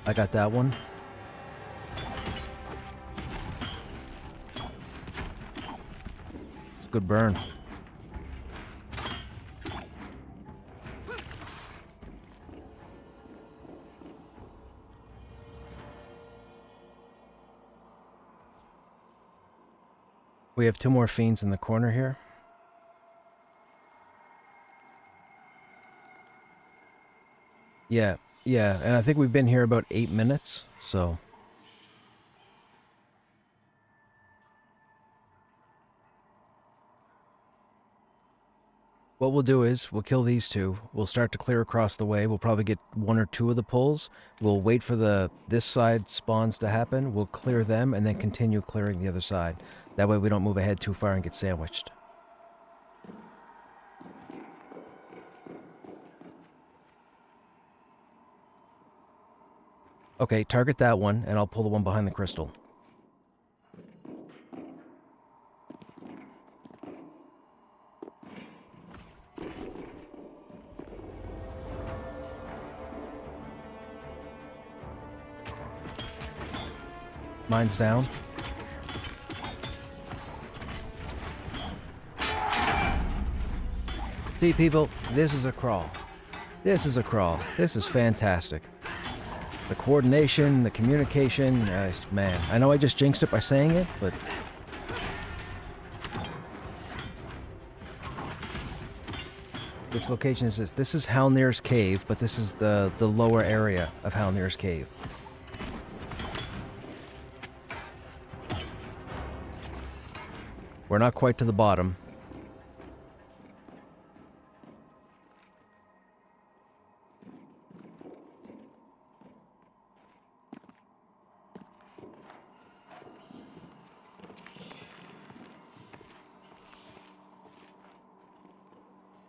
I got that one. It's a good burn. We have 2 more fiends in the corner here. Yeah, yeah, and I think we've been here about 8 minutes, so... What we'll do is, we'll kill these 2, we'll start to clear across the way, we'll probably get 1 or 2 of the pulls, we'll wait for this side spawns to happen, we'll clear them, and then continue clearing the other side. That way we don't move ahead too far and get sandwiched. Okay, target that one, and I'll pull the one behind the crystal. Mine's down. See, people, this is a crawl. This is a crawl. This is fantastic. The coordination, the communication, man. I know I just jinxed it by saying it, but... Which location is this? This is Halnir's Cave, but this is the lower area of Halnir's Cave. We're not quite to the bottom.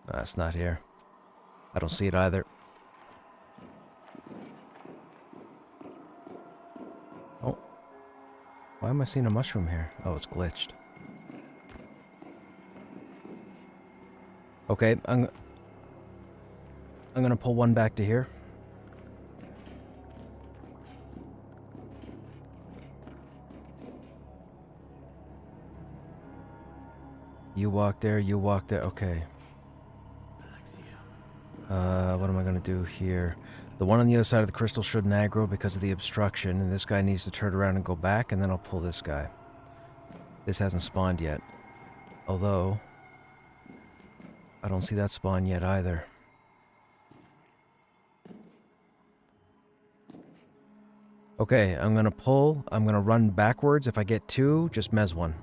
That's not here. I don't see it either. Oh. Why am I seeing a mushroom here? Oh, it's glitched. Okay, I'm gonna pull one back to here. You walk there, okay. What am I gonna do here? The one on the other side of the crystal shouldn't aggro because of the obstruction, and this guy needs to turn around and go back, and then I'll pull this guy. This hasn't spawned yet. Although, I don't see that spawn yet either. Okay, I'm gonna pull. I'm gonna run backwards. If I get two, just mez one.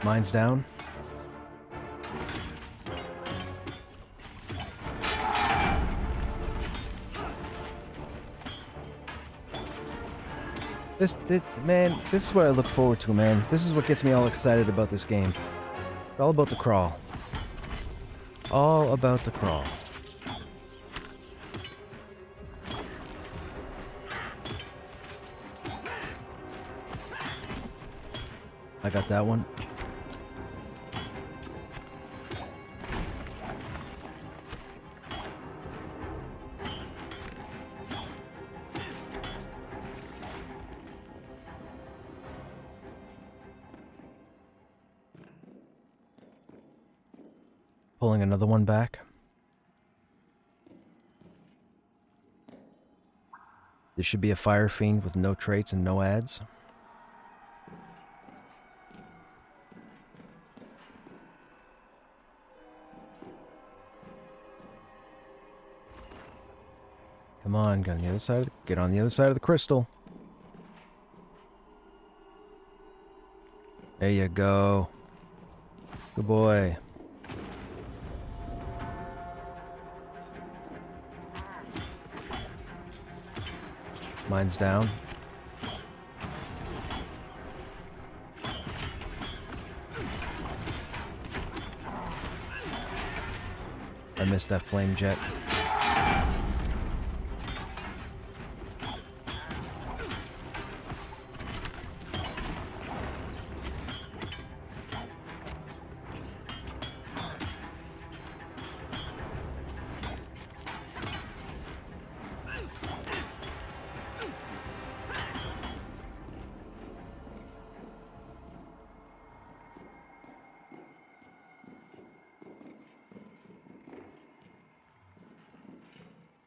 Mine's down. Man, this is what I look forward to, man. This is what gets me all excited about this game. It's all about the crawl. All about the crawl. I got that one. Pulling another one back. This should be a fire fiend with no traits and no ads. Come on, get on the other side. Get on the other side of the crystal. There you go. Good boy. Mine's down. I missed that flame jet.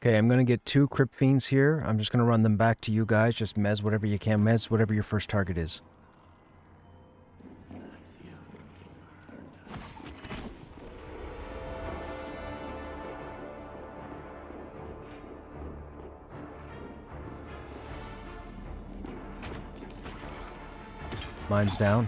Okay, I'm gonna get two Crypt Fiends here. I'm just gonna run them back to you guys. Just mez whatever you can. Mez whatever your first target is. Mine's down.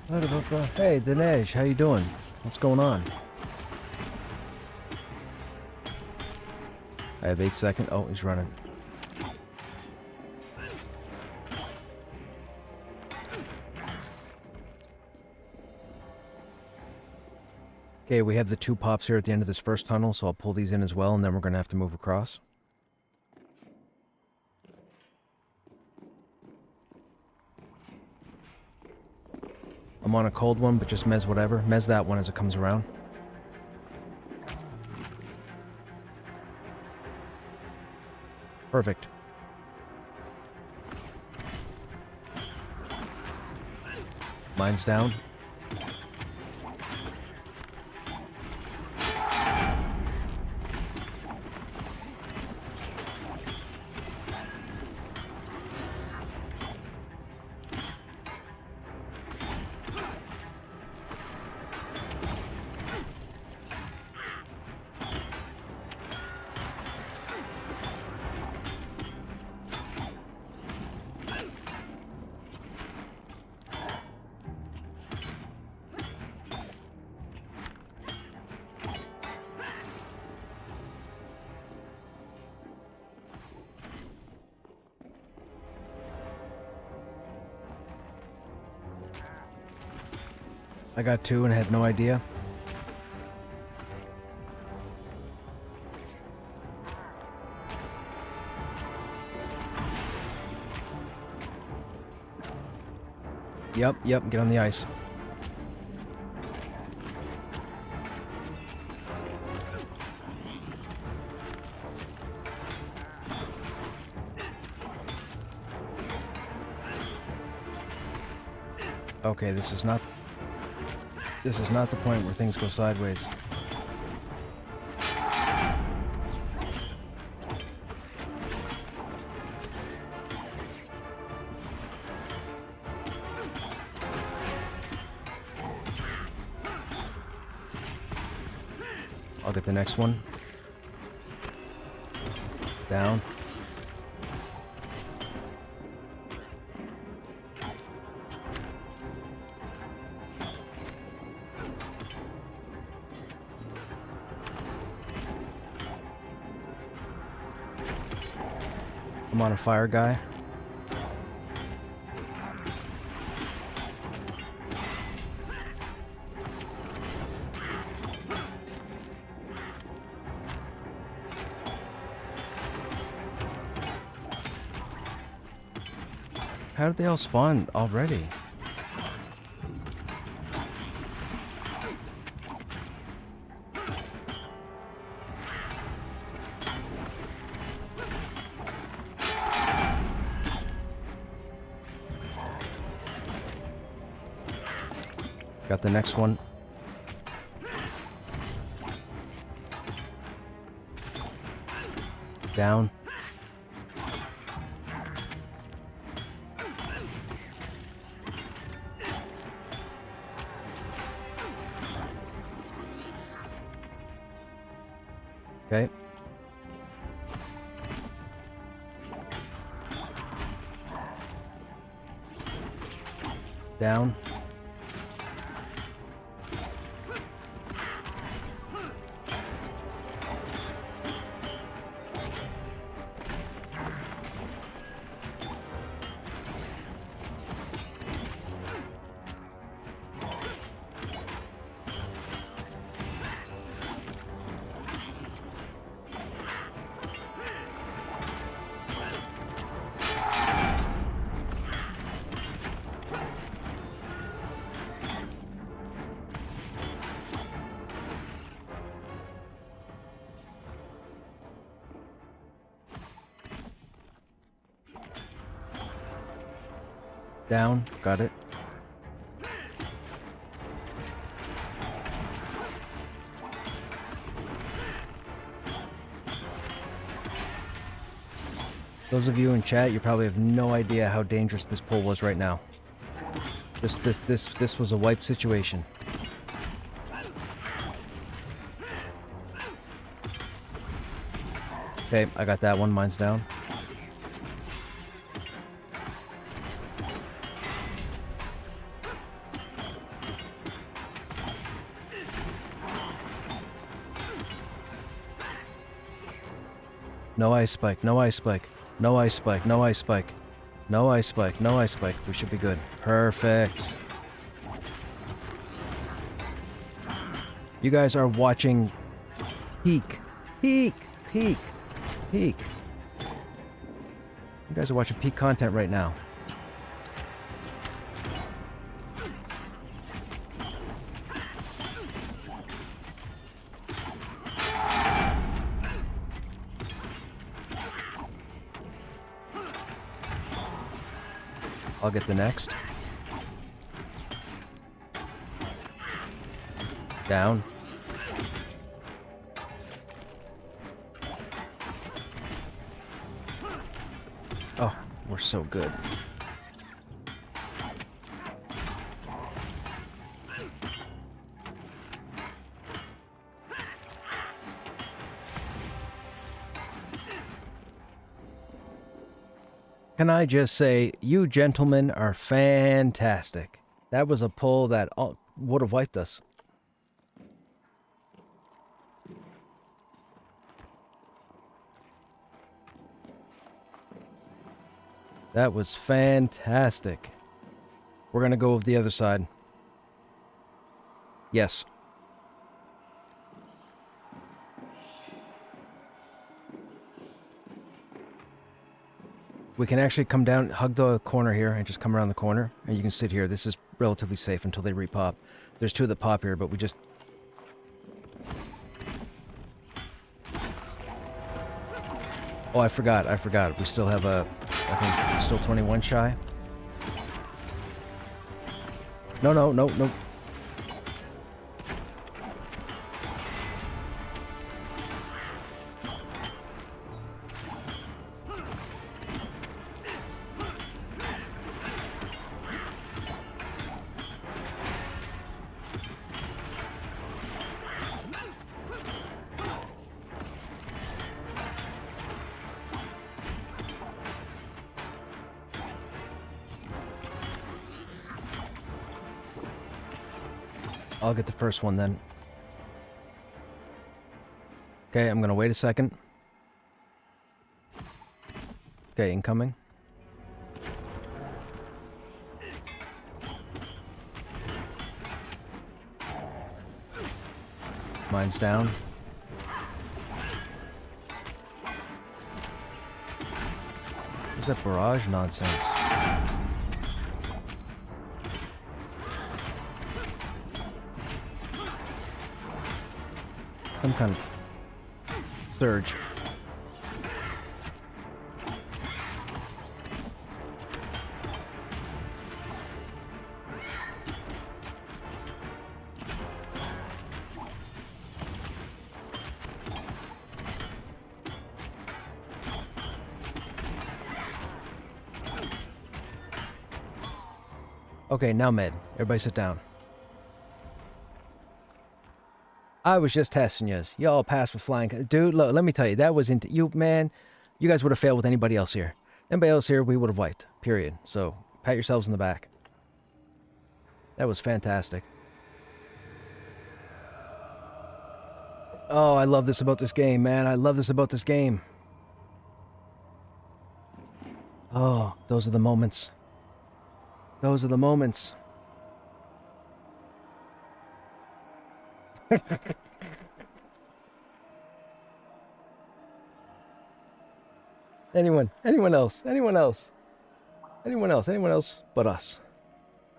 Hey, Dinesh, how you doing? What's going on? I have 8 seconds. Oh, he's running. Okay, we have the 2 pops here at the end of this first tunnel, so I'll pull these in as well, and then we're going to have to move across. I'm on a cold one, but just mez whatever. Mez that one as it comes around. Perfect. Mine's down. I got 2 and had no idea. Yep, get on the ice. Okay, this is not the point where things go sideways. I'll get the next one. Down. I'm on a fire guy. How did they all spawn already? Got the next one. Down. Okay. Down. Down. Got it. Those of you in chat, you probably have no idea how dangerous this pull was right now. This was a wipe situation. Okay, I got that one. Mine's down. No ice spike, no ice spike, no ice spike, no ice spike, no ice spike, no ice spike. We should be good. Perfect. You guys are watching peak, peak, peak, peak. You guys are watching peak content right now. I'll get the next. Down. Oh, we're so good. Can I just say, you gentlemen are fantastic. That was a pull that would have wiped us. That was fantastic. We're gonna go with the other side. Yes. We can actually come down, hug the corner here, and just come around the corner, and you can sit here. This is relatively safe until they repop. There's two that pop here, but we just... Oh, I forgot. We still have a... I think it's still 21 shy. No. I'll get the first one then. Okay, I'm gonna wait a second. Okay, incoming. Mine's down. What's that barrage nonsense? Some kind of surge. Okay, now med. Everybody sit down. I was just testing yous. Y'all passed with flying. Dude, look, let me tell you, that was into you, man. You guys would have failed with anybody else here. Anybody else here, we would have wiped. Period. So, pat yourselves in the back. That was fantastic. Oh, I love this about this game, man. I love this about this game. Oh, those are the moments. Those are the moments. Anyone else but us.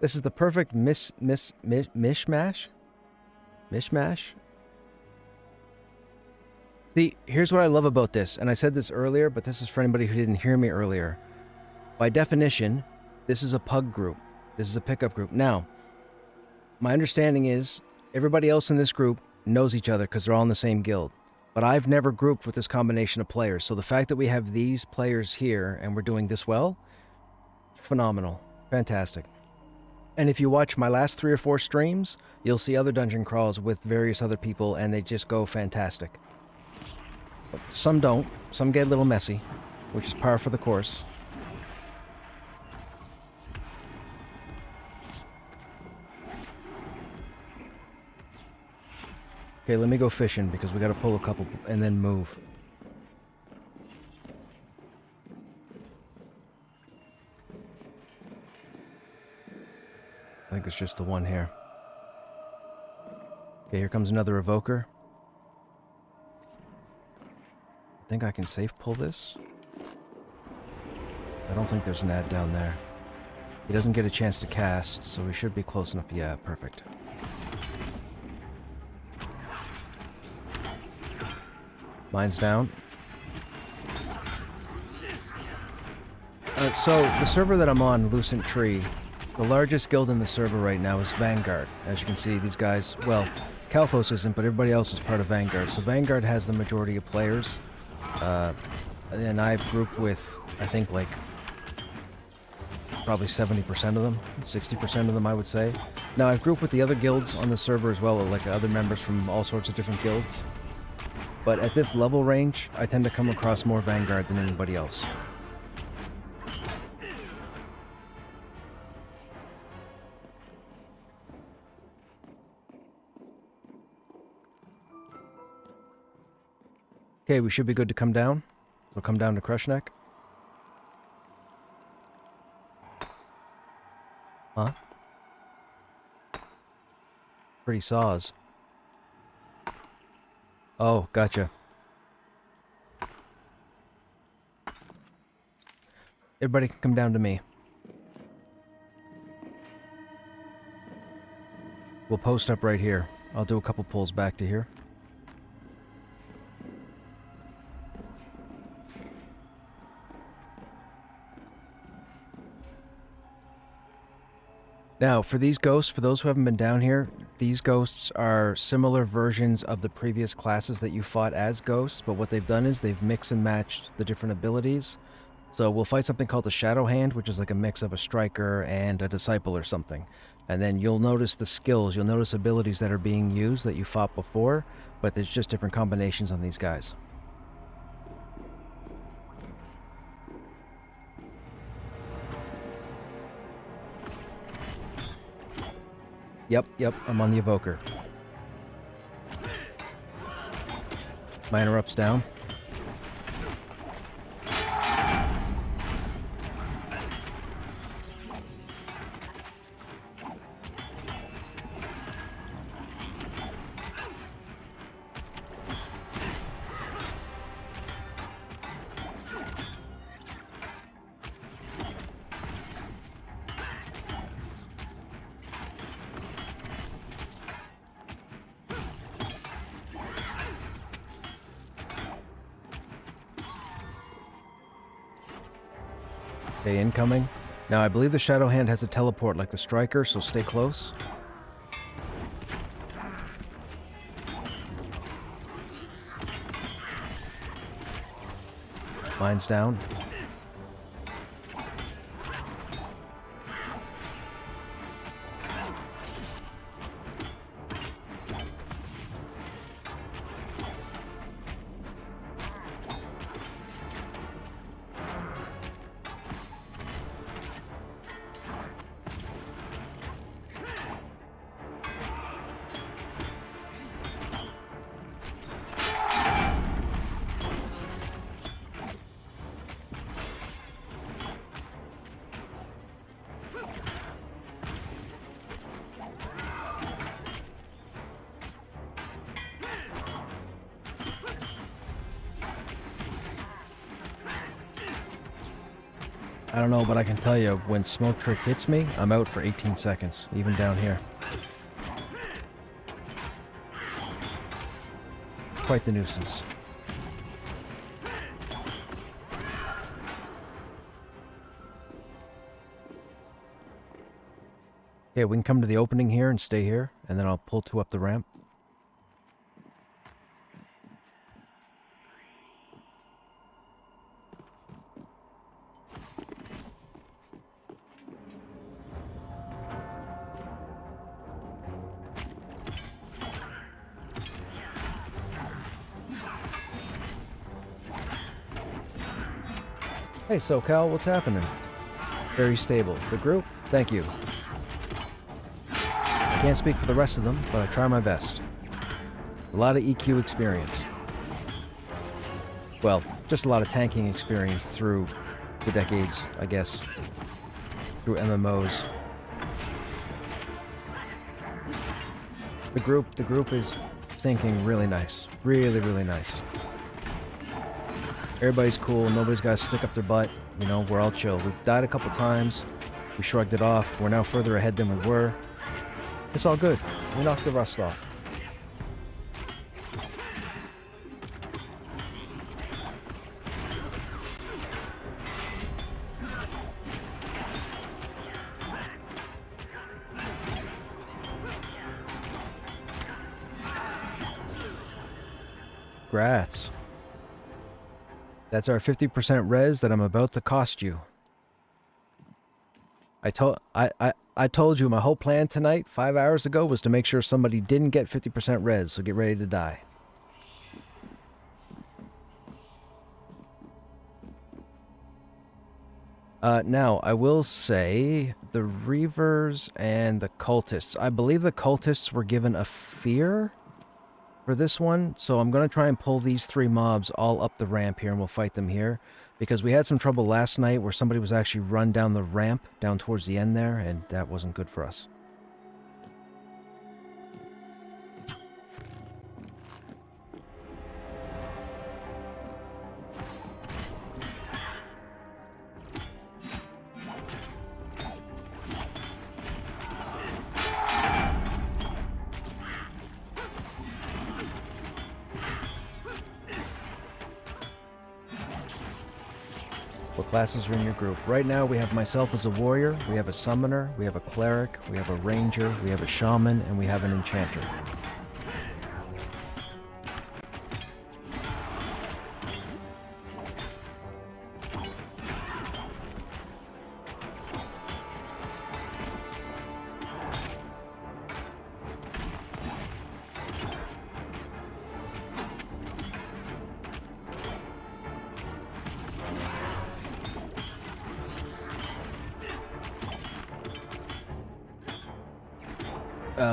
This is the perfect mishmash. See, here's what I love about this, and I said this earlier, but this is for anybody who didn't hear me earlier. By definition, this is a pug group. This is a pickup group. Now, my understanding is everybody else in this group knows each other because they're all in the same guild. But I've never grouped with this combination of players. So the fact that we have these players here and we're doing this well, phenomenal. Fantastic. And if you watch my last 3 or 4 streams, you'll see other dungeon crawls with various other people and they just go fantastic. But some don't. Some get a little messy, which is par for the course. Okay, let me go fishing because we got to pull a couple and then move. I think it's just the one here. Okay, here comes another evoker. I think I can safe pull this. I don't think there's an ad down there. He doesn't get a chance to cast, so we should be close enough. Yeah, perfect. Mine's down. So, the server that I'm on, Lucent Tree, the largest guild in the server right now is Vanguard. As you can see, these guys, well, Kalphos isn't, but everybody else is part of Vanguard. So Vanguard has the majority of players. And I've grouped with, I think, like, probably 70% of them, 60% of them, I would say. Now, I've grouped with the other guilds on the server as well, like other members from all sorts of different guilds. But at this level range, I tend to come across more Vanguard than anybody else. Okay, we should be good to come down. We'll come down to Krushnek. Huh? Pretty saws. Oh, gotcha. Everybody can come down to me. We'll post up right here. I'll do a couple pulls back to here. Now, for these ghosts, for those who haven't been down here, these ghosts are similar versions of the previous classes that you fought as ghosts, but what they've done is they've mixed and matched the different abilities. So we'll fight something called the Shadow Hand, which is like a mix of a striker and a disciple or something. And then you'll notice the skills, you'll notice abilities that are being used that you fought before, but there's just different combinations on these guys. Yep, I'm on the evoker. My interrupt's down. Okay, incoming. Now, I believe the Shadow Hand has a teleport like the Striker, so stay close. Mine's down. I don't know, but I can tell you, when Smoke Trick hits me, I'm out for 18 seconds, even down here. Quite the nuisance. Okay, we can come to the opening here and stay here, and then I'll pull two up the ramp. Hey, SoCal, what's happening? Very stable. The group? Thank you. I can't speak for the rest of them, but I try my best. A lot of EQ experience. Well, just a lot of tanking experience through the decades, I guess. Through MMOs. The group is thinking really nice. Really, really nice. Everybody's cool. Nobody's got to stick up their butt. You know, we're all chill. We've died a couple times. We shrugged it off. We're now further ahead than we were. It's all good. We knocked the rust off. Grats. That's our 50% res that I'm about to cost you. I told you my whole plan tonight, 5 hours ago, was to make sure somebody didn't get 50% res, so get ready to die. Now, I will say, the Reavers and the Cultists. I believe the Cultists were given a fear for this one, so I'm going to try and pull these 3 mobs all up the ramp here, and we'll fight them here. Because we had some trouble last night where somebody was actually run down the ramp, down towards the end there, and that wasn't good for us. What classes are in your group? Right now we have myself as a warrior, we have a summoner, we have a cleric, we have a ranger, we have a shaman, and we have an enchanter.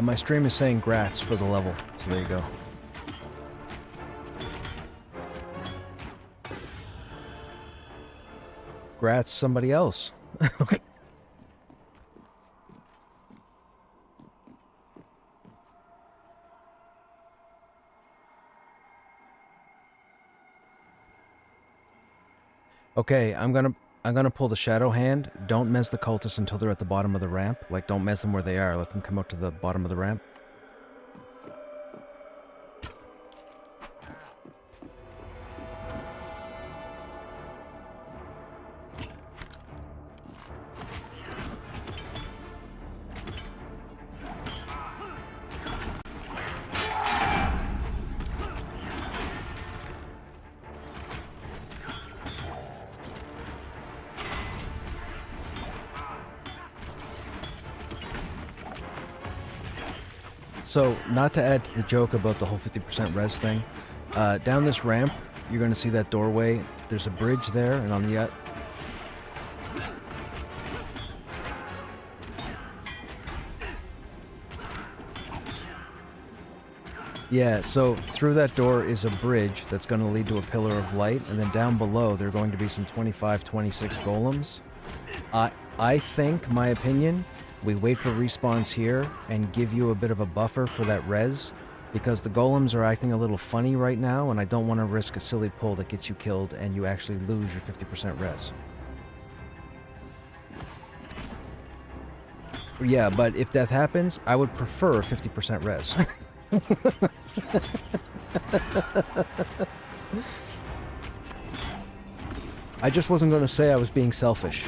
My stream is saying grats for the level, so there you go. Grats somebody else. Okay, I'm gonna pull the shadow hand. Don't mez the cultists until they're at the bottom of the ramp. Like, don't mez them where they are. Let them come out to the bottom of the ramp. So, not to add to the joke about the whole 50% res thing, down this ramp, you're going to see that doorway. There's a bridge there, and on the... Yeah, so through that door is a bridge that's going to lead to a pillar of light, and then down below there are going to be some 25, 26 golems. I think, my opinion, we wait for respawns here and give you a bit of a buffer for that res, because the golems are acting a little funny right now, and I don't want to risk a silly pull that gets you killed and you actually lose your 50% res. Yeah, but if that happens, I would prefer 50% res. I just wasn't going to say I was being selfish.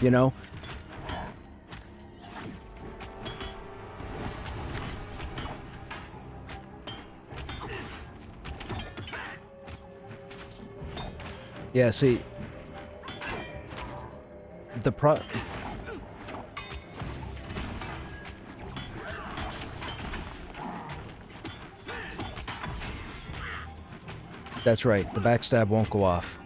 You know? Yeah, see... That's right, the backstab won't go off.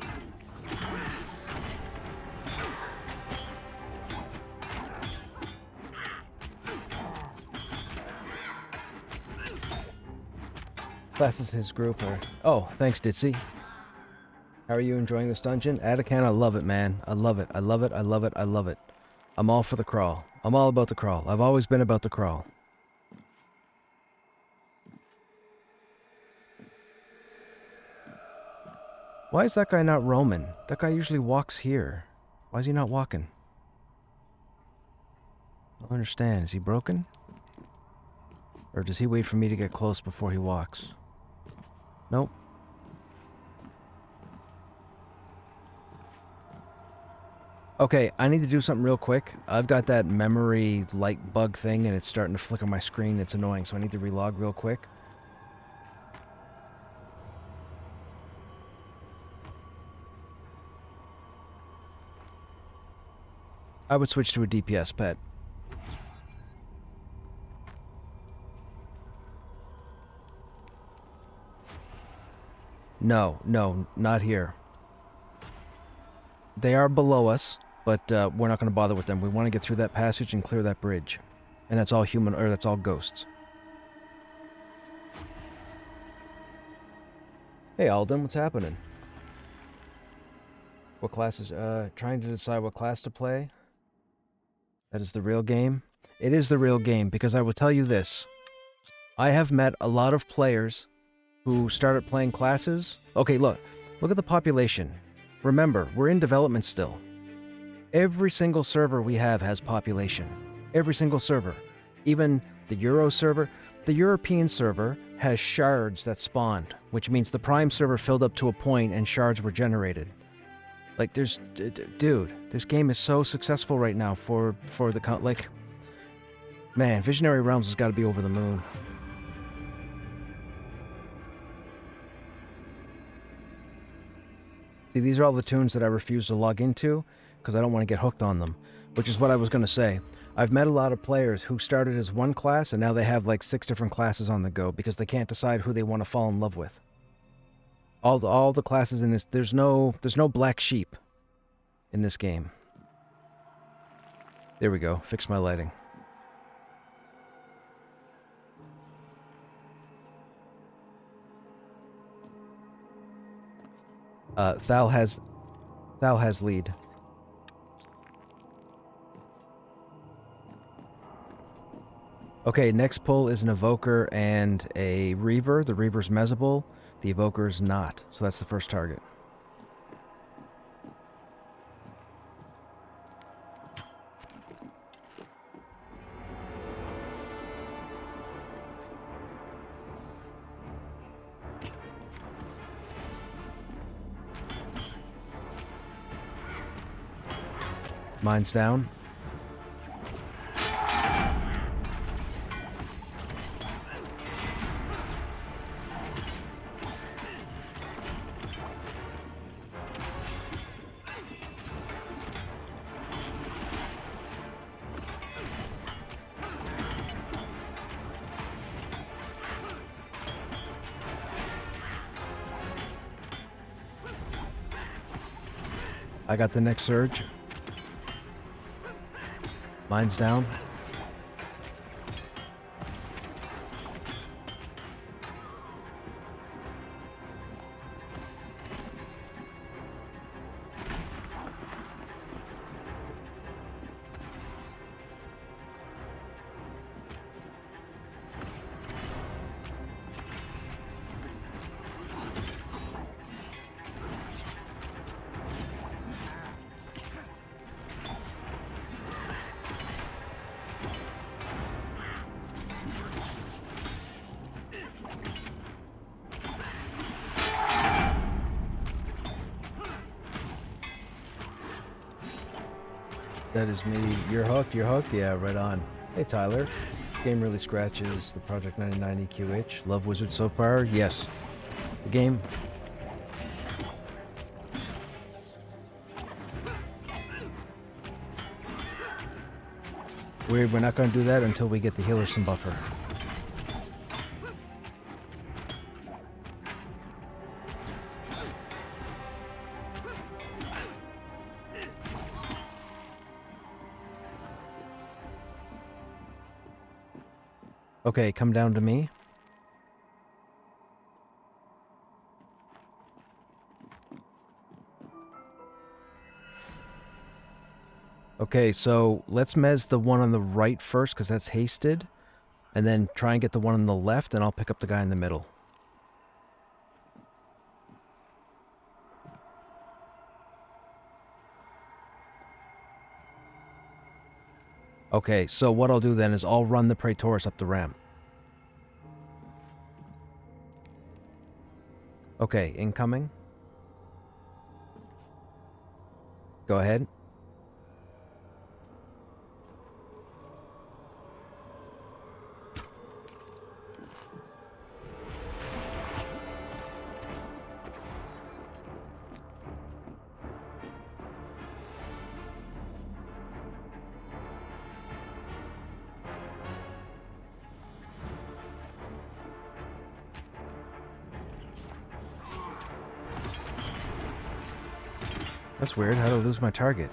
Classes his group are... Oh, thanks, Ditzy. How are you enjoying this dungeon? Atakan, I love it, man. I love it. I love it. I love it. I love it. I'm all for the crawl. I'm all about the crawl. I've always been about the crawl. Why is that guy not roaming? That guy usually walks here. Why is he not walking? I don't understand. Is he broken? Or does he wait for me to get close before he walks? Nope. Okay, I need to do something real quick. I've got that memory light bug thing and it's starting to flicker my screen. It's annoying, so I need to relog real quick. I would switch to a DPS pet. No, not here. They are below us, but we're not going to bother with them. We want to get through that passage and clear that bridge. And that's all human, or that's all ghosts. Hey Alden, what's happening? What classes? Trying to decide what class to play. That is the real game. It is the real game, because I will tell you this. I have met a lot of players who started playing classes. Okay, look at the population. Remember, we're in development still. Every single server we have has population. Every single server. Even the Euro server. The European server has shards that spawned, which means the Prime server filled up to a point and shards were generated. Like, there's... Dude, this game is so successful right now for the... Like... Man, Visionary Realms has got to be over the moon. See, these are all the tunes that I refuse to log into because I don't want to get hooked on them, which is what I was going to say. I've met a lot of players who started as one class and now they have like 6 different classes on the go because they can't decide who they want to fall in love with. All the classes in this, there's no black sheep in this game. There we go. Fix my lighting. Thal has lead. Okay, next pull is an Evoker and a Reaver. The Reaver's Mezable, the Evoker's not. So that's the first target. Mine's down. I got the next surge. Mine's down. That is me. You're hooked? You're hooked? Yeah, right on. Hey, Tyler. Game really scratches the Project 99 EQ itch. Love Wizard so far? Yes. The game... We're not going to do that until we get the healer some buffer. Okay, come down to me. Okay, so let's mez the one on the right first, because that's hasted. And then try and get the one on the left, and I'll pick up the guy in the middle. Okay, so what I'll do then is I'll run the Praetorus up the ramp. Okay, incoming. Go ahead. That's weird. How did I lose my target?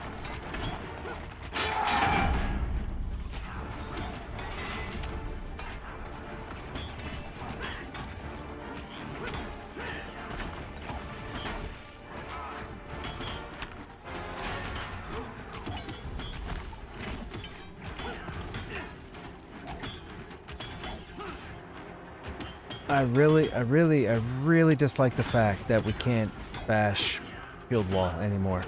I really dislike the fact that we can't bash shield wall anymore.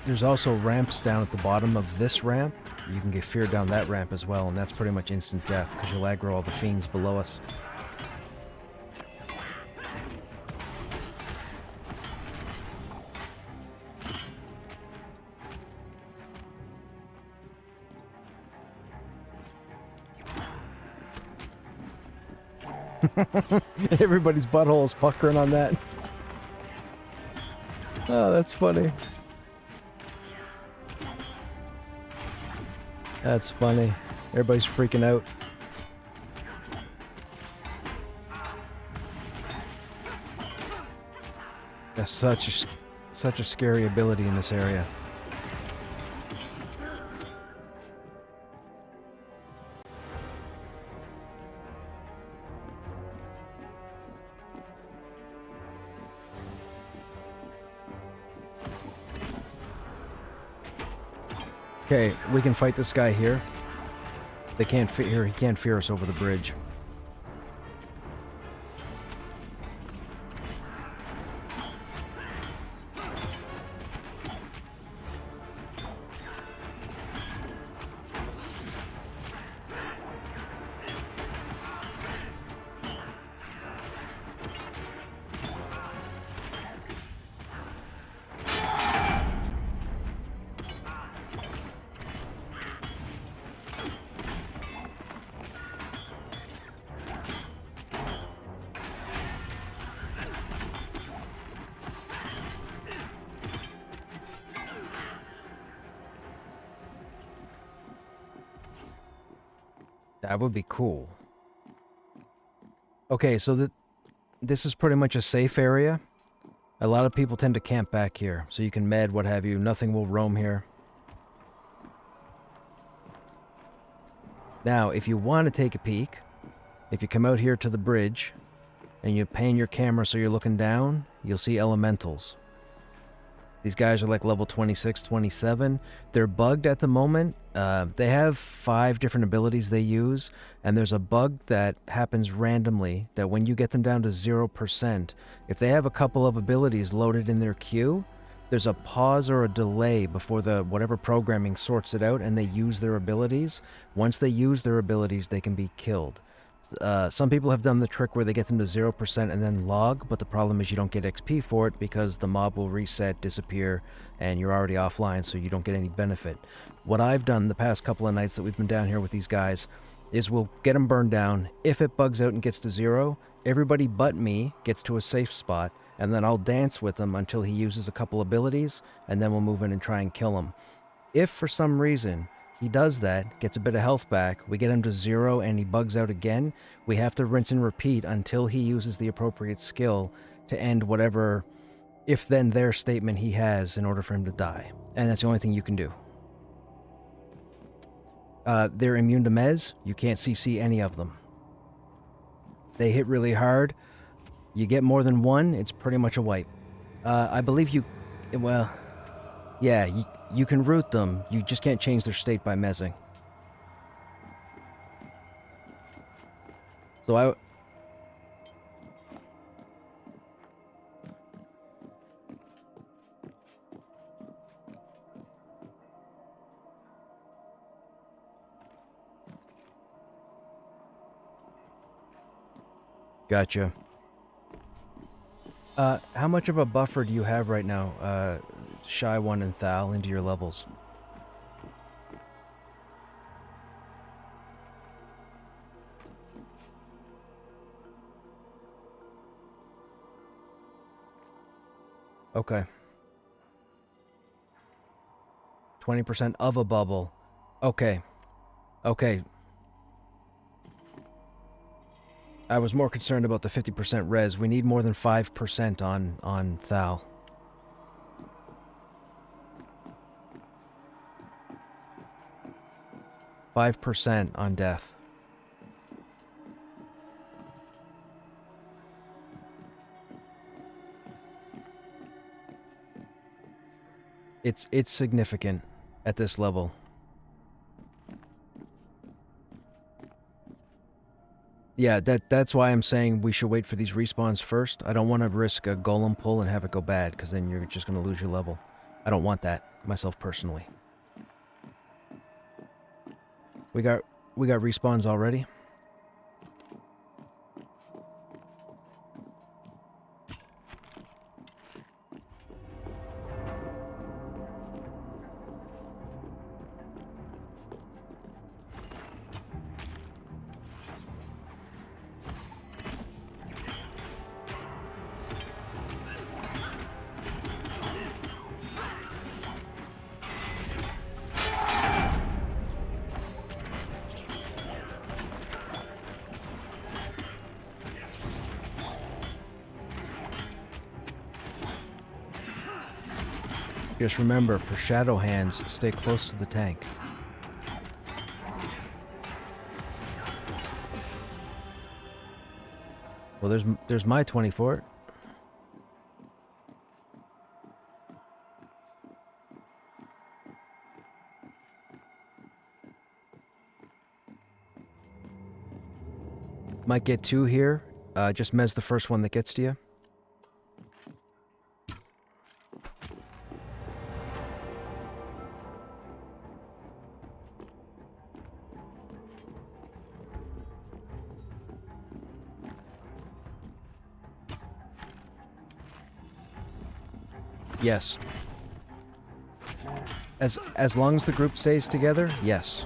There's also ramps down at the bottom of this ramp. You can get feared down that ramp as well, and that's pretty much instant death because you'll aggro all the fiends below us. Everybody's butthole is puckering on that. Oh, that's funny. That's funny. Everybody's freaking out. That's such a scary ability in this area. Okay, we can fight this guy here. They can't fear. He can't fear us over the bridge. That would be cool. Okay, so this is pretty much a safe area. A lot of people tend to camp back here, so you can med, what have you. Nothing will roam here. Now, if you want to take a peek, if you come out here to the bridge, and you pan your camera so you're looking down, you'll see elementals. These guys are like level 26, 27. They're bugged at the moment. They have 5 different abilities they use, and there's a bug that happens randomly that when you get them down to 0%, if they have a couple of abilities loaded in their queue, there's a pause or a delay before the whatever programming sorts it out and they use their abilities. Once they use their abilities, they can be killed. Some people have done the trick where they get them to 0% and then log, but the problem is you don't get XP for it because the mob will reset, disappear, and you're already offline, so you don't get any benefit. What I've done the past couple of nights that we've been down here with these guys is we'll get them burned down. If it bugs out and gets to 0, everybody but me gets to a safe spot, and then I'll dance with him until he uses a couple abilities, and then we'll move in and try and kill him. If for some reason he does that, gets a bit of health back, we get him to 0 and he bugs out again, we have to rinse and repeat until he uses the appropriate skill to end whatever if-then-there statement he has in order for him to die. And that's the only thing you can do. They're immune to mez. You can't CC any of them. They hit really hard. You get more than one, it's pretty much a wipe. I believe you... Well... Yeah, you can root them. You just can't change their state by mezzing. So I... Gotcha. How much of a buffer do you have right now, Shy One and Thal, into your levels? Okay. 20% of a bubble. Okay. Okay. I was more concerned about the 50% res. We need more than 5% on Thal. %5 on death. It's significant at this level. Yeah, that's why I'm saying we should wait for these respawns first. I don't want to risk a golem pull and have it go bad, because then you're just going to lose your level. I don't want that, myself personally. We got respawns already. Just remember, for shadow hands, stay close to the tank. Well, there's my 24. Might get 2 here. Just mez the first one that gets to you. Yes. As long as the group stays together, yes.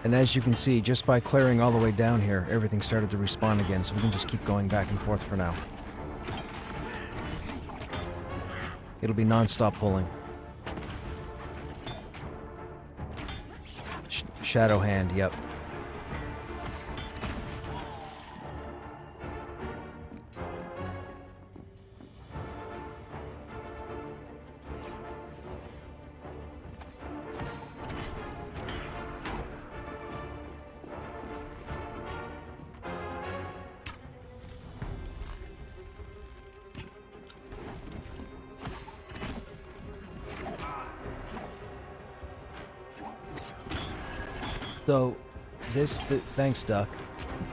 And as you can see, just by clearing all the way down here, everything started to respawn again, so we can just keep going back and forth for now. It'll be non-stop pulling. Shadow hand, yep. So, thanks, Duck.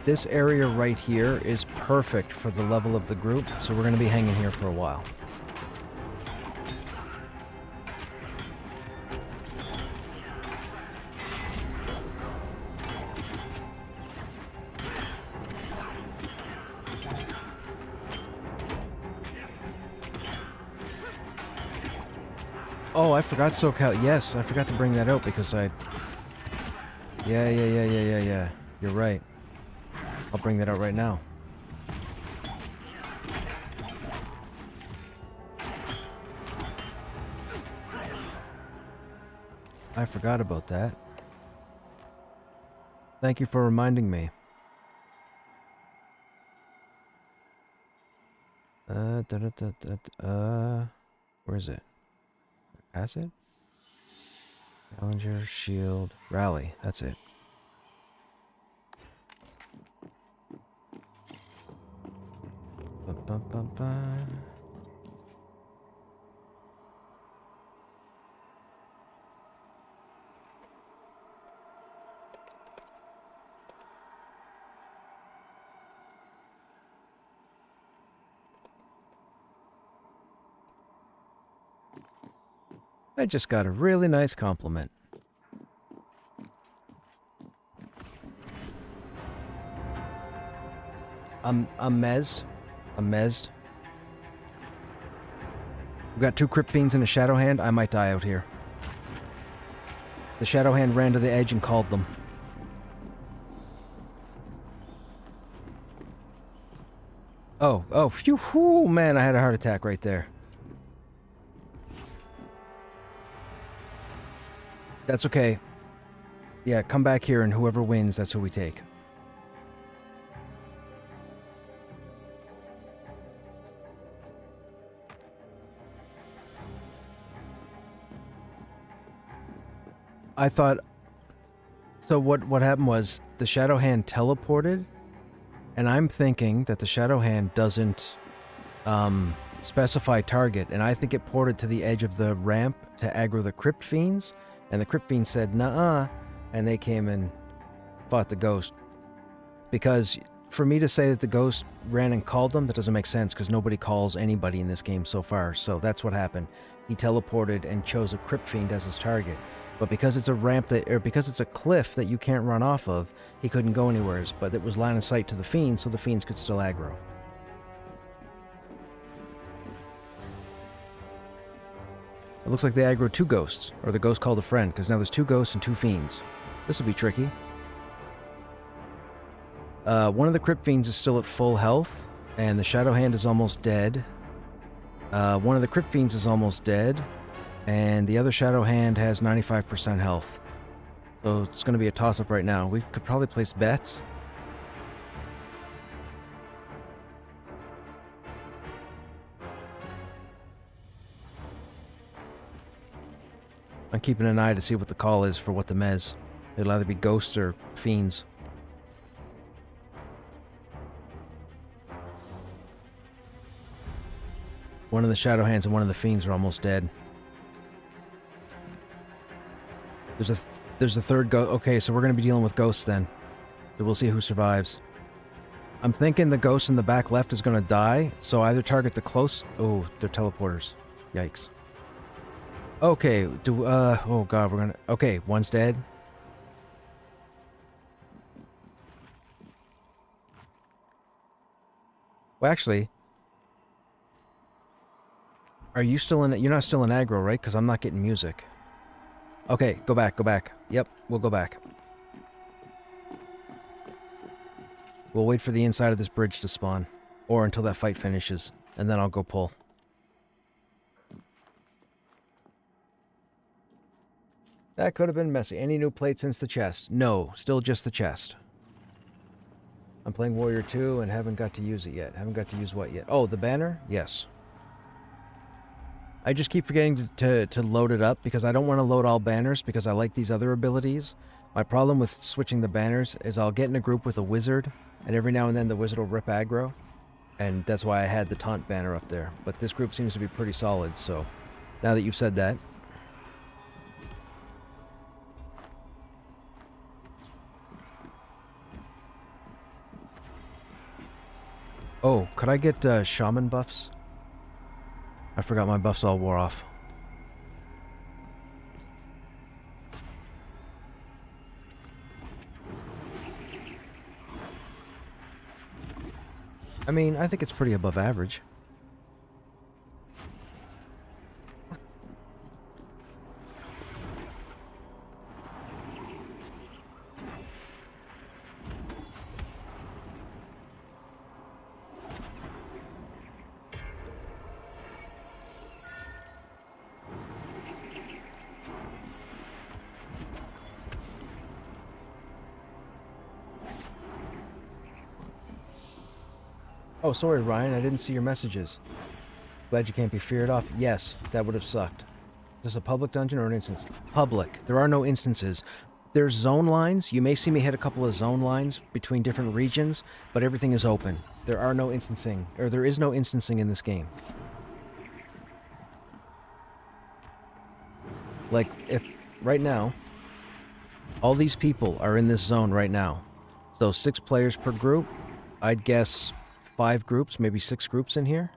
This area right here is perfect for the level of the group, so we're going to be hanging here for a while. Oh, I forgot SoCal. Yes, I forgot to bring that out because I... Yeah. You're right. I'll bring that out right now. I forgot about that. Thank you for reminding me. Where is it? Acid? Challenger, shield, rally. That's it. I just got a really nice compliment. I'm mezzed. I'm mezzed. We've got 2 Crypt Fiends and a Shadow Hand. I might die out here. The Shadow Hand ran to the edge and called them. Oh, phew, whew, man, I had a heart attack right there. That's okay. Yeah, come back here and whoever wins, that's who we take. I thought... So what happened was, the Shadow Hand teleported, and I'm thinking that the Shadow Hand doesn't specify target, and I think it ported to the edge of the ramp to aggro the Crypt Fiends, and the Crypt Fiends said, "Nuh-uh," and they came and fought the Ghost. Because for me to say that the Ghost ran and called them, that doesn't make sense, because nobody calls anybody in this game so far, so that's what happened. He teleported and chose a Crypt Fiend as his target. But because it's a ramp that, or because it's a cliff that you can't run off of, he couldn't go anywhere. But it was line of sight to the Fiends, so the Fiends could still aggro. It looks like they aggro 2 Ghosts, or the Ghost called a friend, because now there's 2 Ghosts and 2 Fiends. This will be tricky. One of the Crypt Fiends is still at full health, and the Shadow Hand is almost dead. One of the Crypt Fiends is almost dead. And the other Shadow Hand has 95% health. So it's going to be a toss-up right now. We could probably place bets. I'm keeping an eye to see what the call is for what the mez. It'll either be Ghosts or Fiends. One of the Shadow Hands and one of the Fiends are almost dead. There's a third ghost. Okay, so we're going to be dealing with Ghosts then. So we'll see who survives. I'm thinking the Ghost in the back left is going to die, so either target the close... Oh, they're teleporters. Yikes. Okay, oh god, we're going to... Okay, one's dead. Well, actually... Are you still in... You're not still in aggro, right? Because I'm not getting music. Okay, go back. Yep, we'll go back. We'll wait for the inside of this bridge to spawn. Or until that fight finishes. And then I'll go pull. That could have been messy. Any new plate since the chest? No, still just the chest. I'm playing Warrior 2 and haven't got to use it yet. Haven't got to use what yet? Oh, the banner? Yes. I just keep forgetting to load it up because I don't want to load all banners because I like these other abilities. My problem with switching the banners is I'll get in a group with a wizard, and every now and then the wizard will rip aggro, and that's why I had the taunt banner up there. But this group seems to be pretty solid, so now that you've said that... Oh, could I get shaman buffs? I forgot my buffs all wore off. I mean, I think it's pretty above average. Oh, sorry, Ryan. I didn't see your messages. Glad you can't be feared off. Yes, that would have sucked. Is this a public dungeon or an instance? Public. There are no instances. There's zone lines. You may see me hit a couple of zone lines between different regions, but everything is open. There are no instancing, or there is no instancing in this game. Like, if, right now, all these people are in this zone right now. So 6 players per group. I'd guess 5 groups, maybe 6 groups in here.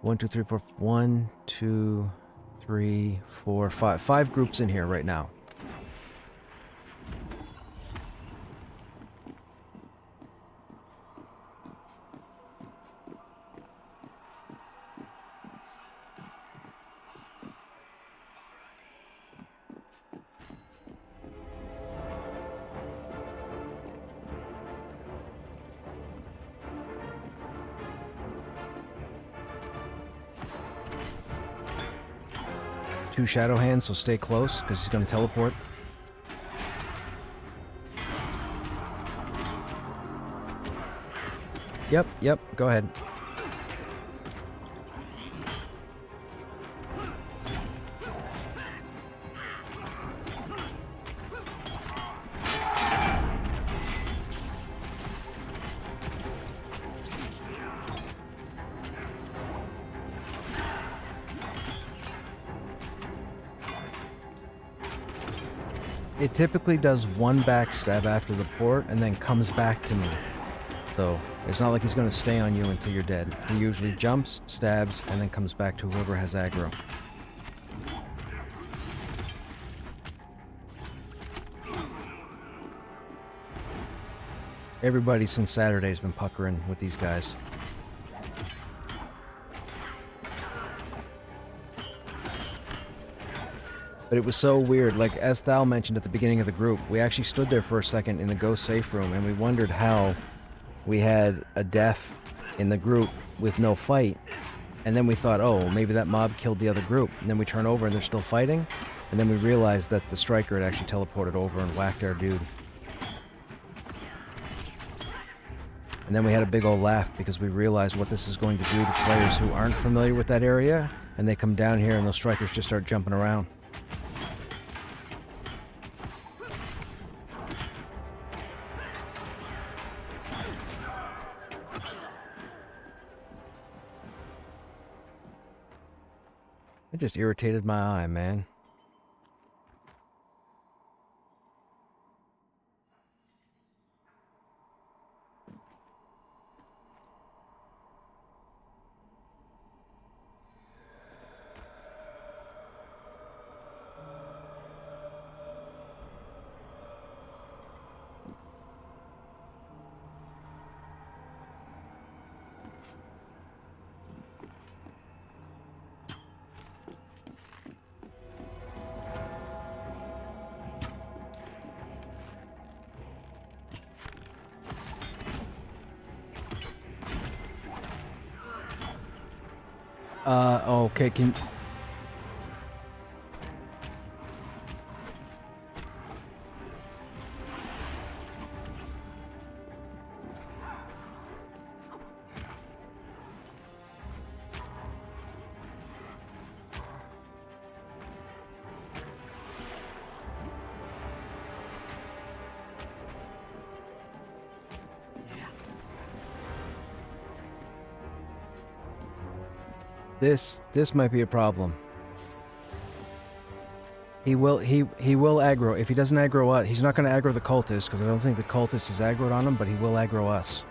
1, 2, 3, 4. 1, 2, 3, 4, 5. 5 groups in here right now. Two shadow hands, so stay close, because he's going to teleport. Yep, go ahead. It typically does 1 backstab after the port and then comes back to me. So it's not like he's going to stay on you until you're dead. He usually jumps, stabs, and then comes back to whoever has aggro. Everybody since Saturday has been puckering with these guys. But it was so weird, like as Thal mentioned at the beginning of the group, we actually stood there for a second in the ghost safe room and we wondered how we had a death in the group with no fight. And then we thought, oh, maybe that mob killed the other group. And then we turn over and they're still fighting. And then we realized that the striker had actually teleported over and whacked our dude. And then we had a big old laugh because we realized what this is going to do to players who aren't familiar with that area. And they come down here and those strikers just start jumping around. It just irritated my eye, man. Okay, can... This might be a problem. He will aggro. If he doesn't aggro us, he's not going to aggro the cultist, because I don't think the cultist is aggroed on him, but he will aggro us.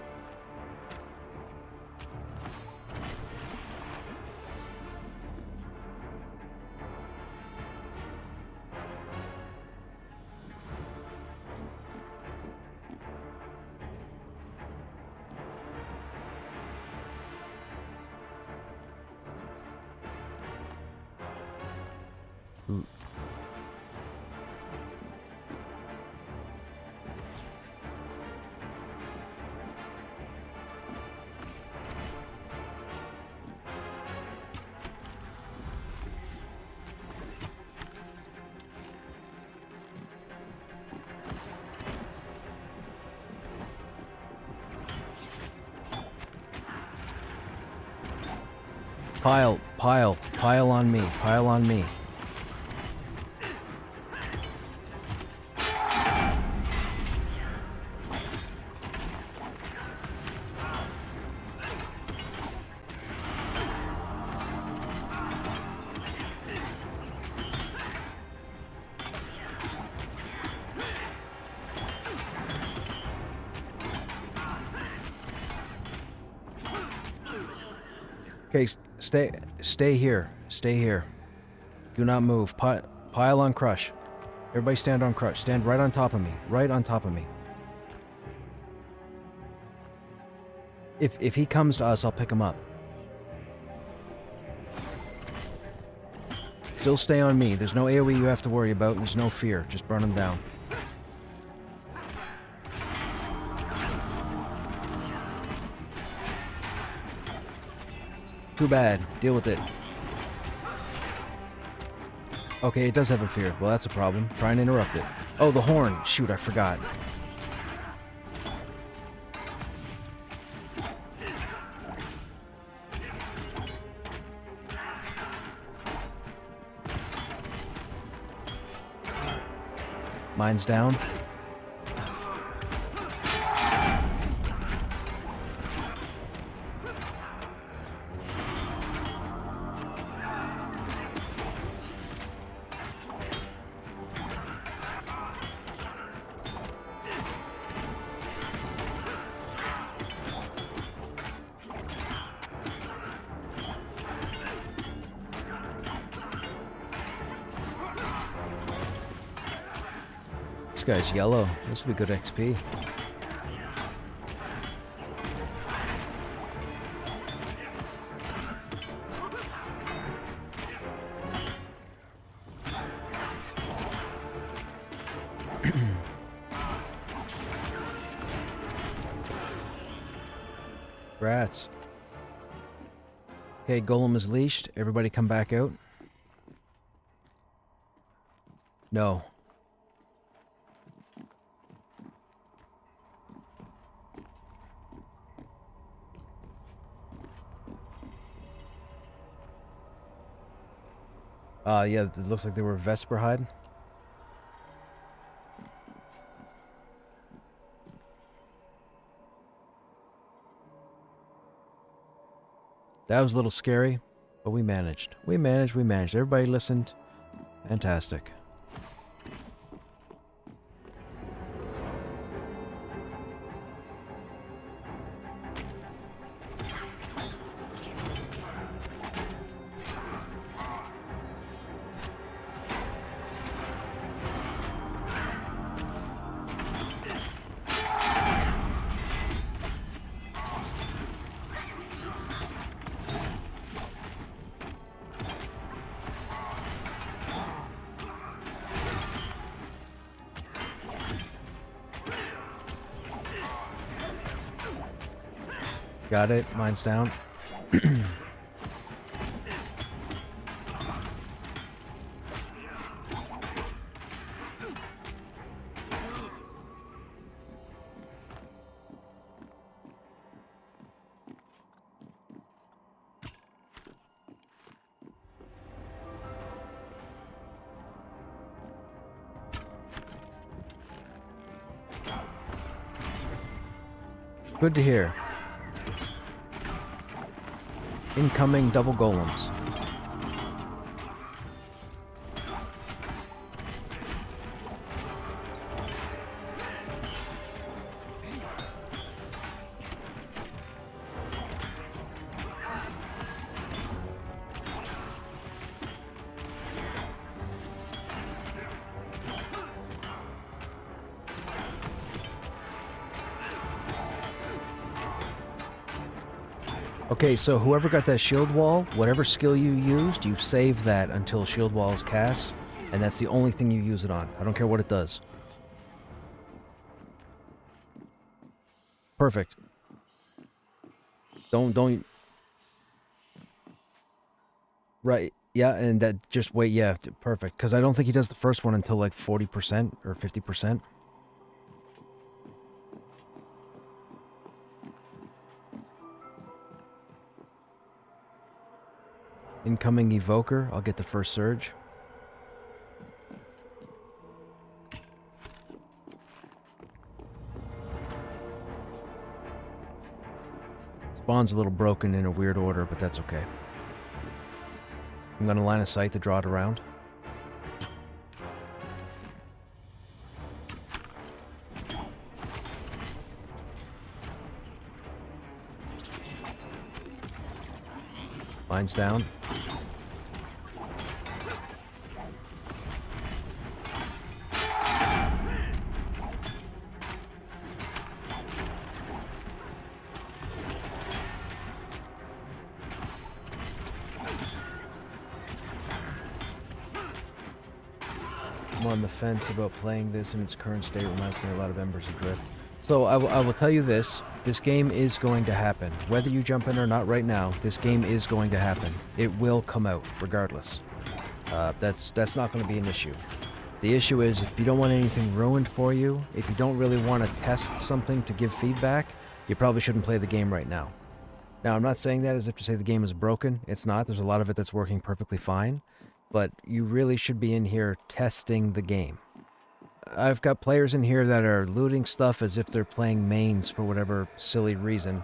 Pile on me. Pile on me. Okay, stay here. Stay here. Do not move. Pile on Crush. Everybody stand on Crush. Stand right on top of me. Right on top of me. If he comes to us, I'll pick him up. Still stay on me. There's no AoE you have to worry about. There's no fear. Just burn him down. Too bad. Deal with it. Okay, it does have a fear. Well, that's a problem. Try and interrupt it. Oh, the horn. Shoot, I forgot. Mine's down. This guy's yellow. This will be good XP. Rats. Okay, Golem is leashed. Everybody come back out. No. Yeah, it looks like they were Vesper hide. That was a little scary, but we managed. We managed. Everybody listened. Fantastic. Got it. Mine's down. Good to hear. Incoming double golems. Okay, so whoever got that shield wall, whatever skill you used, you save that until shield wall is cast, and that's the only thing you use it on. I don't care what it does. Perfect. Don't... Right, yeah, and that just wait, yeah, perfect. Because I don't think he does the first one until like 40% or 50%. Incoming evoker. I'll get the first surge. Spawn's a little broken in a weird order, but that's okay. I'm gonna line of sight to draw it around. Line's down. I'm on the fence about playing this in its current state. Reminds me a lot of Embers Adrift. So I will tell you this. This game is going to happen. Whether you jump in or not right now, this game is going to happen. It will come out, regardless. That's not going to be an issue. The issue is, if you don't want anything ruined for you, if you don't really want to test something to give feedback, you probably shouldn't play the game right now. Now, I'm not saying that as if to say the game is broken. It's not. There's a lot of it that's working perfectly fine. But you really should be in here testing the game. I've got players in here that are looting stuff as if they're playing mains for whatever silly reason,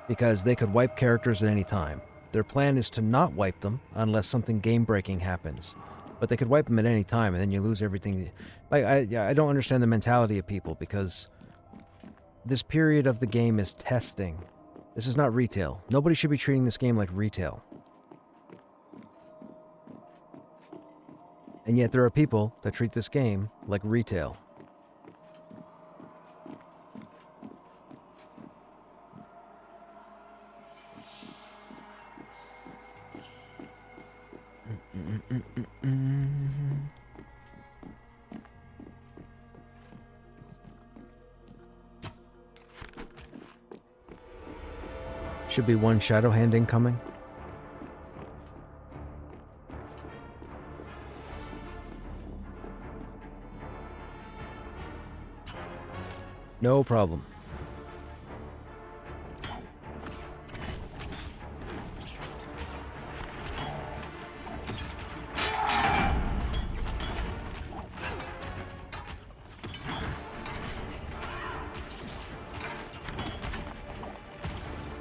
because they could wipe characters at any time. Their plan is to not wipe them unless something game-breaking happens. But they could wipe them at any time, and then you lose everything. Like, I don't understand the mentality of people, because this period of the game is testing. This is not retail. Nobody should be treating this game like retail. And yet there are people that treat this game like retail. Should be one shadow hand incoming. No problem.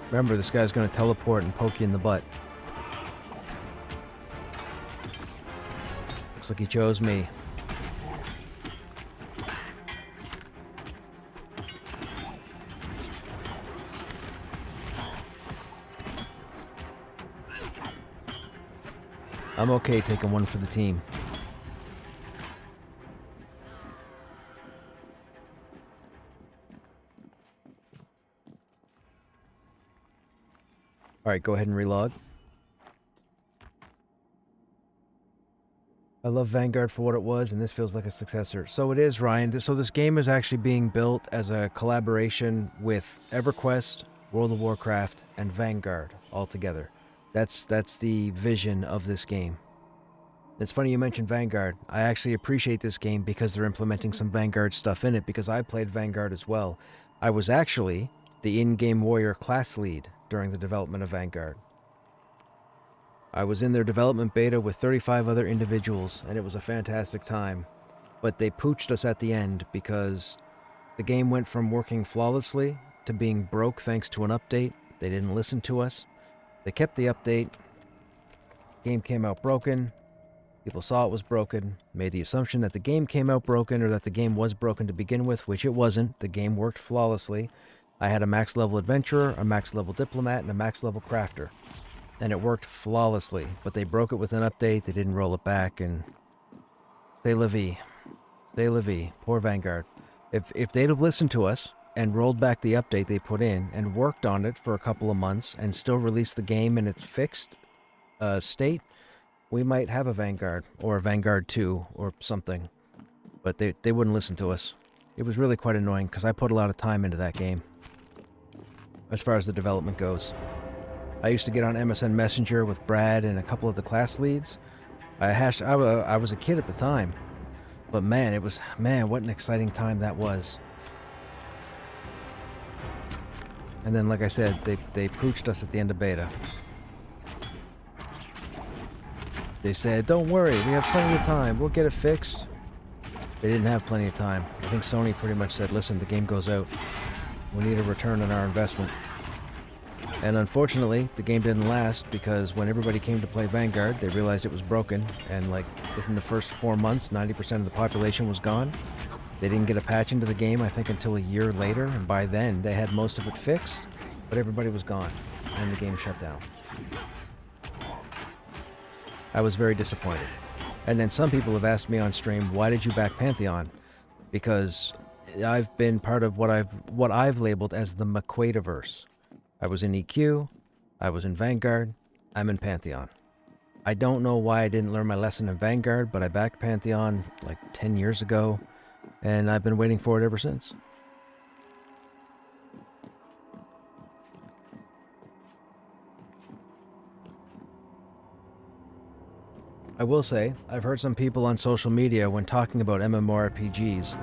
Remember, this guy's going to teleport and poke you in the butt. Looks like he chose me. I'm okay taking one for the team. Alright, go ahead and relog. I love Vanguard for what it was, and this feels like a successor. So it is, Ryan. So this game is actually being built as a collaboration with EverQuest, World of Warcraft, and Vanguard all together. That's the vision of this game. It's funny you mentioned Vanguard. I actually appreciate this game because they're implementing some Vanguard stuff in it, because I played Vanguard as well. I was actually the in-game warrior class lead during the development of Vanguard. I was in their development beta with 35 other individuals, and it was a fantastic time. But they pooched us at the end because the game went from working flawlessly to being broke thanks to an update. They didn't listen to us. They kept the update. Game came out broken. People saw it was broken, made the assumption that the game came out broken or that the game was broken to begin with, which it wasn't. The game worked flawlessly. I had a max level adventurer, a max level diplomat, and a max level crafter. And it worked flawlessly, but they broke it with an update. They didn't roll it back, and c'est la vie. C'est la vie. Poor Vanguard. If they'd have listened to us and rolled back the update they put in and worked on it for a couple of months and still released the game in its fixed state, we might have a Vanguard, or a Vanguard 2, or something. But they wouldn't listen to us. It was really quite annoying, because I put a lot of time into that game, as far as the development goes. I used to get on MSN Messenger with Brad and a couple of the class leads. I was a kid at the time. But man, what an exciting time that was. And then, like I said, they pooched us at the end of beta. They said, don't worry, we have plenty of time, we'll get it fixed. They didn't have plenty of time. I think Sony pretty much said, listen, the game goes out. We need a return on our investment. And unfortunately, the game didn't last because when everybody came to play Vanguard, they realized it was broken. And like within the first 4 months, 90% of the population was gone. They didn't get a patch into the game, I think, until a year later. And by then, they had most of it fixed. But everybody was gone. And the game shut down. I was very disappointed. And then some people have asked me on stream, why did you back Pantheon? Because I've been part of what I've labeled as the McQuaidverse. I was in EQ, I was in Vanguard, I'm in Pantheon. I don't know why I didn't learn my lesson in Vanguard, but I backed Pantheon like 10 years ago, and I've been waiting for it ever since. I will say, I've heard some people on social media when talking about MMORPGs,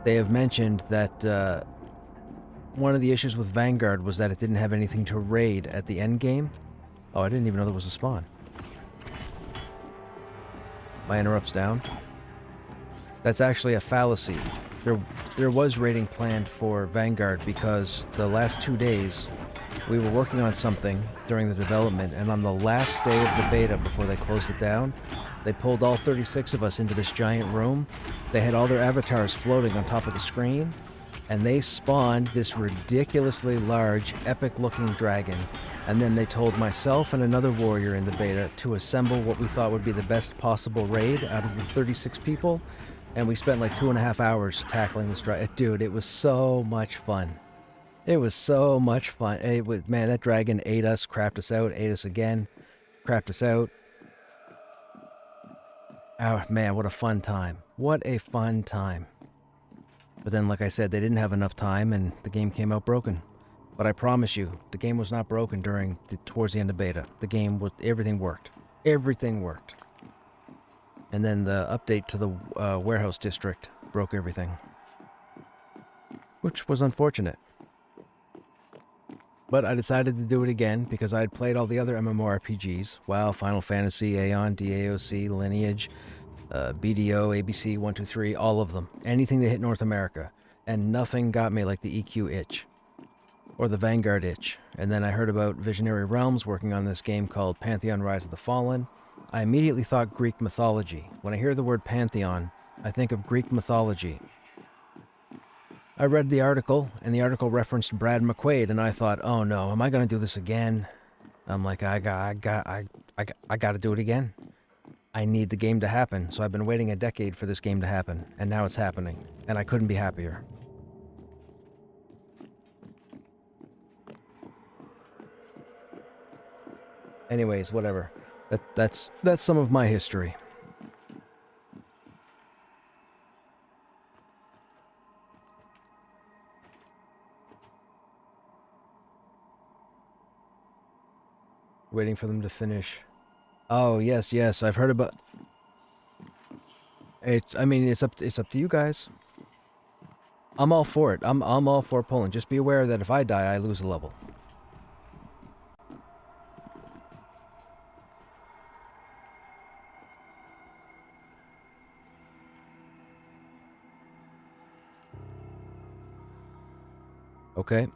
they have mentioned that one of the issues with Vanguard was that it didn't have anything to raid at the end game. Oh, I didn't even know there was a spawn. My interrupt's down. That's actually a fallacy. There was raiding planned for Vanguard because the last 2 days we were working on something during the development, and on the last day of the beta before they closed it down, they pulled all 36 of us into this giant room. They had all their avatars floating on top of the screen, and they spawned this ridiculously large, epic-looking dragon. And then they told myself and another warrior in the beta to assemble what we thought would be the best possible raid out of the 36 people. And we spent like 2.5 hours tackling this dragon. Dude, it was so much fun. It was so much fun. Man, that dragon ate us, crapped us out, ate us again, crapped us out. Oh, man, what a fun time. What a fun time. But then, like I said, they didn't have enough time, and the game came out broken. But I promise you, the game was not broken towards the end of beta. The game was, everything worked. Everything worked. And then the update to the warehouse district broke everything. Which was unfortunate. But I decided to do it again because I had played all the other MMORPGs. WoW, Final Fantasy, Aeon, DAOC, Lineage, BDO, ABC, 123, all of them. Anything that hit North America. And nothing got me like the EQ itch. Or the Vanguard itch. And then I heard about Visionary Realms working on this game called Pantheon Rise of the Fallen. I immediately thought Greek mythology. When I hear the word Pantheon, I think of Greek mythology. I read the article, and the article referenced Brad McQuaid, and I thought, oh no, am I going to do this again? I'm like, I got to do it again. I need the game to happen, so I've been waiting a decade for this game to happen, and now it's happening, and I couldn't be happier. Anyways, whatever. That's some of my history. Waiting for them to finish. Oh, yes, I've heard about... I mean, it's up to you guys. I'm all for it. I'm all for pulling. Just be aware that if I die, I lose a level. Okay.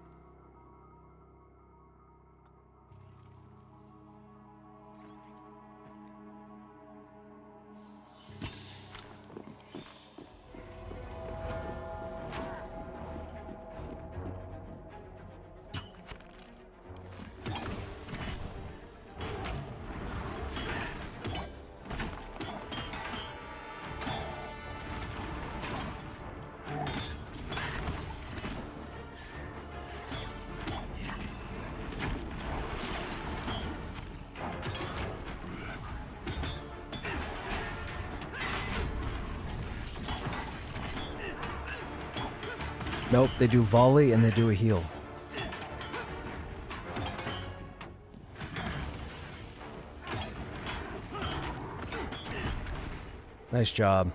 Nope, they do volley and they do a heal. Nice job.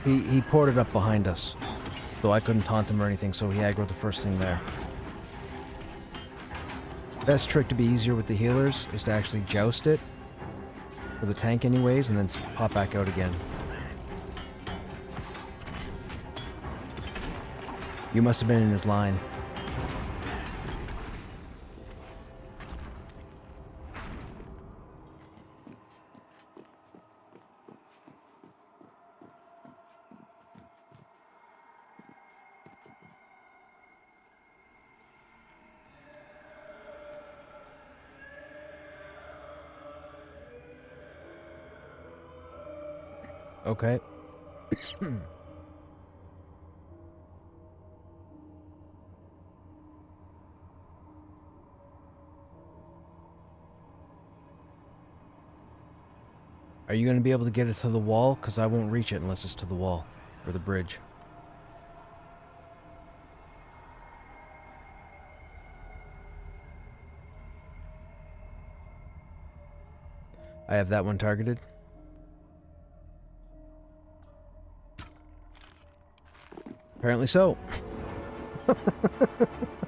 He poured it up behind us, so I couldn't taunt him or anything, so he aggroed the first thing there. Best trick to be easier with the healers is to actually joust it, for the tank anyways, and then pop back out again. You must have been in his line. Okay. Are you going to be able to get it to the wall? Because I won't reach it unless it's to the wall. Or the bridge. I have that one targeted. Apparently so.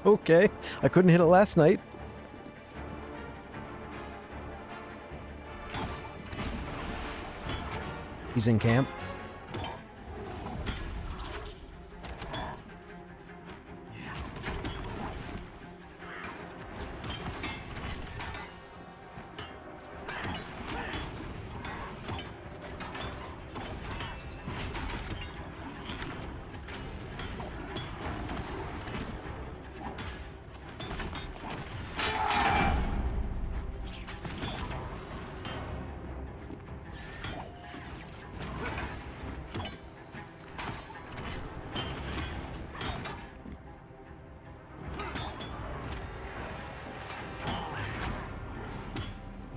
Okay. I couldn't hit it last night. He's in camp.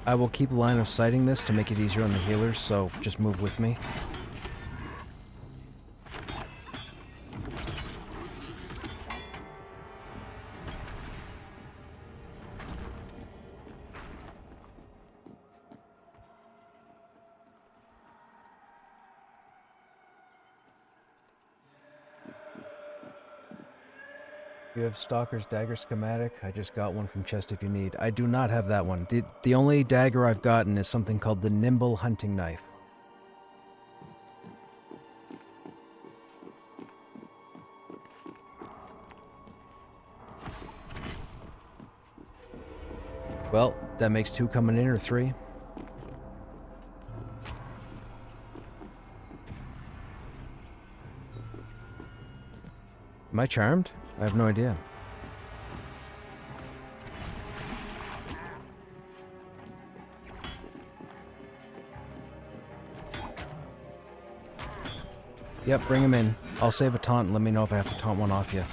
I will keep line of sighting this to make it easier on the healers, so just move with me. You have Stalker's Dagger schematic. I just got one from chest if you need. I do not have that one. The only dagger I've gotten is something called the Nimble Hunting Knife. Well, that makes 2 coming in, or 3. Am I charmed? I have no idea. Yep, bring him in. I'll save a taunt and let me know if I have to taunt one off you.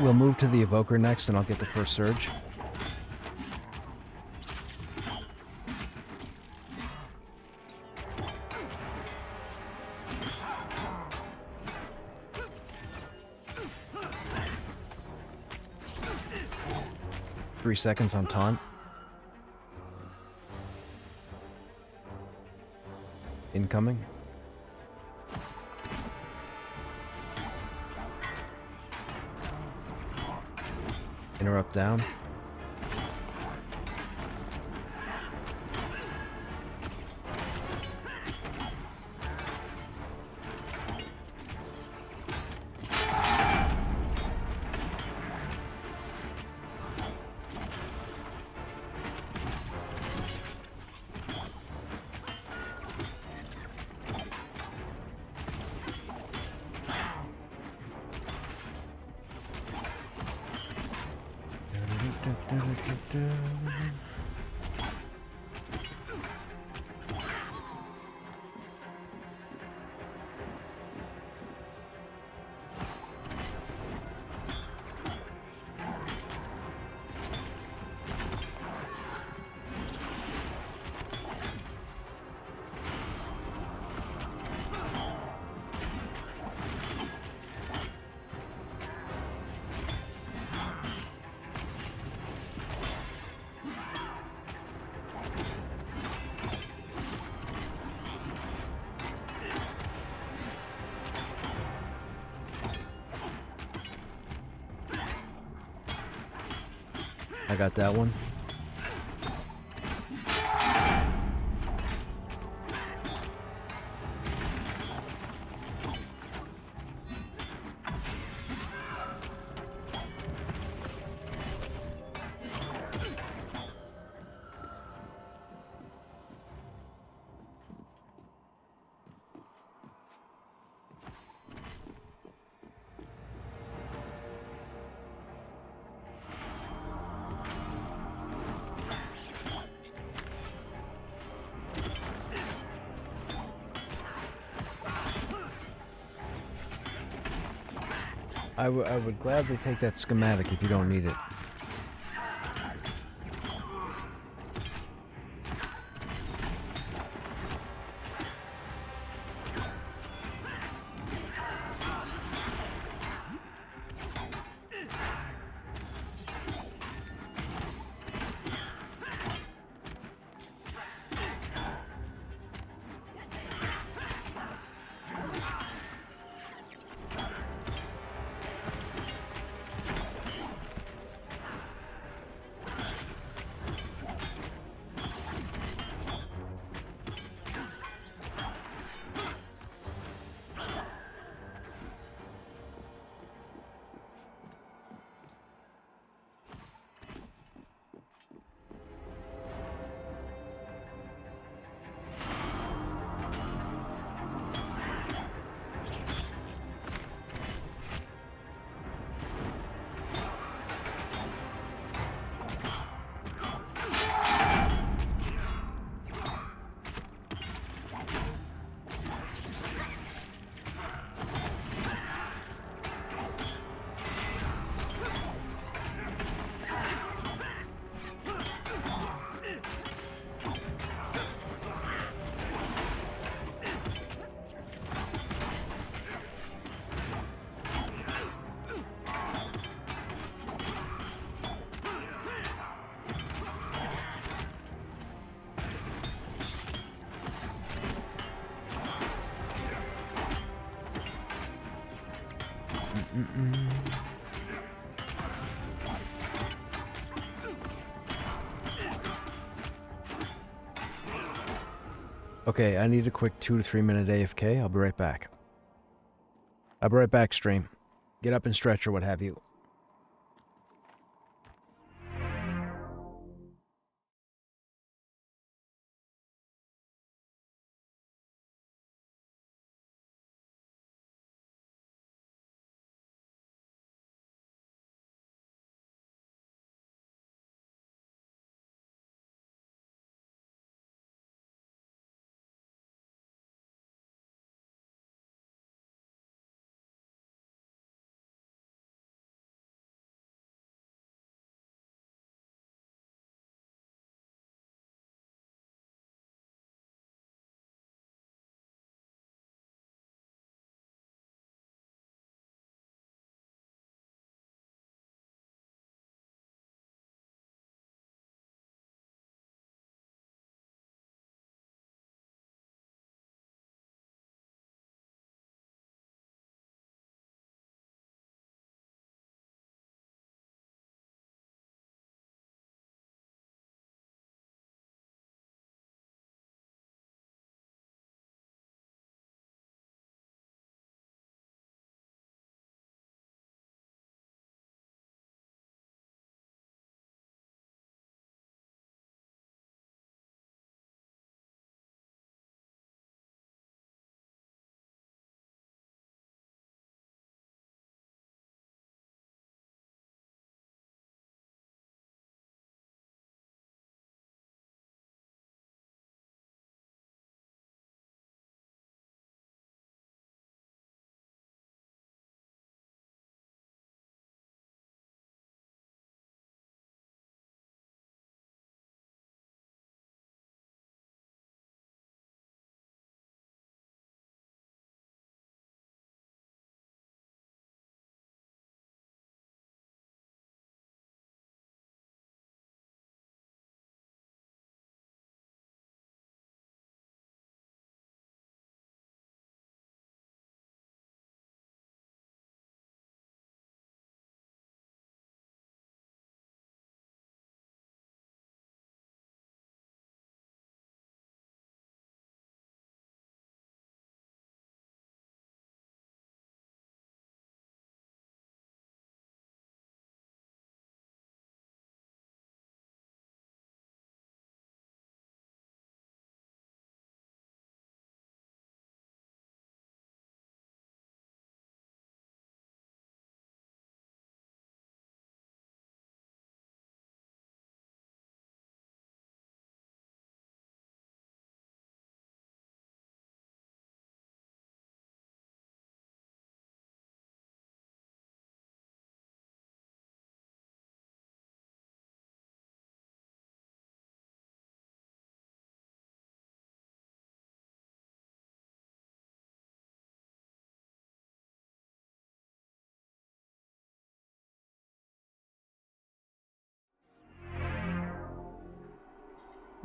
We'll move to the Evoker next, and I'll get the first surge. Three seconds on taunt. Incoming. Interrupt down. I got that one. I would gladly take that schematic if you don't need it. Okay, I need a quick 2 to 3 minute AFK. I'll be right back. I'll be right back, stream. Get up and stretch or what have you.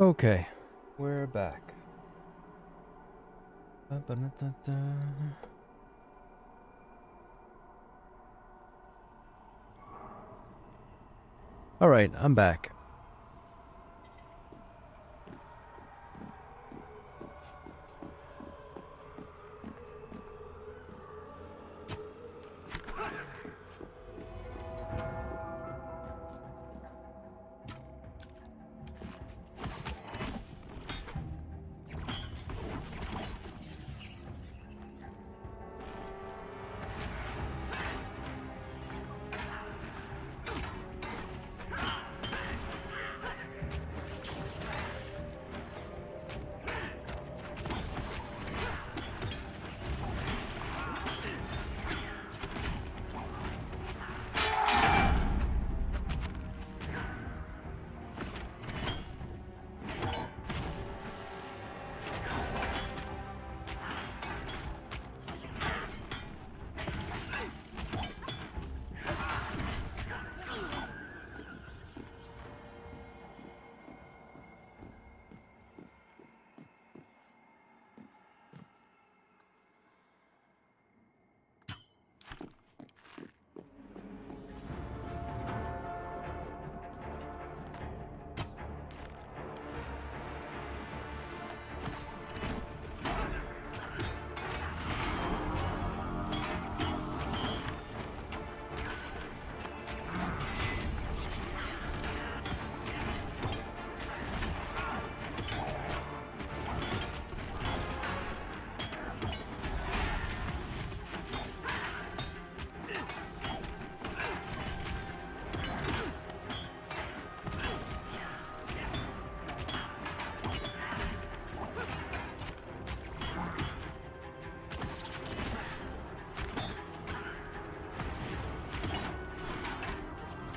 Okay, we're back. Ba-ba-da-da-da. All right, I'm back.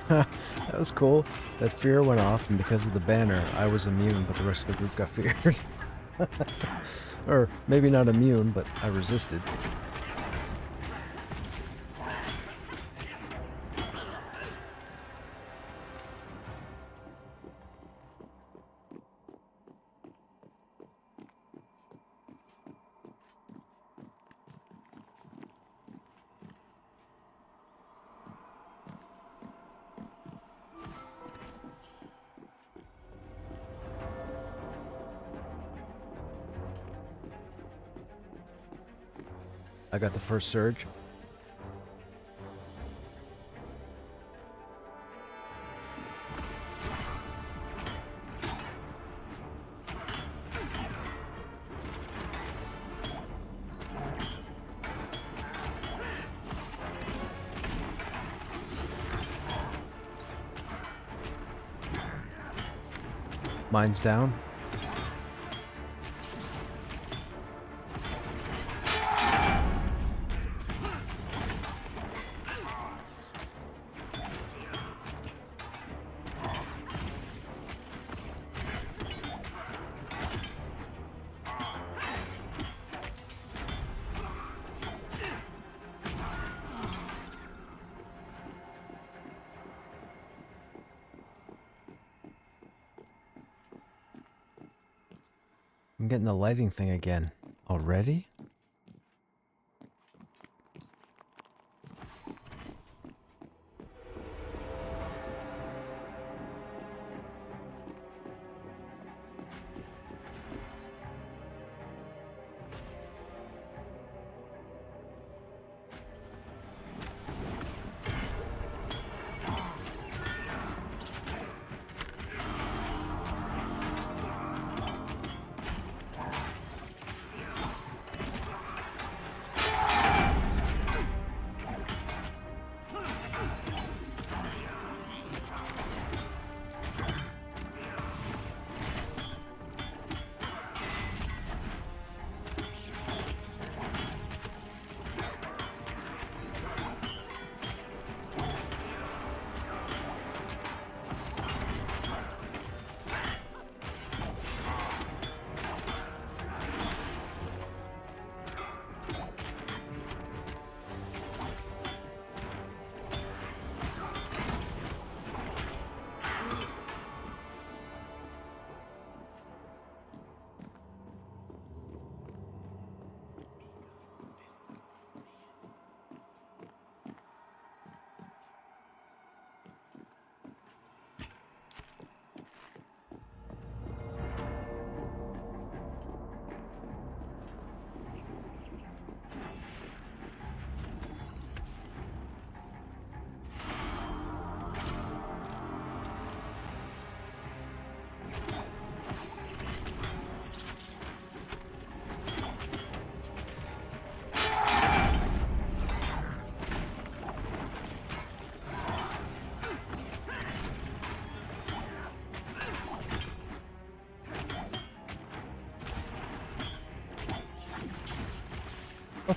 That was cool. That fear went off, and because of the banner, I was immune, but the rest of the group got feared. Or maybe not immune, but I resisted. I got the first surge. Mine's down. I'm getting the lighting thing again. Already?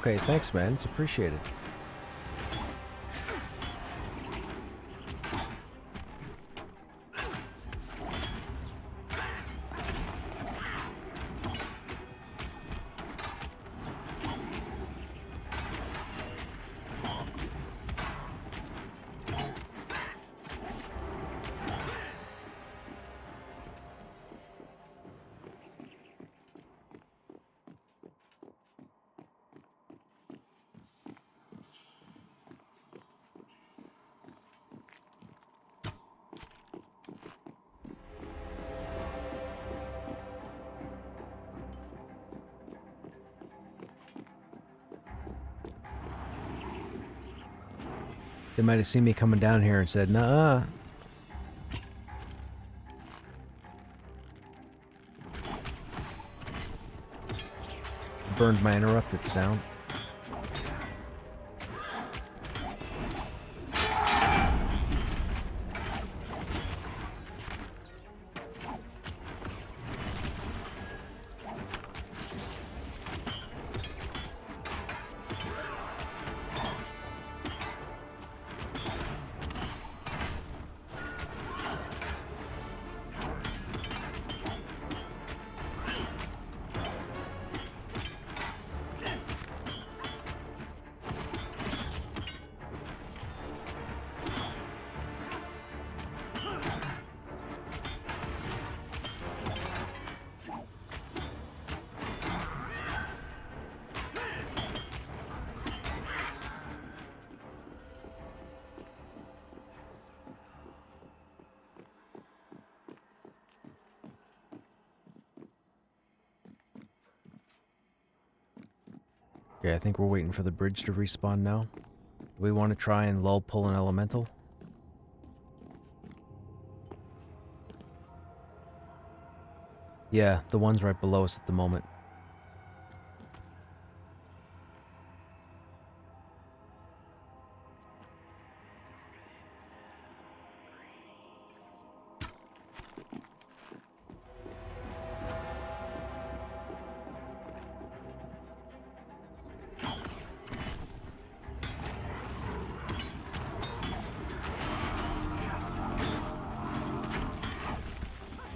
Okay, thanks, man. It's appreciated. They might have seen me coming down here and said, "Nah." Burned my interrupteds down. Okay, I think we're waiting for the bridge to respawn now. Do we want to try and lull pull an elemental? Yeah, the one's right below us at the moment.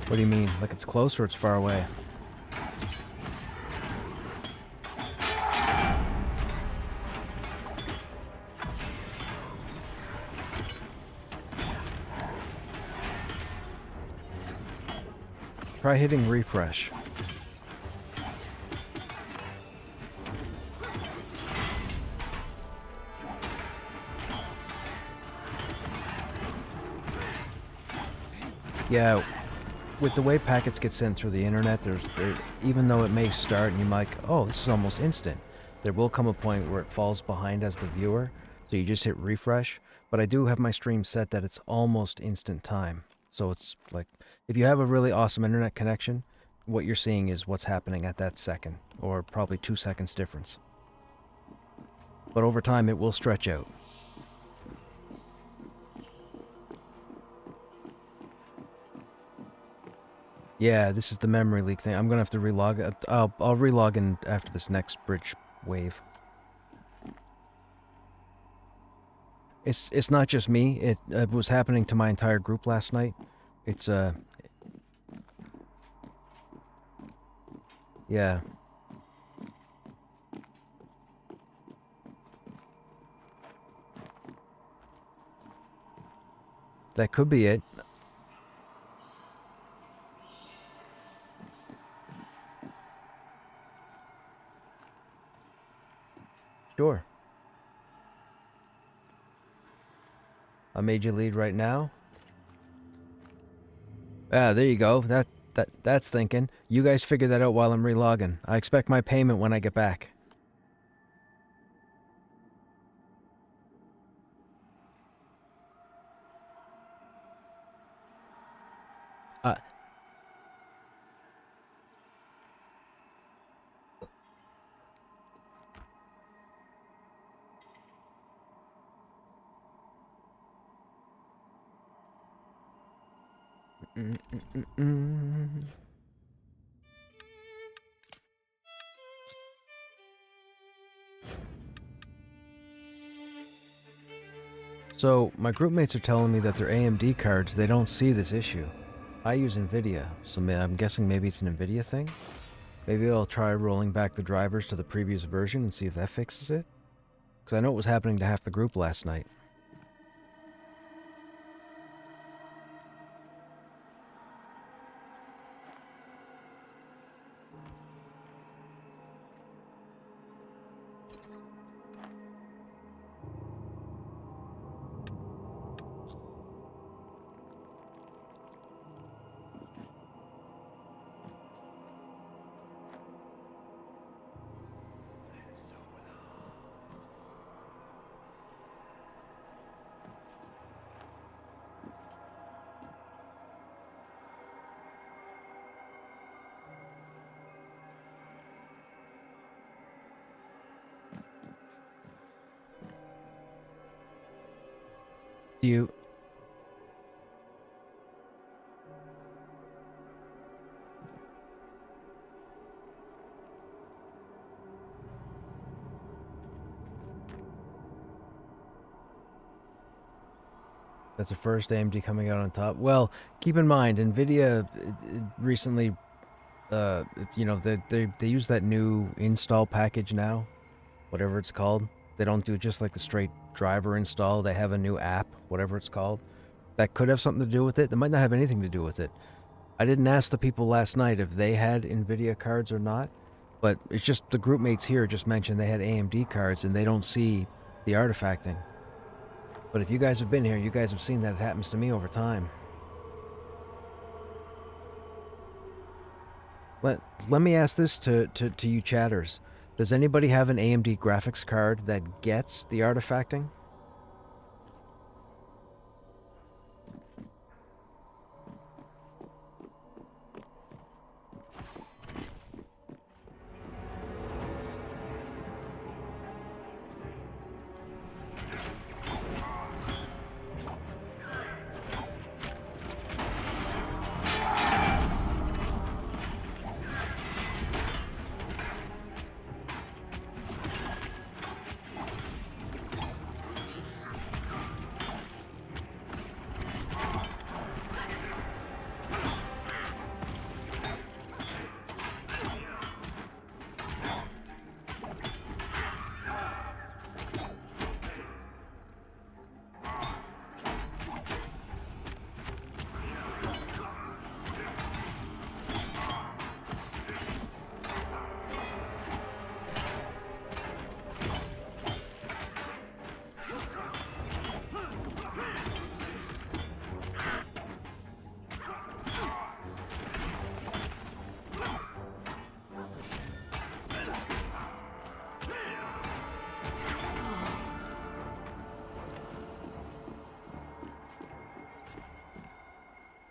What do you mean? Like it's close or it's far away? Try hitting refresh. Yeah, with the way packets get sent through the internet, even though it may start and you might, oh, this is almost instant, there will come a point where it falls behind as the viewer, so you just hit refresh. But I do have my stream set that it's almost instant time. So it's like, if you have a really awesome internet connection, what you're seeing is what's happening at that second, or probably 2 seconds difference. But over time, it will stretch out. Yeah, this is the memory leak thing. I'm gonna have to relog it. I'll relog in after this next bridge wave. It's not just me. It was happening to my entire group last night. It's yeah. That could be it. Sure. I made you lead right now. Ah, there you go. That's thinking. You guys figure that out while I'm relogging. I expect my payment when I get back. Uh, mm, mm, mm, mm. So, my group mates are telling me that their AMD cards, they don't see this issue. I use NVIDIA, so I'm guessing maybe it's an NVIDIA thing? Maybe I'll try rolling back the drivers to the previous version and see if that fixes it? Because I know it was happening to half the group last night. Do you... That's the first AMD coming out on top. Well, keep in mind, NVIDIA recently, you know, they use that new install package now, whatever it's called. They don't do just like the straight driver install. They have a new app, whatever it's called. That could have something to do with it. That might not have anything to do with it. I didn't ask the people last night if they had NVIDIA cards or not, but it's just the group mates here just mentioned they had AMD cards and they don't see the artifacting. But if you guys have been here, you guys have seen that it happens to me over time. Let me ask this to you chatters. Does anybody have an AMD graphics card that gets the artifacting?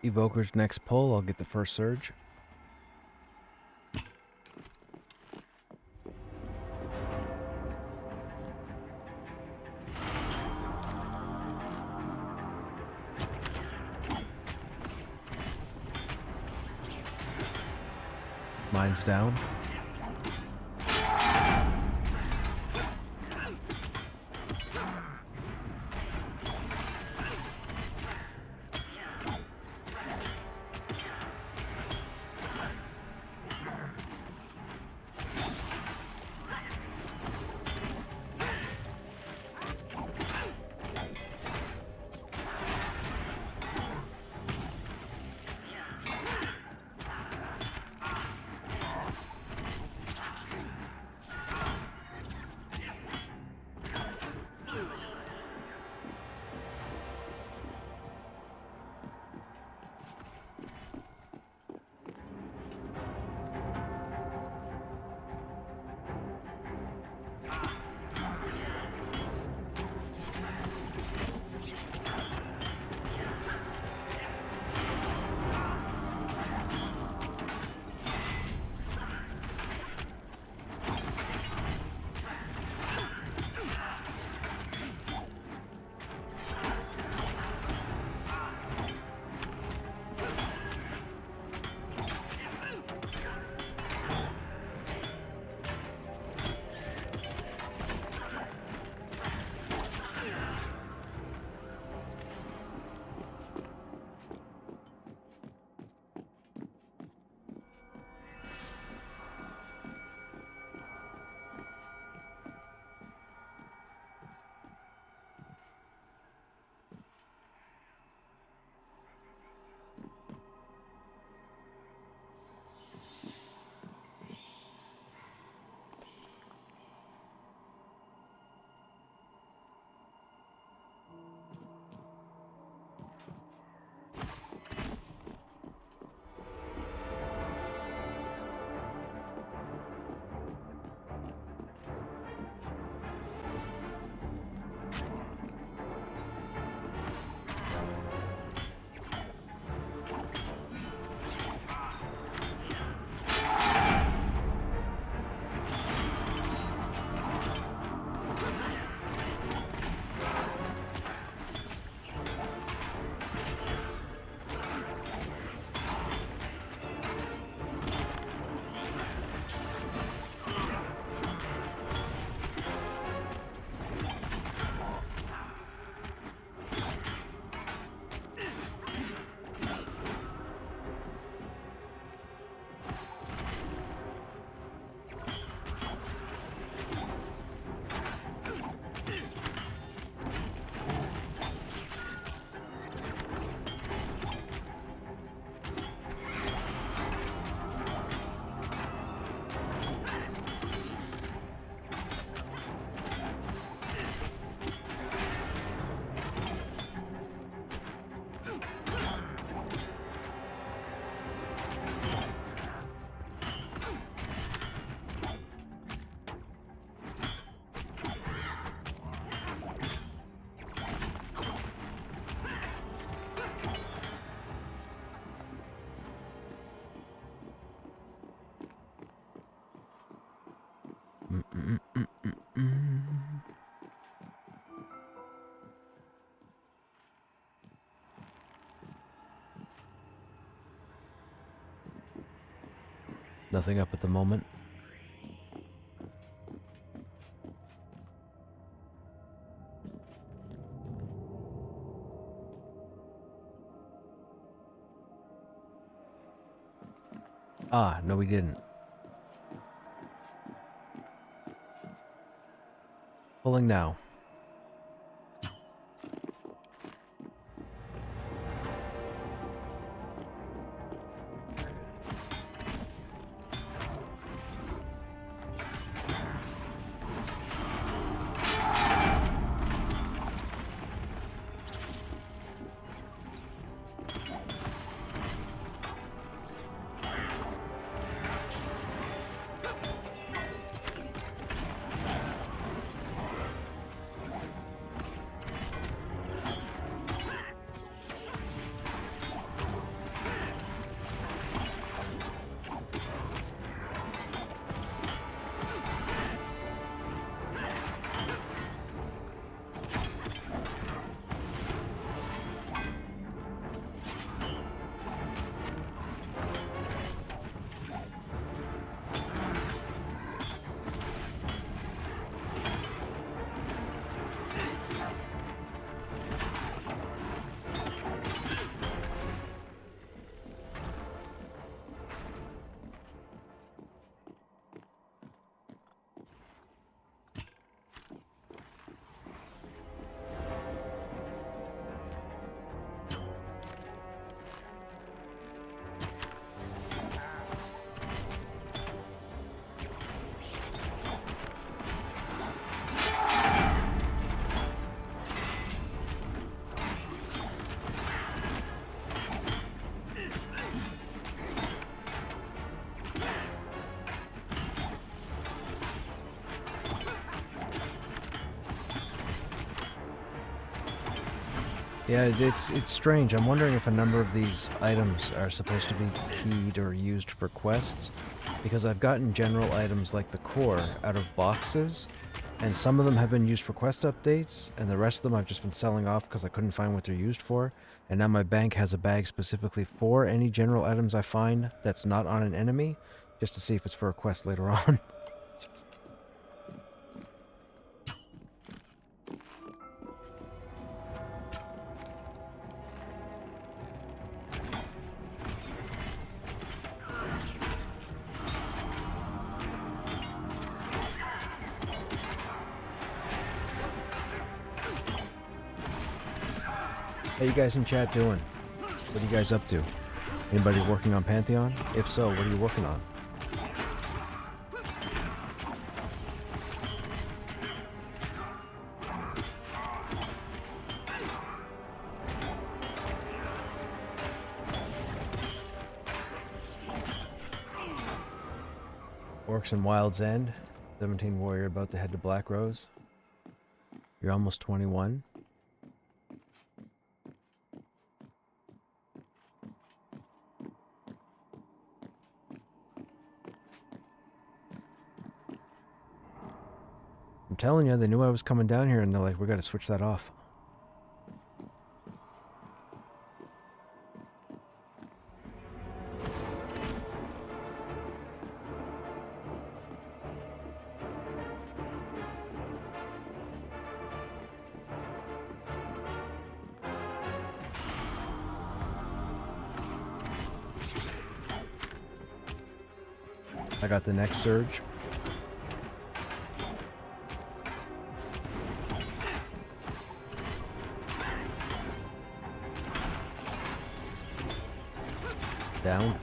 Evoker's next pull, I'll get the first surge. Mine's down. Nothing up at the moment. Ah, no we didn't. Pulling now. Yeah, it's strange. I'm wondering if a number of these items are supposed to be keyed or used for quests, because I've gotten general items like the core out of boxes, and some of them have been used for quest updates, and the rest of them I've just been selling off because I couldn't find what they're used for, and now my bank has a bag specifically for any general items I find that's not on an enemy, just to see if it's for a quest later on. Just How you guys in chat doing? What are you guys up to? Anybody working on Pantheon? If so, what are you working on? Orcs and Wild's End. 17 warrior about to head to Black Rose. You're almost 21. I'm telling you, they knew I was coming down here and they're like, we gotta switch that off. I got the next surge. Down.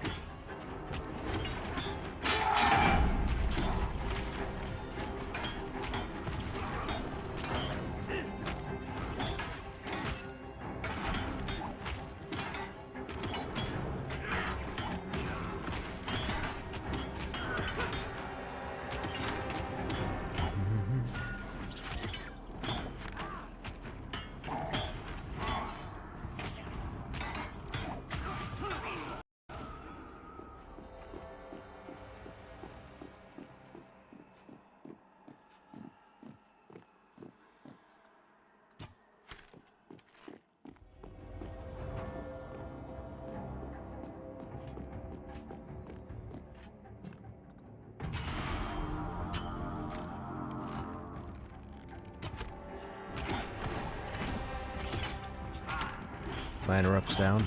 My interrupt's down.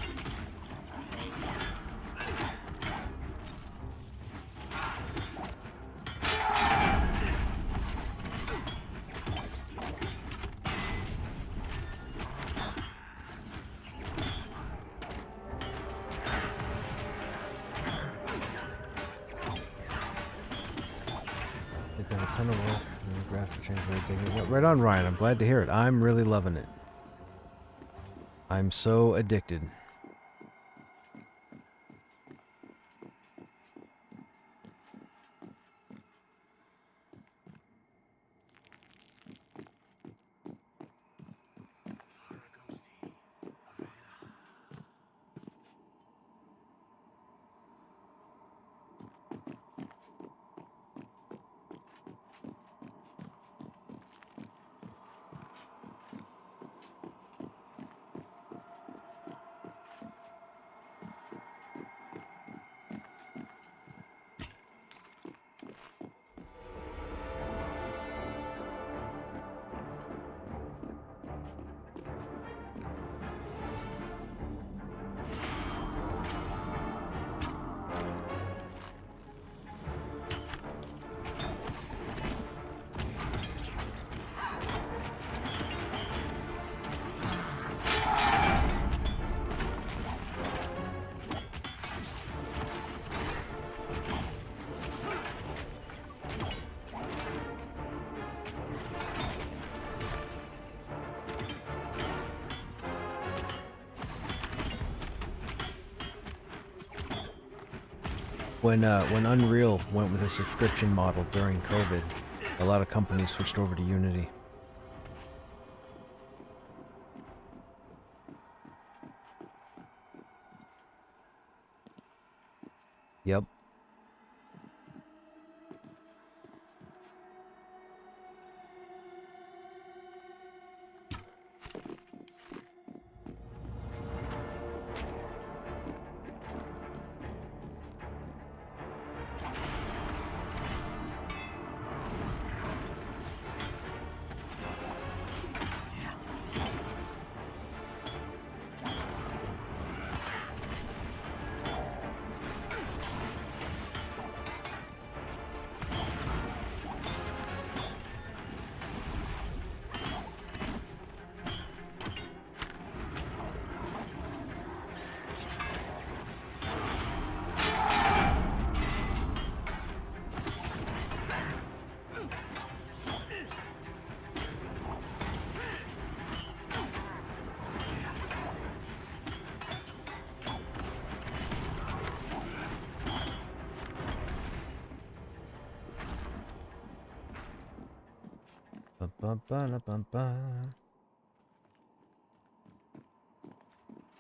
They've done a ton of work. The graphic change very big. Right on, Ryan. I'm glad to hear it. I'm really loving it. I'm so addicted. When Unreal went with a subscription model during COVID, a lot of companies switched over to Unity. Yep.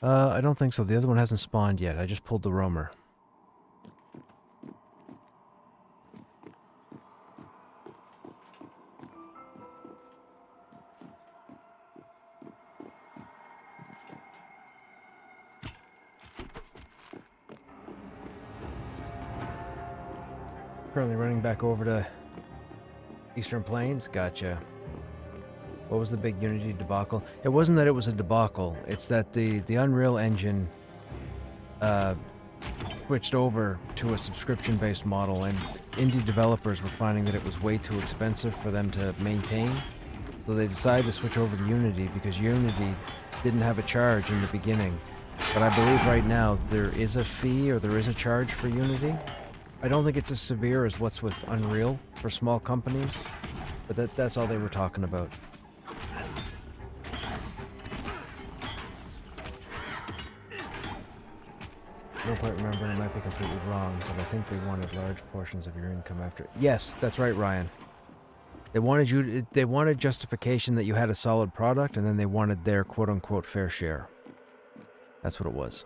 I don't think so. The other one hasn't spawned yet. I just pulled the roamer. Currently running back over to Eastern Plains. Gotcha. What was the big Unity debacle? It wasn't that it was a debacle. It's that the Unreal Engine switched over to a subscription-based model, and indie developers were finding that it was way too expensive for them to maintain. So they decided to switch over to Unity because Unity didn't have a charge in the beginning. But I believe right now there is a fee or there is a charge for Unity. I don't think it's as severe as what's with Unreal for small companies, but that's all they were talking about. I don't quite remember, and I might be completely wrong, but I think they wanted large portions of your income after. Yes, that's right, Ryan. They wanted justification that you had a solid product, and then they wanted their quote-unquote fair share. That's what it was.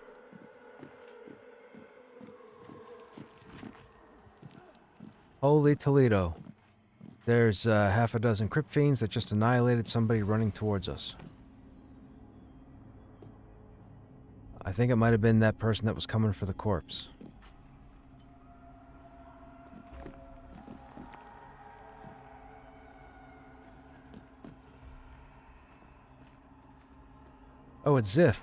Holy Toledo. There's half a dozen crypt fiends that just annihilated somebody running towards us. I think it might have been that person that was coming for the corpse. Oh, it's Ziff.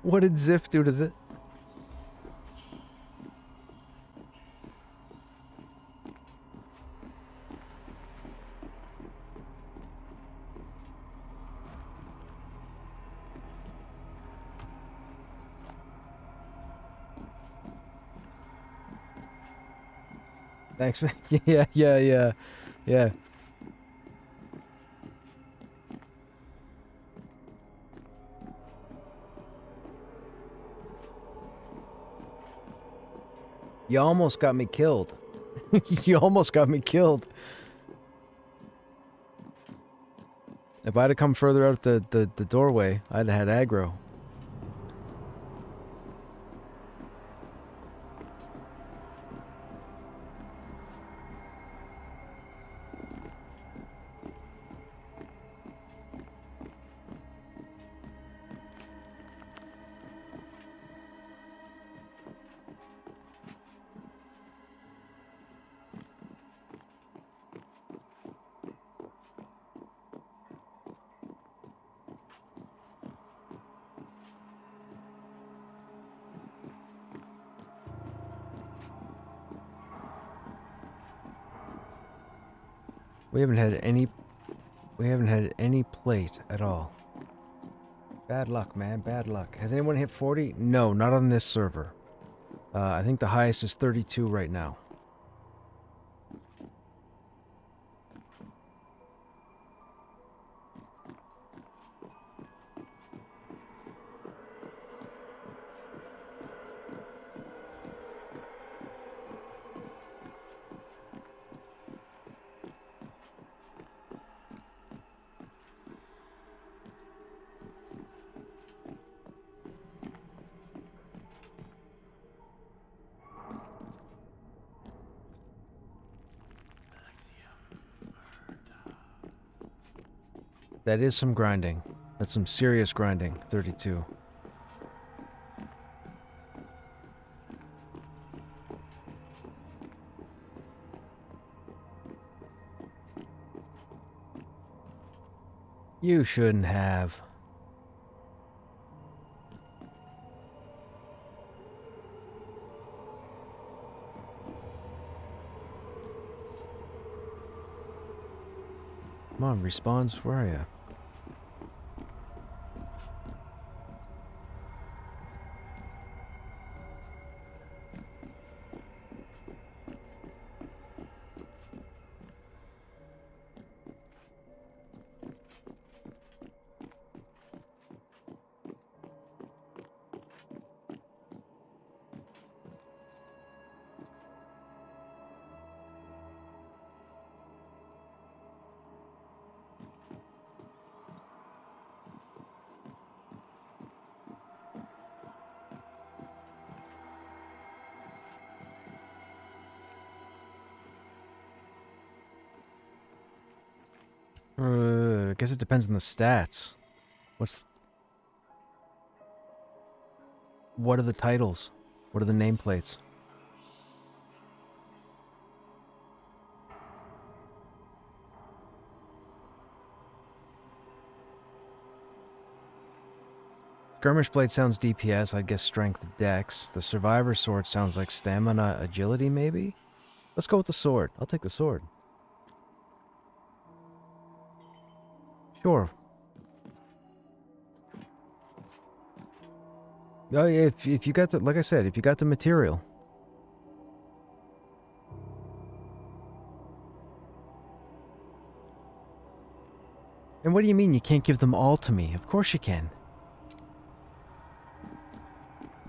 What did Ziff do to the... Thanks, man. Yeah. You almost got me killed. You almost got me killed. If I'd have come further out the doorway, I'd have had aggro. We haven't had any plate at all. Bad luck, man. Bad luck. Has anyone hit 40? No, not on this server. I think the highest is 32 right now. That is some grinding. That's some serious grinding. 32. You shouldn't have. Come on, respawns. Where are you? I guess it depends on the stats. What are the titles? What are the nameplates? Skirmish blade sounds DPS, I guess strength dex. The survivor sword sounds like stamina agility maybe? Let's go with the sword. I'll take the sword. Sure. Oh yeah, if you got the, like I said, if you got the material. And what do you mean you can't give them all to me? Of course you can.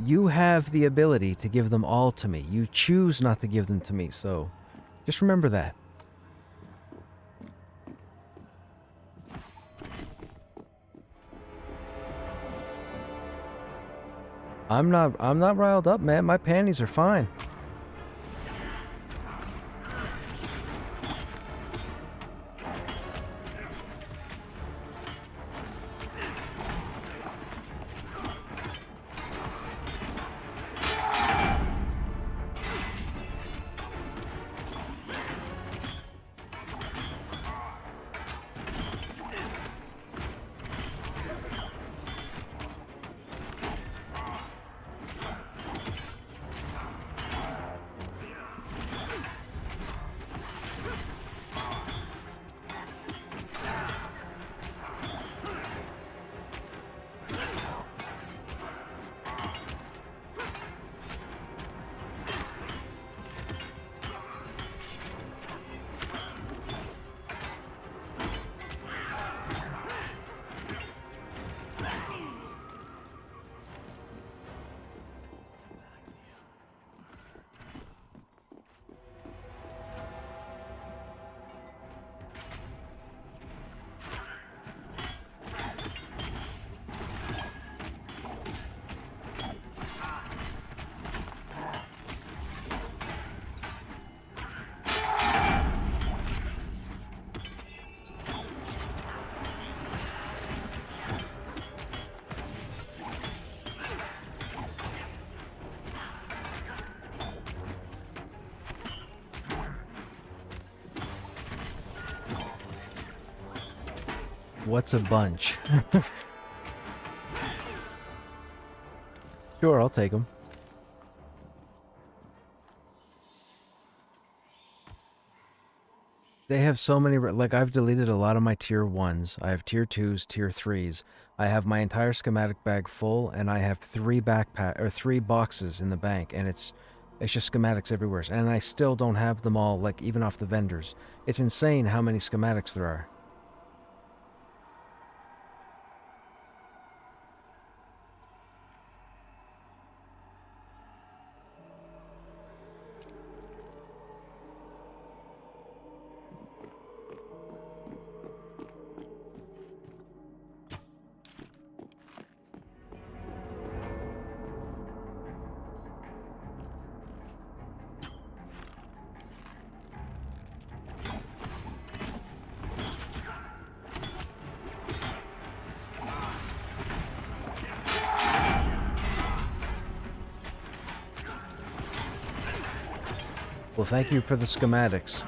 You have the ability to give them all to me. You choose not to give them to me, so just remember that. I'm not riled up, man. My panties are fine. What's a bunch? Sure, I'll take them. They have so many, like I've deleted a lot of my tier 1s. I have tier 2s, tier 3s. I have my entire schematic bag full, and I have 3 boxes in the bank, and it's just schematics everywhere. And I still don't have them all, like even off the vendors. It's insane how many schematics there are. Well, thank you for the schematics.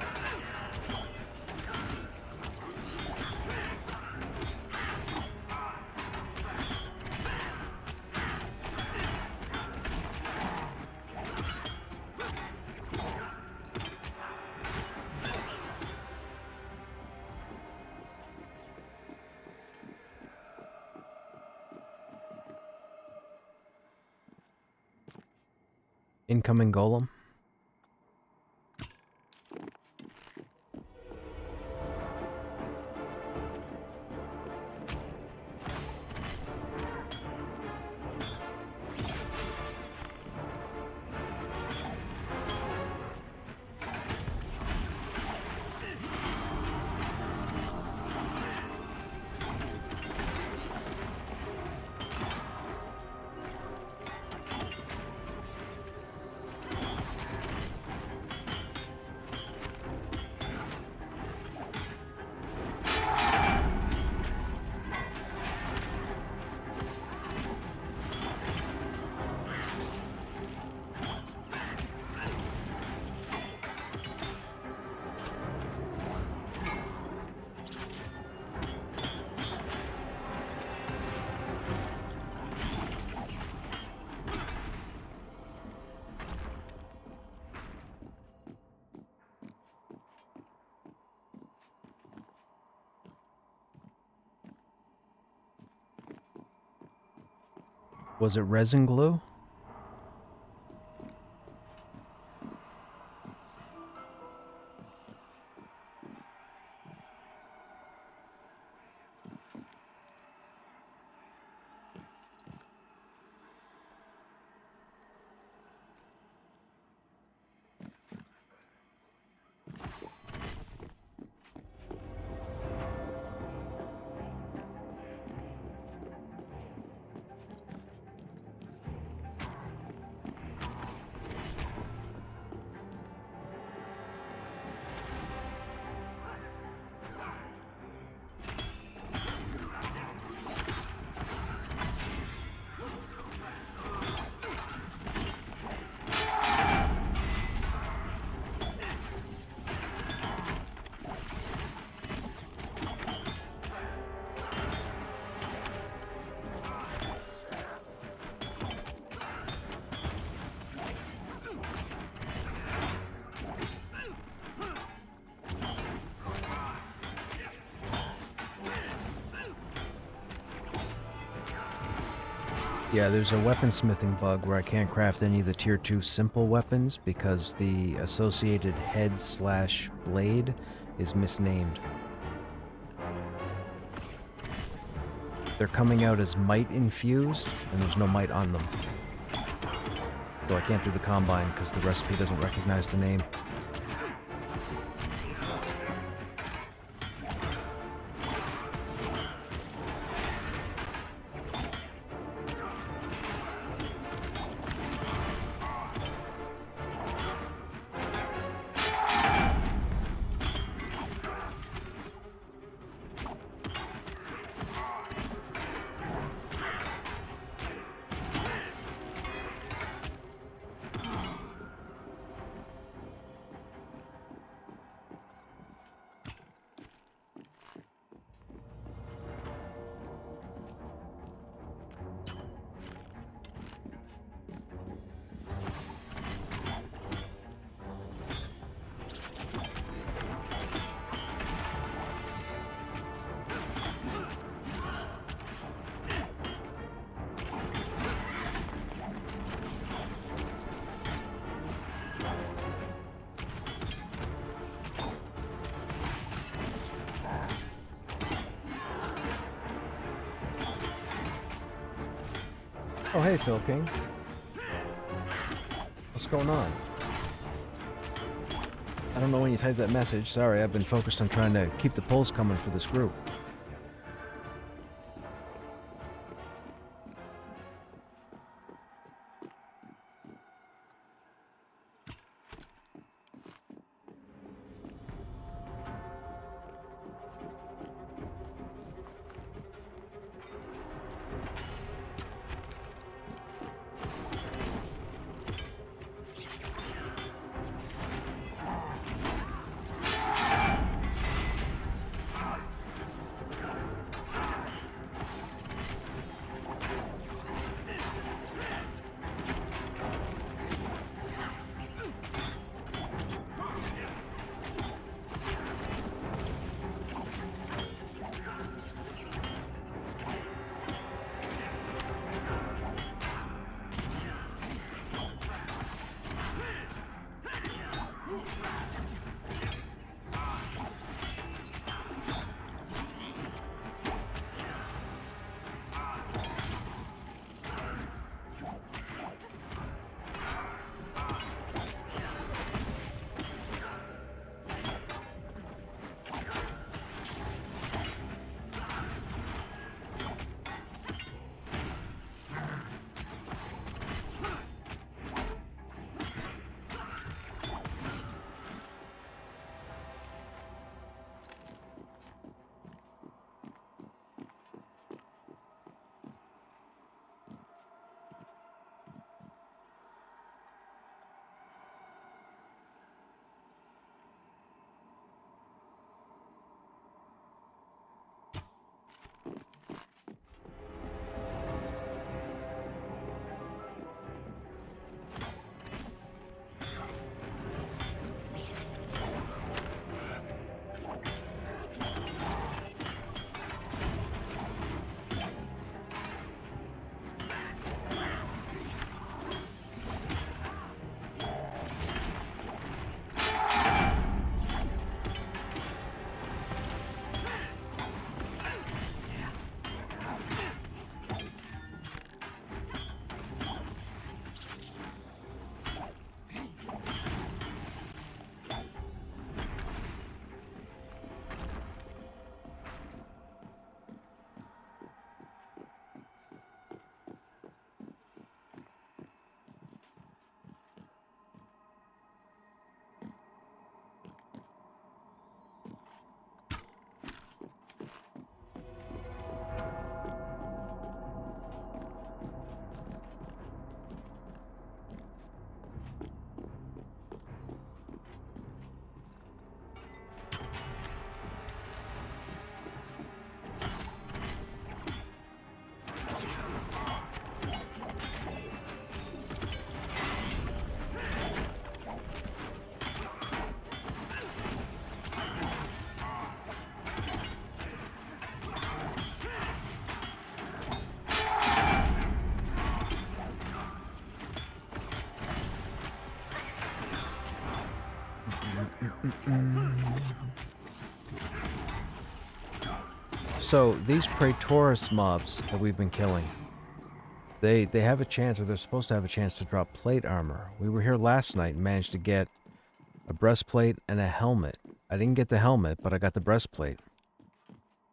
Incoming golem. Was it resin glue? Yeah, there's a weaponsmithing bug where I can't craft any of the tier 2 simple weapons because the associated head/blade is misnamed. They're coming out as might infused, and there's no might on them. So I can't do the combine because the recipe doesn't recognize the name. Oh, hey, Phil King. What's going on? I don't know when you typed that message. Sorry, I've been focused on trying to keep the polls coming for this group. So, these Praetorus mobs that we've been killing, they have a chance, or they're supposed to have a chance to drop plate armor. We were here last night and managed to get a breastplate and a helmet. I didn't get the helmet, but I got the breastplate.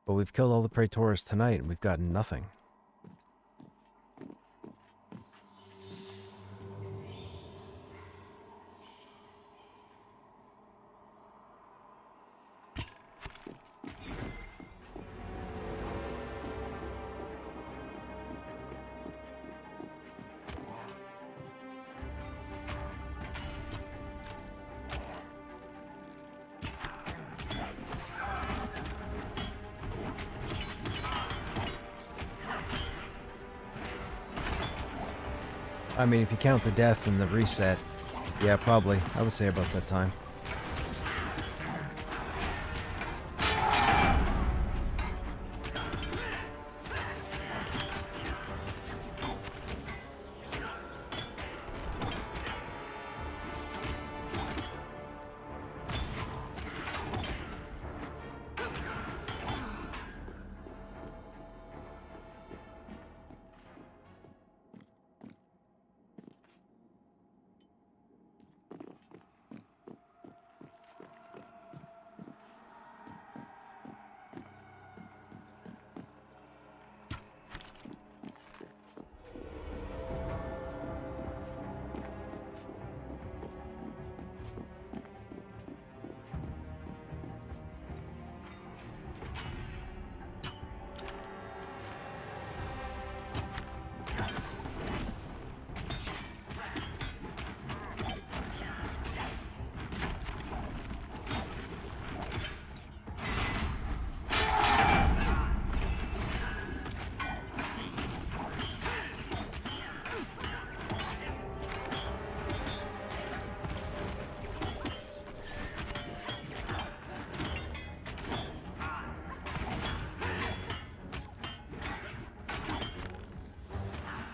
But we've killed all the Praetorus tonight and we've gotten nothing. I mean, if you count the death and the reset, yeah, probably. I would say about that time.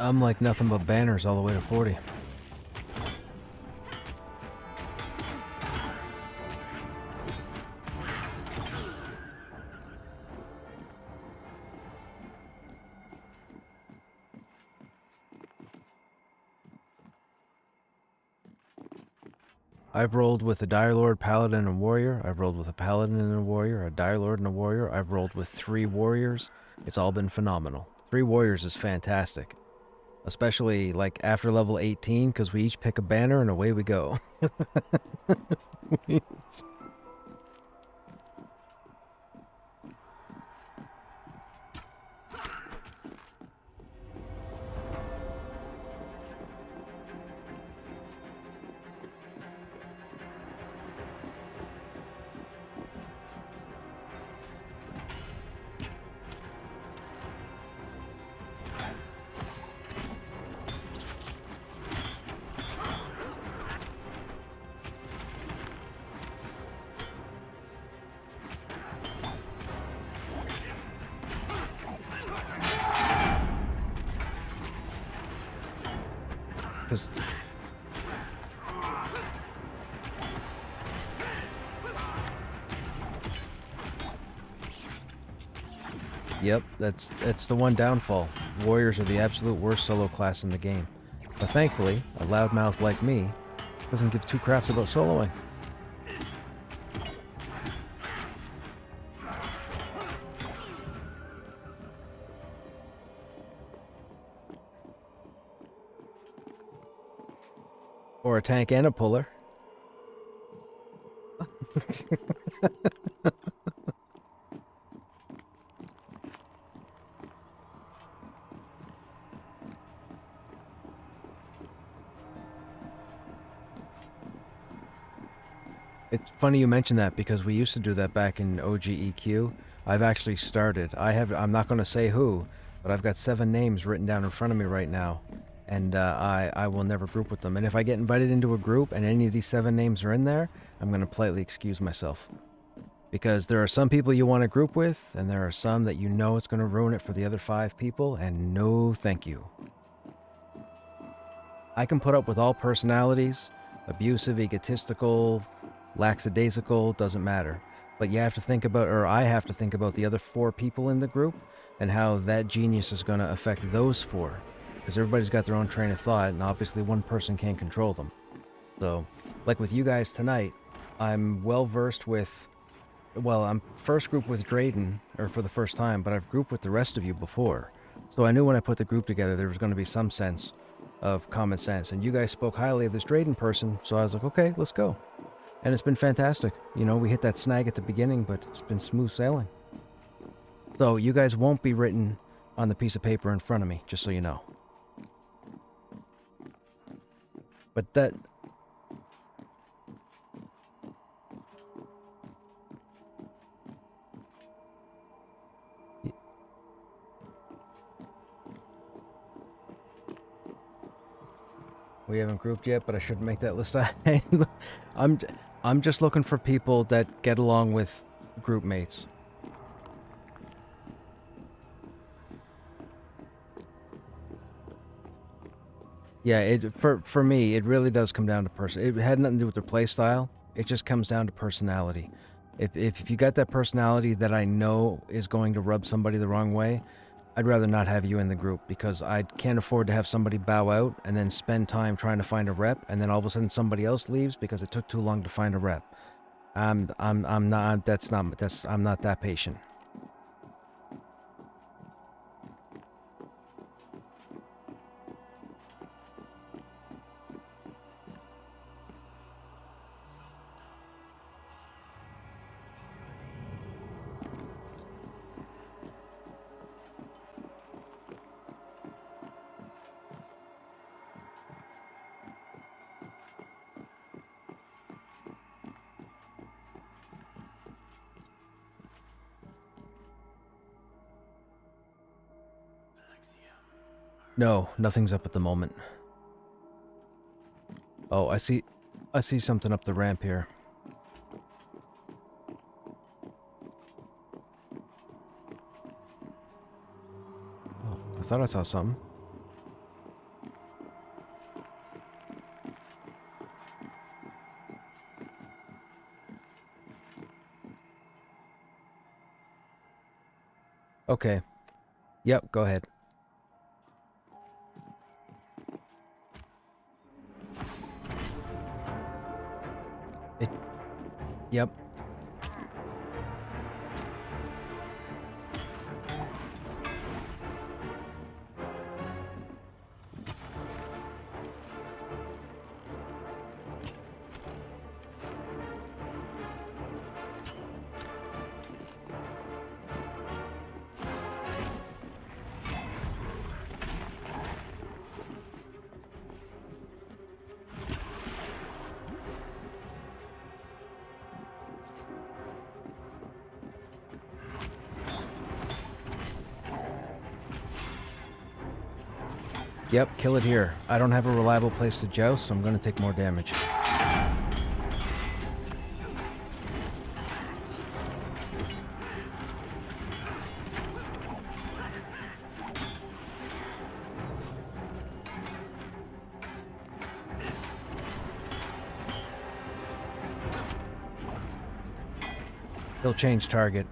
I'm like nothing but banners all the way to 40. I've rolled with a Dire Lord, Paladin, and Warrior. I've rolled with a Paladin and a Warrior, a Dire Lord and a Warrior. I've rolled with 3 Warriors. It's all been phenomenal. 3 Warriors is fantastic. Especially, like, after level 18, because we each pick a banner and away we go. Because yep, that's the one downfall. Warriors are the absolute worst solo class in the game. But thankfully, a loudmouth like me doesn't give 2 craps about soloing. Or a tank and a puller. It's funny you mention that because we used to do that back in OGEQ. I've actually started. I'm not going to say who, but I've got 7 names written down in front of me right now. And I will never group with them. And if I get invited into a group and any of these 7 names are in there, I'm going to politely excuse myself. Because there are some people you want to group with, and there are some that you know it's going to ruin it for the other 5 people, and no thank you. I can put up with all personalities, abusive, egotistical, lackadaisical, doesn't matter. But you have to think about, or I have to think about the other 4 people in the group, and how that genius is going to affect those 4. Because everybody's got their own train of thought, and obviously one person can't control them. So, like with you guys tonight, I'm well versed with, well, I'm first group with Drayden, or for the first time, but I've grouped with the rest of you before. So I knew when I put the group together there was going to be some sense of common sense. And you guys spoke highly of this Drayden person, so I was like, okay, let's go. And it's been fantastic. You know, we hit that snag at the beginning, but it's been smooth sailing. So you guys won't be written on the piece of paper in front of me, just so you know. But that... We haven't grouped yet, but I shouldn't make that list. I'm just looking for people that get along with group mates. Yeah, for me, it really does come down to person. It had nothing to do with their play style. It just comes down to personality. If you got that personality that I know is going to rub somebody the wrong way, I'd rather not have you in the group, because I can't afford to have somebody bow out and then spend time trying to find a rep, and then all of a sudden somebody else leaves because it took too long to find a rep. I'm not that patient. No, nothing's up at the moment. Oh, I see something up the ramp here. Oh, I thought I saw something. Okay. Yep, go ahead. It... Yep. Yep, kill it here. I don't have a reliable place to joust, so I'm gonna take more damage. They'll change target.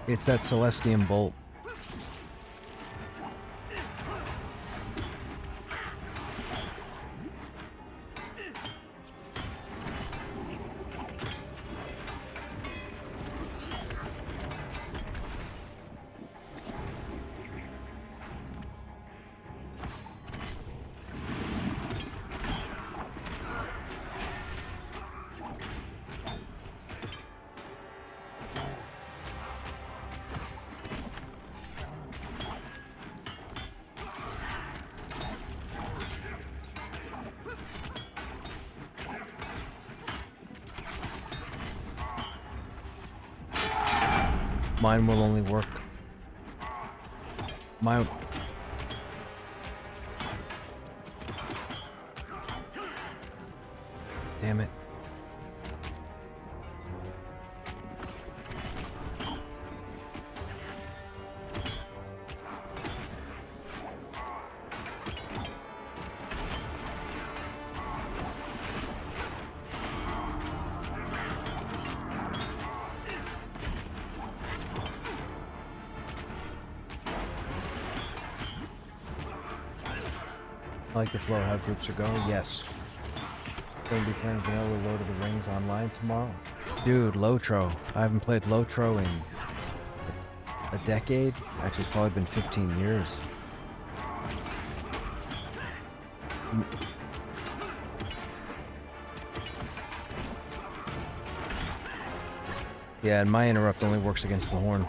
It's that Celestium Bolt. Mine will only work. My... Damn it. I like the flow how groups are going. Yes. Gonna be playing vanilla Lord of the Rings online tomorrow. Dude, Lotro. I haven't played Lotro in a decade. Actually, it's probably been 15 years. Yeah, and my interrupt only works against the horn.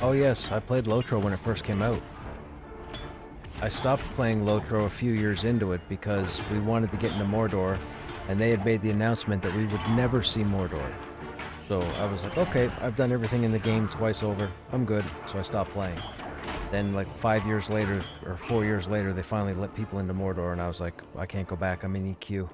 Oh yes, I played Lotro when it first came out. I stopped playing Lotro a few years into it because we wanted to get into Mordor, and they had made the announcement that we would never see Mordor. So I was like, okay, I've done everything in the game twice over, I'm good, so I stopped playing. Then like 5 years later, or 4 years later, they finally let people into Mordor, and I was like, I can't go back, I'm in EQ.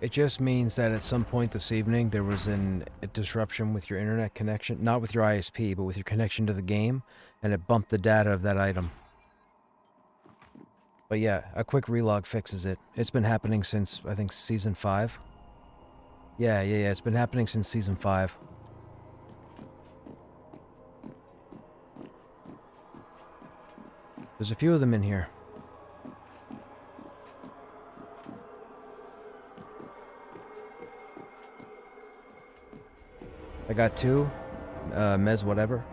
It just means that at some point this evening there was a disruption with your internet connection, not with your ISP, but with your connection to the game, and it bumped the data of that item. But yeah, a quick relog fixes it. It's been happening since, I think, Season 5. Yeah, it's been happening since Season 5. There's a few of them in here. I got 2, Mez whatever.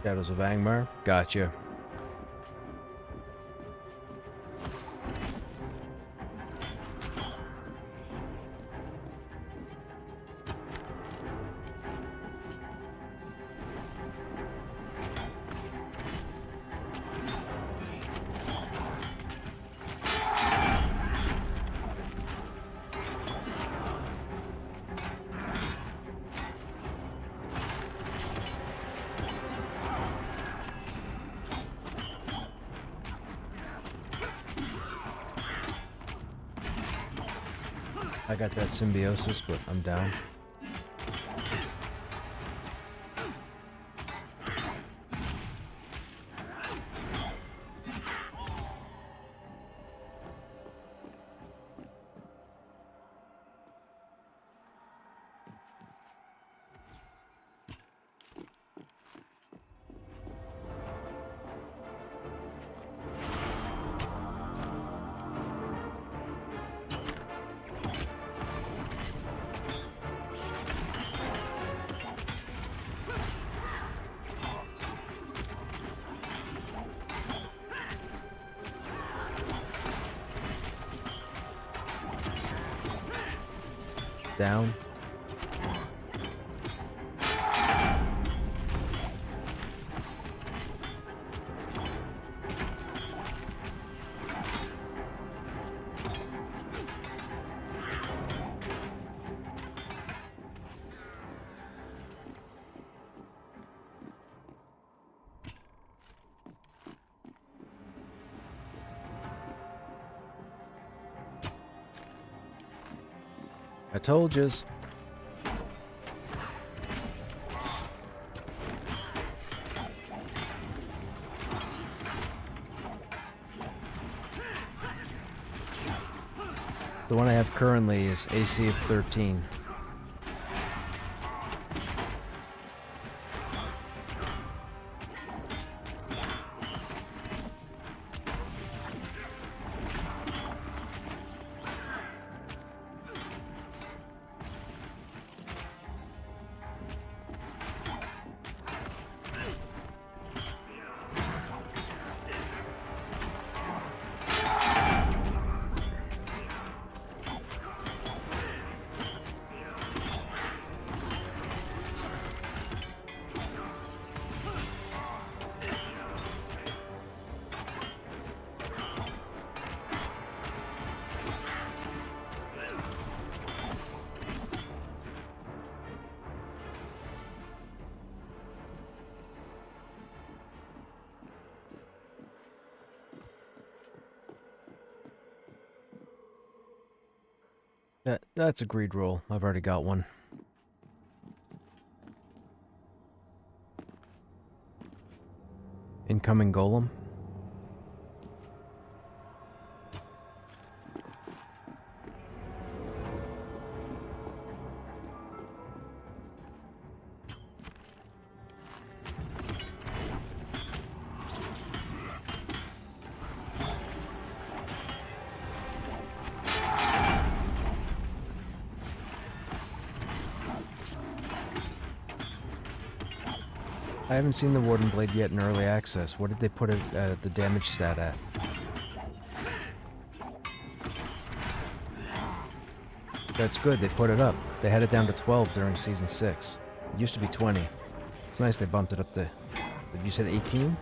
Shadows of Angmar. Gotcha. I got that symbiosis, but I'm down. Down. I told yous. The one I have currently is AC of 13. That's a greed roll. I've already got one. Incoming golem. I haven't seen the Warden Blade yet in early access. What did they put it, the damage stat at? That's good, they put it up. They had it down to 12 during Season 6. It used to be 20. It's nice they bumped it up to... You said 18?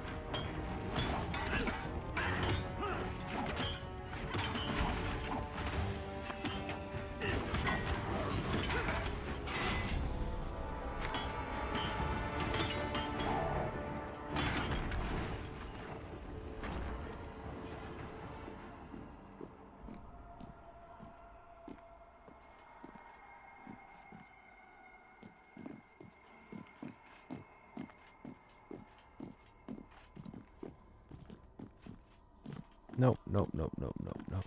Nope, nope, nope, nope, nope, nope.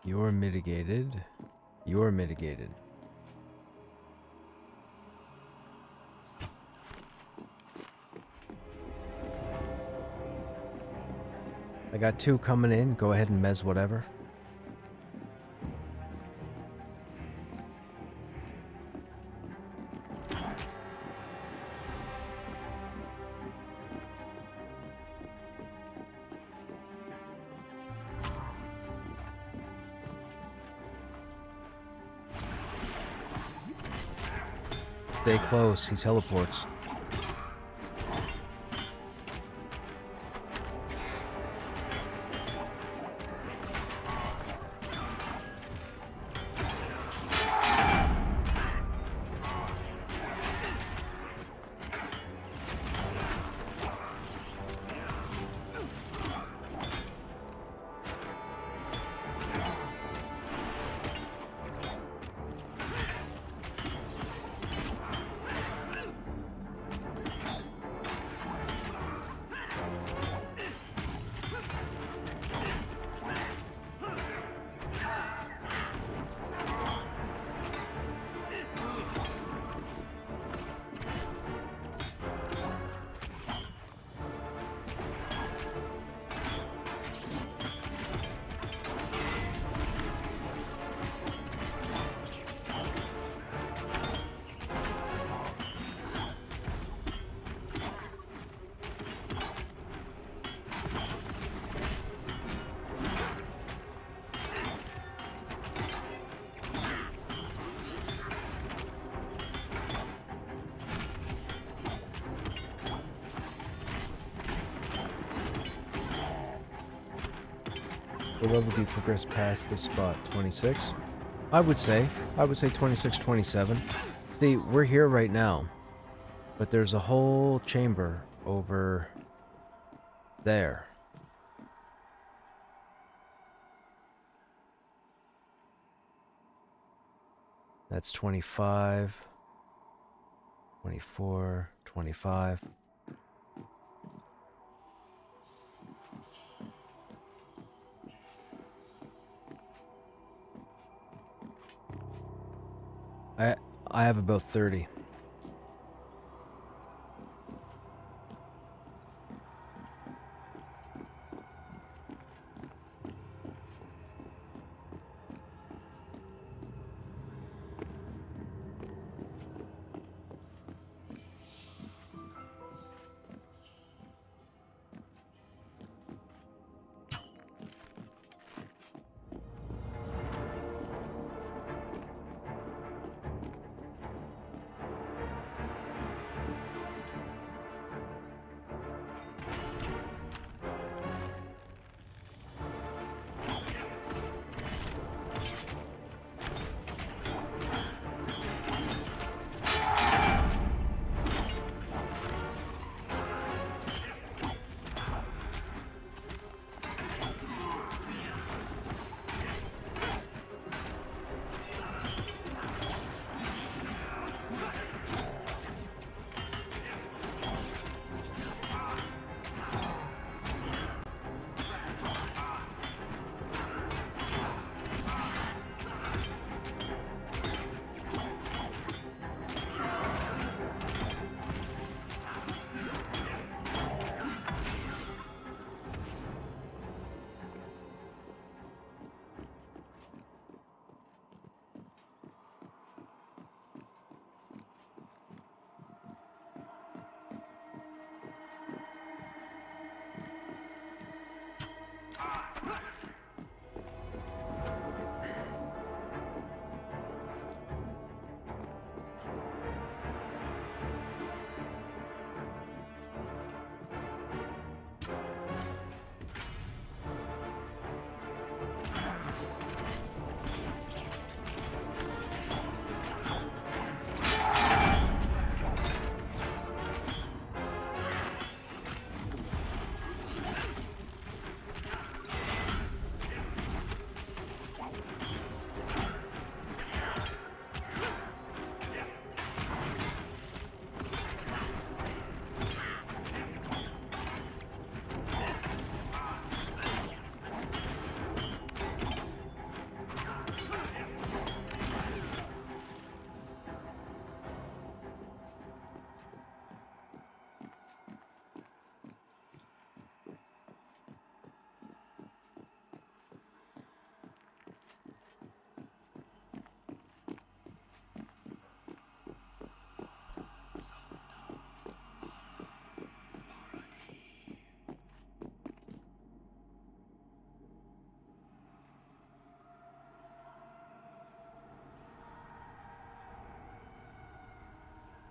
You're mitigated. You're mitigated. I got 2 coming in. Go ahead and mez whatever. Stay close, he teleports. What level do you progress past this spot? 26? I would say 26, 27. See, we're here right now, but there's a whole chamber over there. That's 25, 24, 25. I have about 30.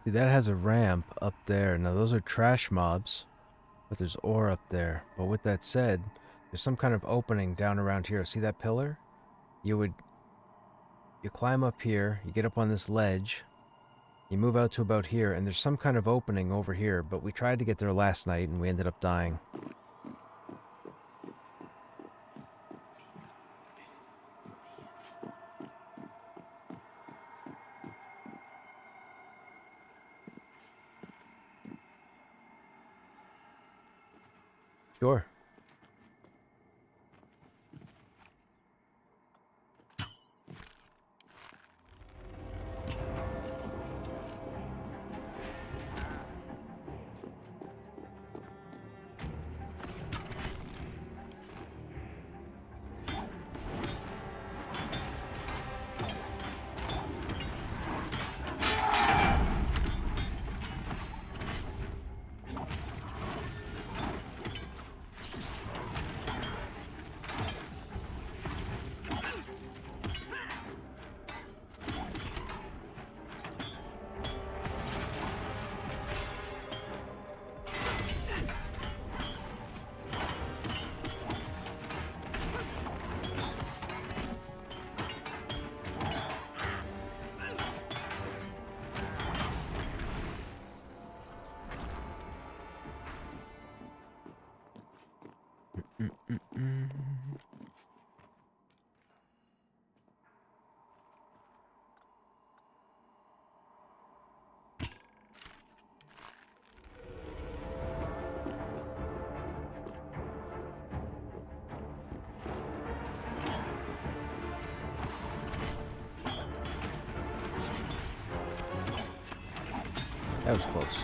See, that has a ramp up there. Now, those are trash mobs, but there's ore up there. But with that said, there's some kind of opening down around here. See that pillar? You climb up here, you get up on this ledge, you move out to about here, and there's some kind of opening over here, but we tried to get there last night and we ended up dying. Sure. That was close.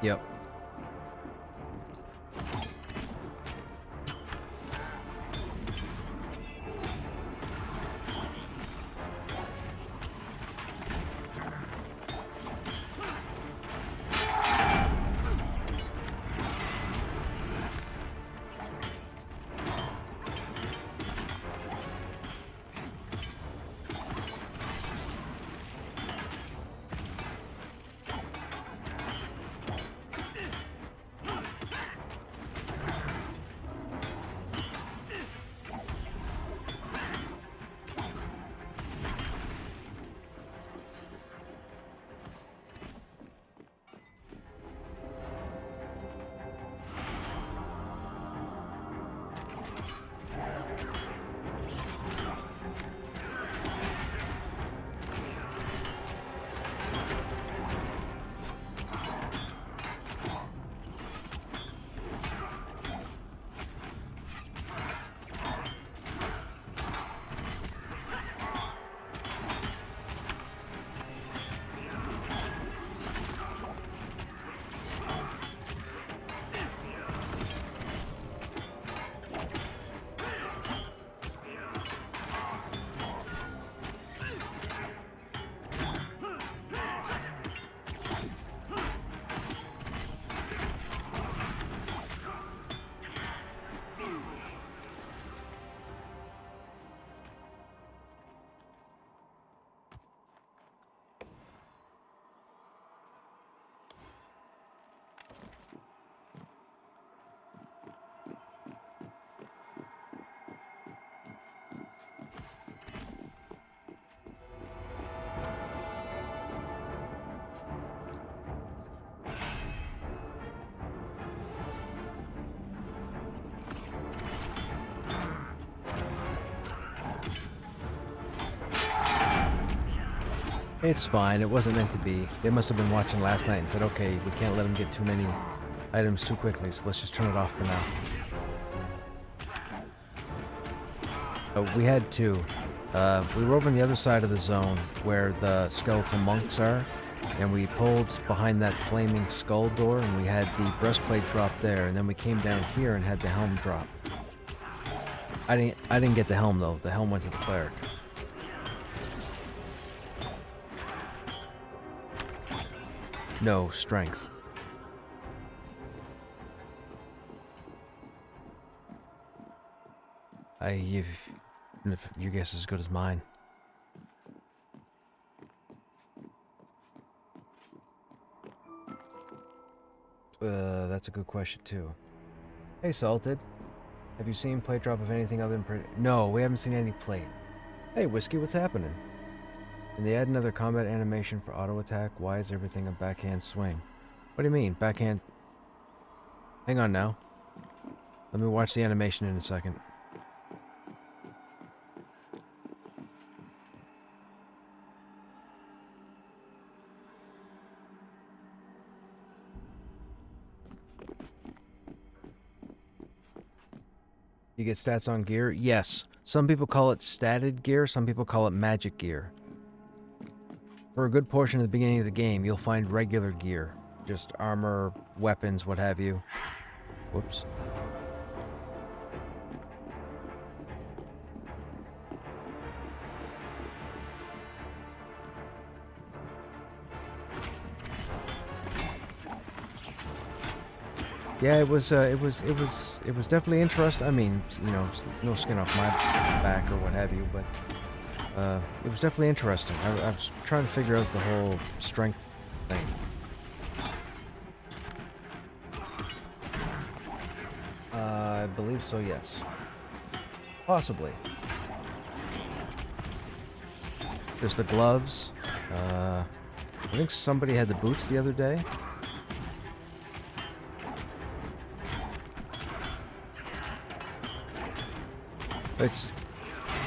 Yep. It's fine. It wasn't meant to be. They must have been watching last night and said, okay, we can't let them get too many items too quickly, so let's just turn it off for now. We had two. We were over on the other side of the zone where the skeletal monks are, and we pulled behind that flaming skull door, and we had the breastplate drop there, and then we came down here and had the helm drop. I didn't get the helm though. The helm went to the cleric. No, strength. Your guess is as good as mine. That's a good question too. Hey, Salted. Have you seen plate drop of anything other than No, we haven't seen any plate. Hey, Whiskey, what's happening? And they add another combat animation for auto attack. Why is everything a backhand swing? What do you mean, backhand? Hang on now. Let me watch the animation in a second. You get stats on gear? Yes. Some people call it statted gear, some people call it magic gear. For a good portion of the beginning of the game, you'll find regular gear. Just armor, weapons, what have you. Whoops. Yeah, it was definitely interesting. I mean, you know, no skin off my back or what have you, but it was definitely interesting. I was trying to figure out the whole strength thing. I believe so, yes. Possibly. There's the gloves. I think somebody had the boots the other day.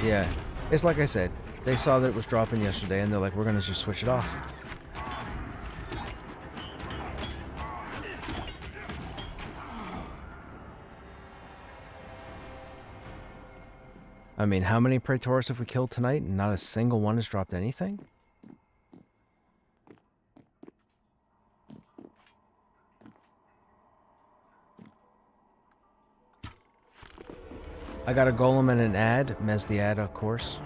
Yeah, it's like I said, they saw that it was dropping yesterday and they're like, we're gonna just switch it off. I mean, how many Praetors have we killed tonight and not a single one has dropped anything? I got a golem and an ad. Mez the ad, of course.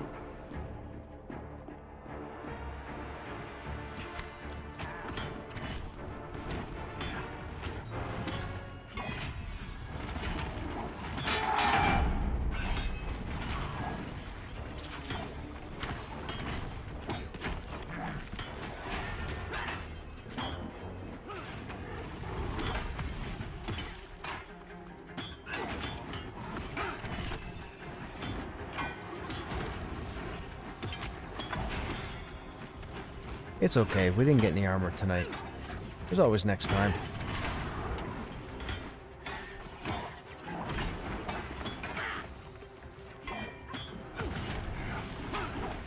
It's okay, we didn't get any armor tonight. There's always next time.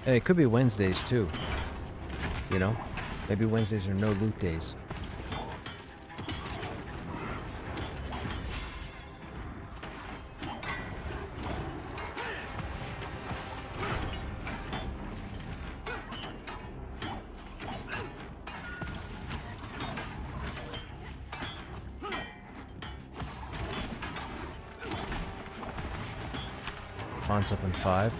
Hey, it could be Wednesdays too. You know? Maybe Wednesdays are no loot days. Fon's up in 5.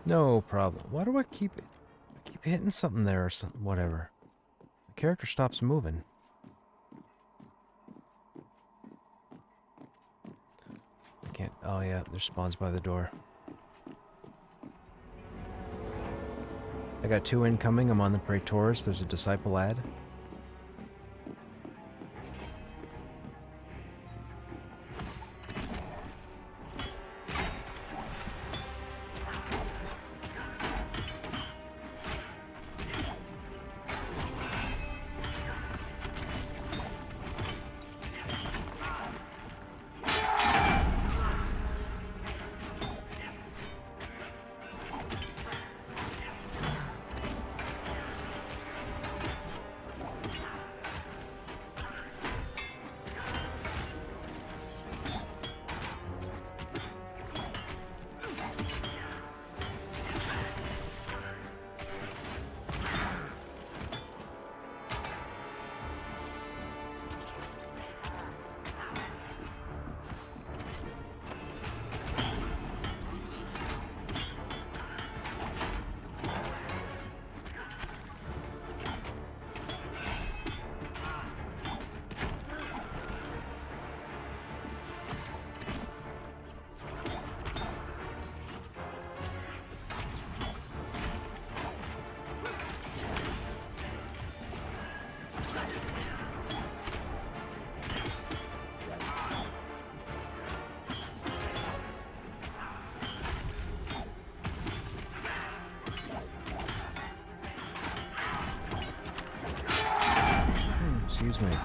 No problem. Why do I keep hitting something there or something? Whatever. The character stops moving. I can't. Oh yeah, there's spawns by the door. I got 2 incoming. I'm on the Praetors. There's a disciple ad. Excuse me.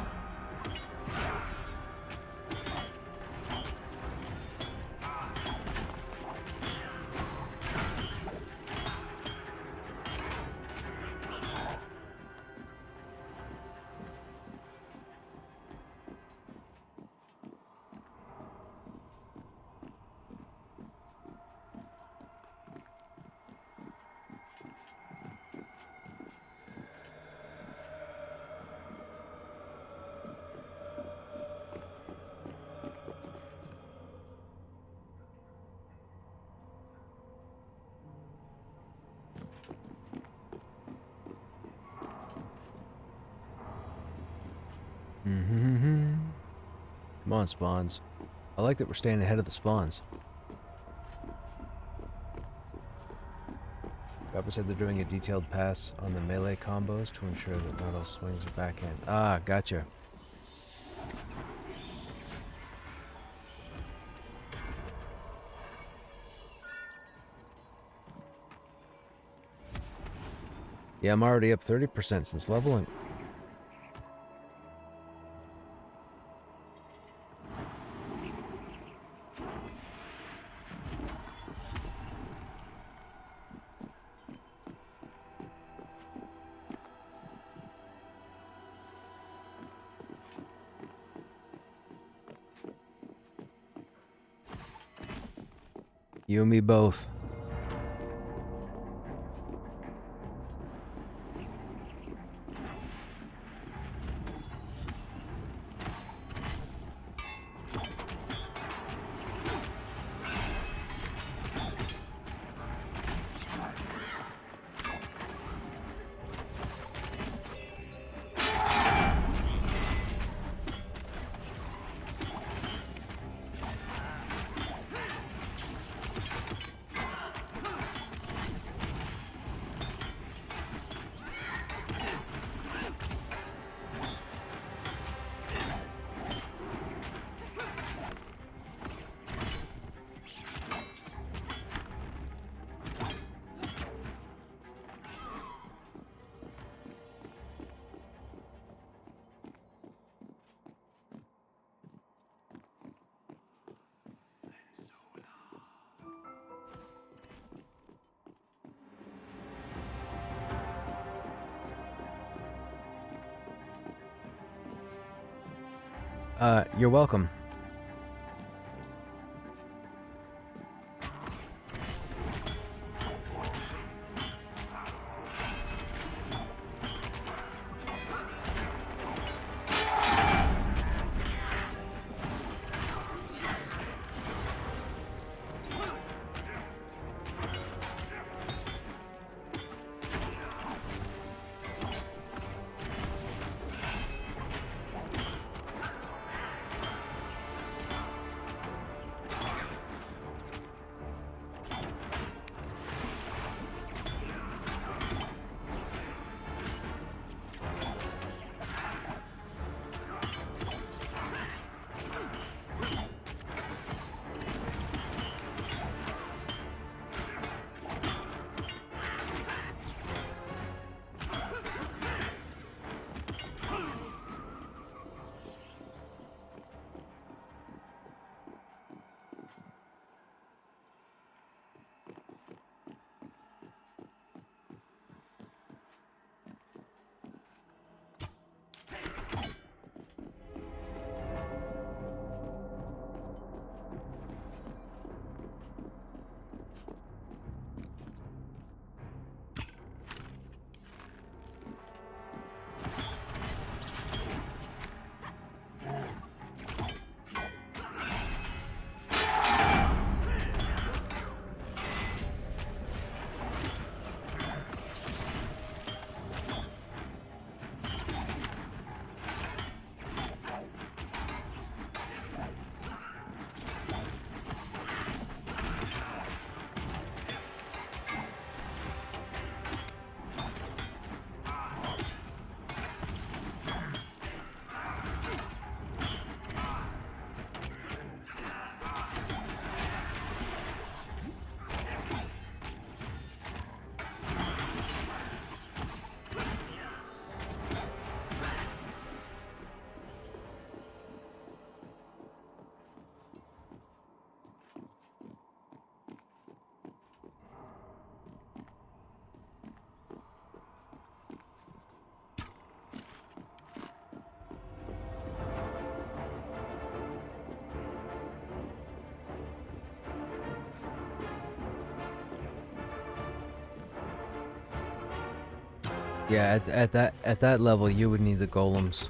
Come on, spawns. I like that we're staying ahead of the spawns. Papa said they're doing a detailed pass on the melee combos to ensure that not all swings are backhand. Ah, gotcha. Yeah, I'm already up 30% since leveling. You and me both. You're welcome. Yeah, at that level, you would need the golems.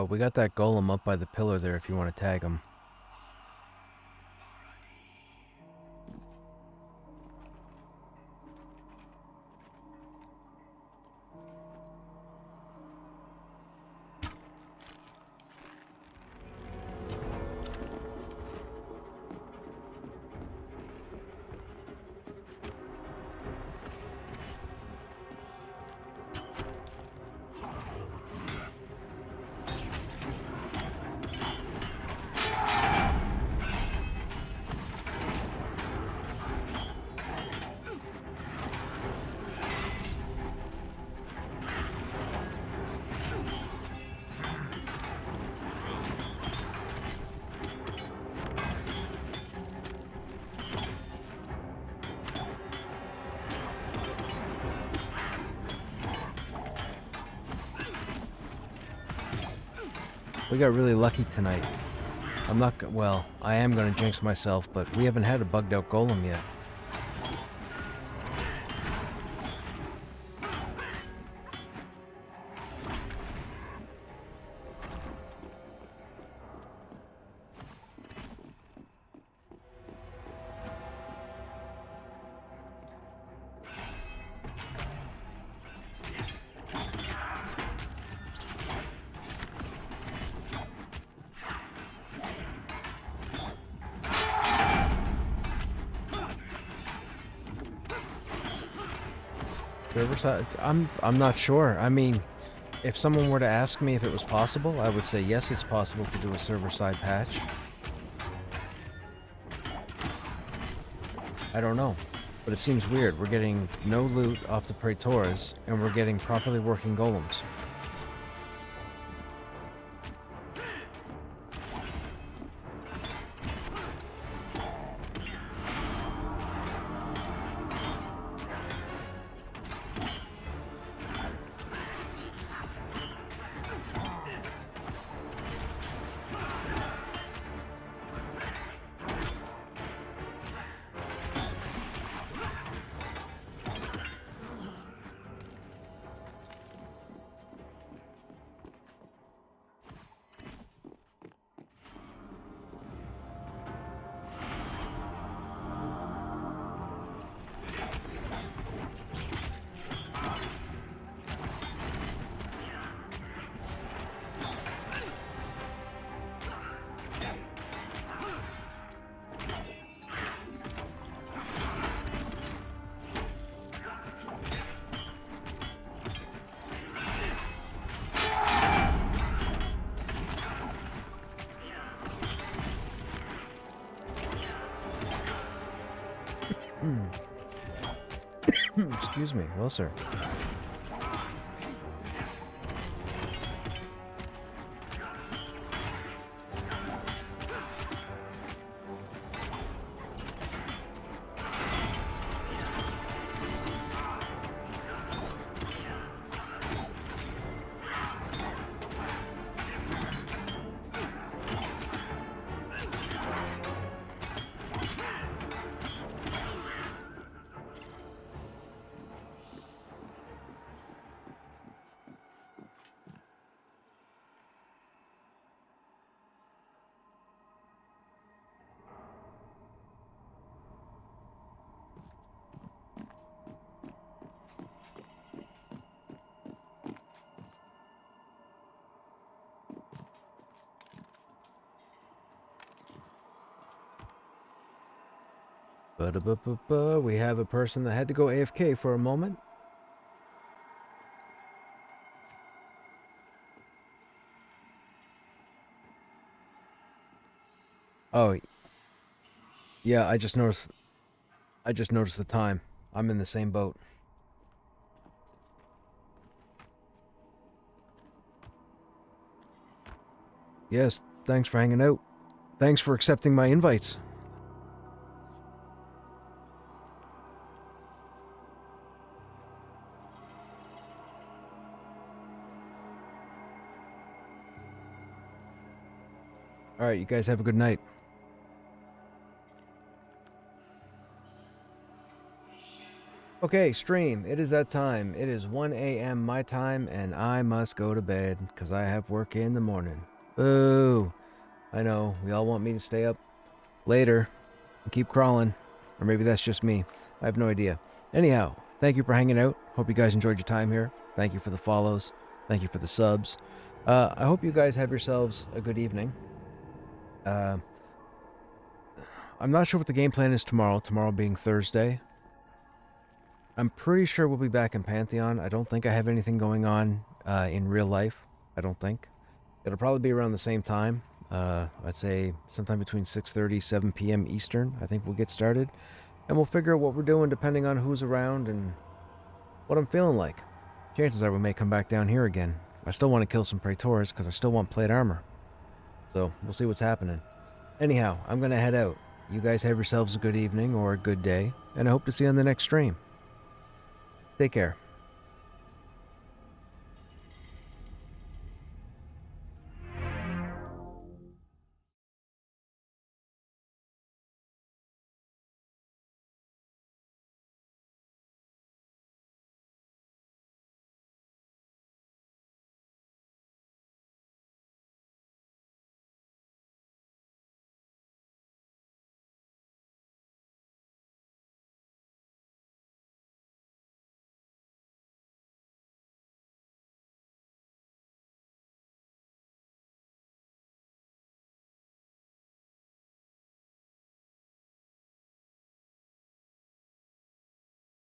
We got that golem up by the pillar there if you want to tag him. We got really lucky tonight. Well, I am gonna jinx myself, but we haven't had a bugged out golem yet. Riverside, I'm not sure. I mean, if someone were to ask me if it was possible, I would say yes, it's possible to do a server-side patch. I don't know, but it seems weird. We're getting no loot off the Praetors, and we're getting properly working golems. excuse me. Well, sir. We have a person that had to go AFK for a moment. Oh, yeah, I just noticed the time. I'm in the same boat. Yes, thanks for hanging out. Thanks for accepting my invites. All right, you guys have a good night. Okay, stream. It is that time. It is 1 a.m. my time, and I must go to bed because I have work in the morning. Boo. I know, we all want me to stay up later and keep crawling. Or maybe that's just me. I have no idea. Anyhow, thank you for hanging out. Hope you guys enjoyed your time here. Thank you for the follows. Thank you for the subs. I hope you guys have yourselves a good evening. I'm not sure what the game plan is tomorrow being Thursday. I'm pretty sure we'll be back in Pantheon. I don't think I have anything going on in real life. I don't think. It'll probably be around the same time. I'd say sometime between 6:30, 7 p.m. Eastern. I think we'll get started. And we'll figure out what we're doing depending on who's around and what I'm feeling like. Chances are we may come back down here again. I still want to kill some Praetors because I still want plate armor. So, we'll see what's happening. Anyhow, I'm going to head out. You guys have yourselves a good evening or a good day, and I hope to see you on the next stream. Take care.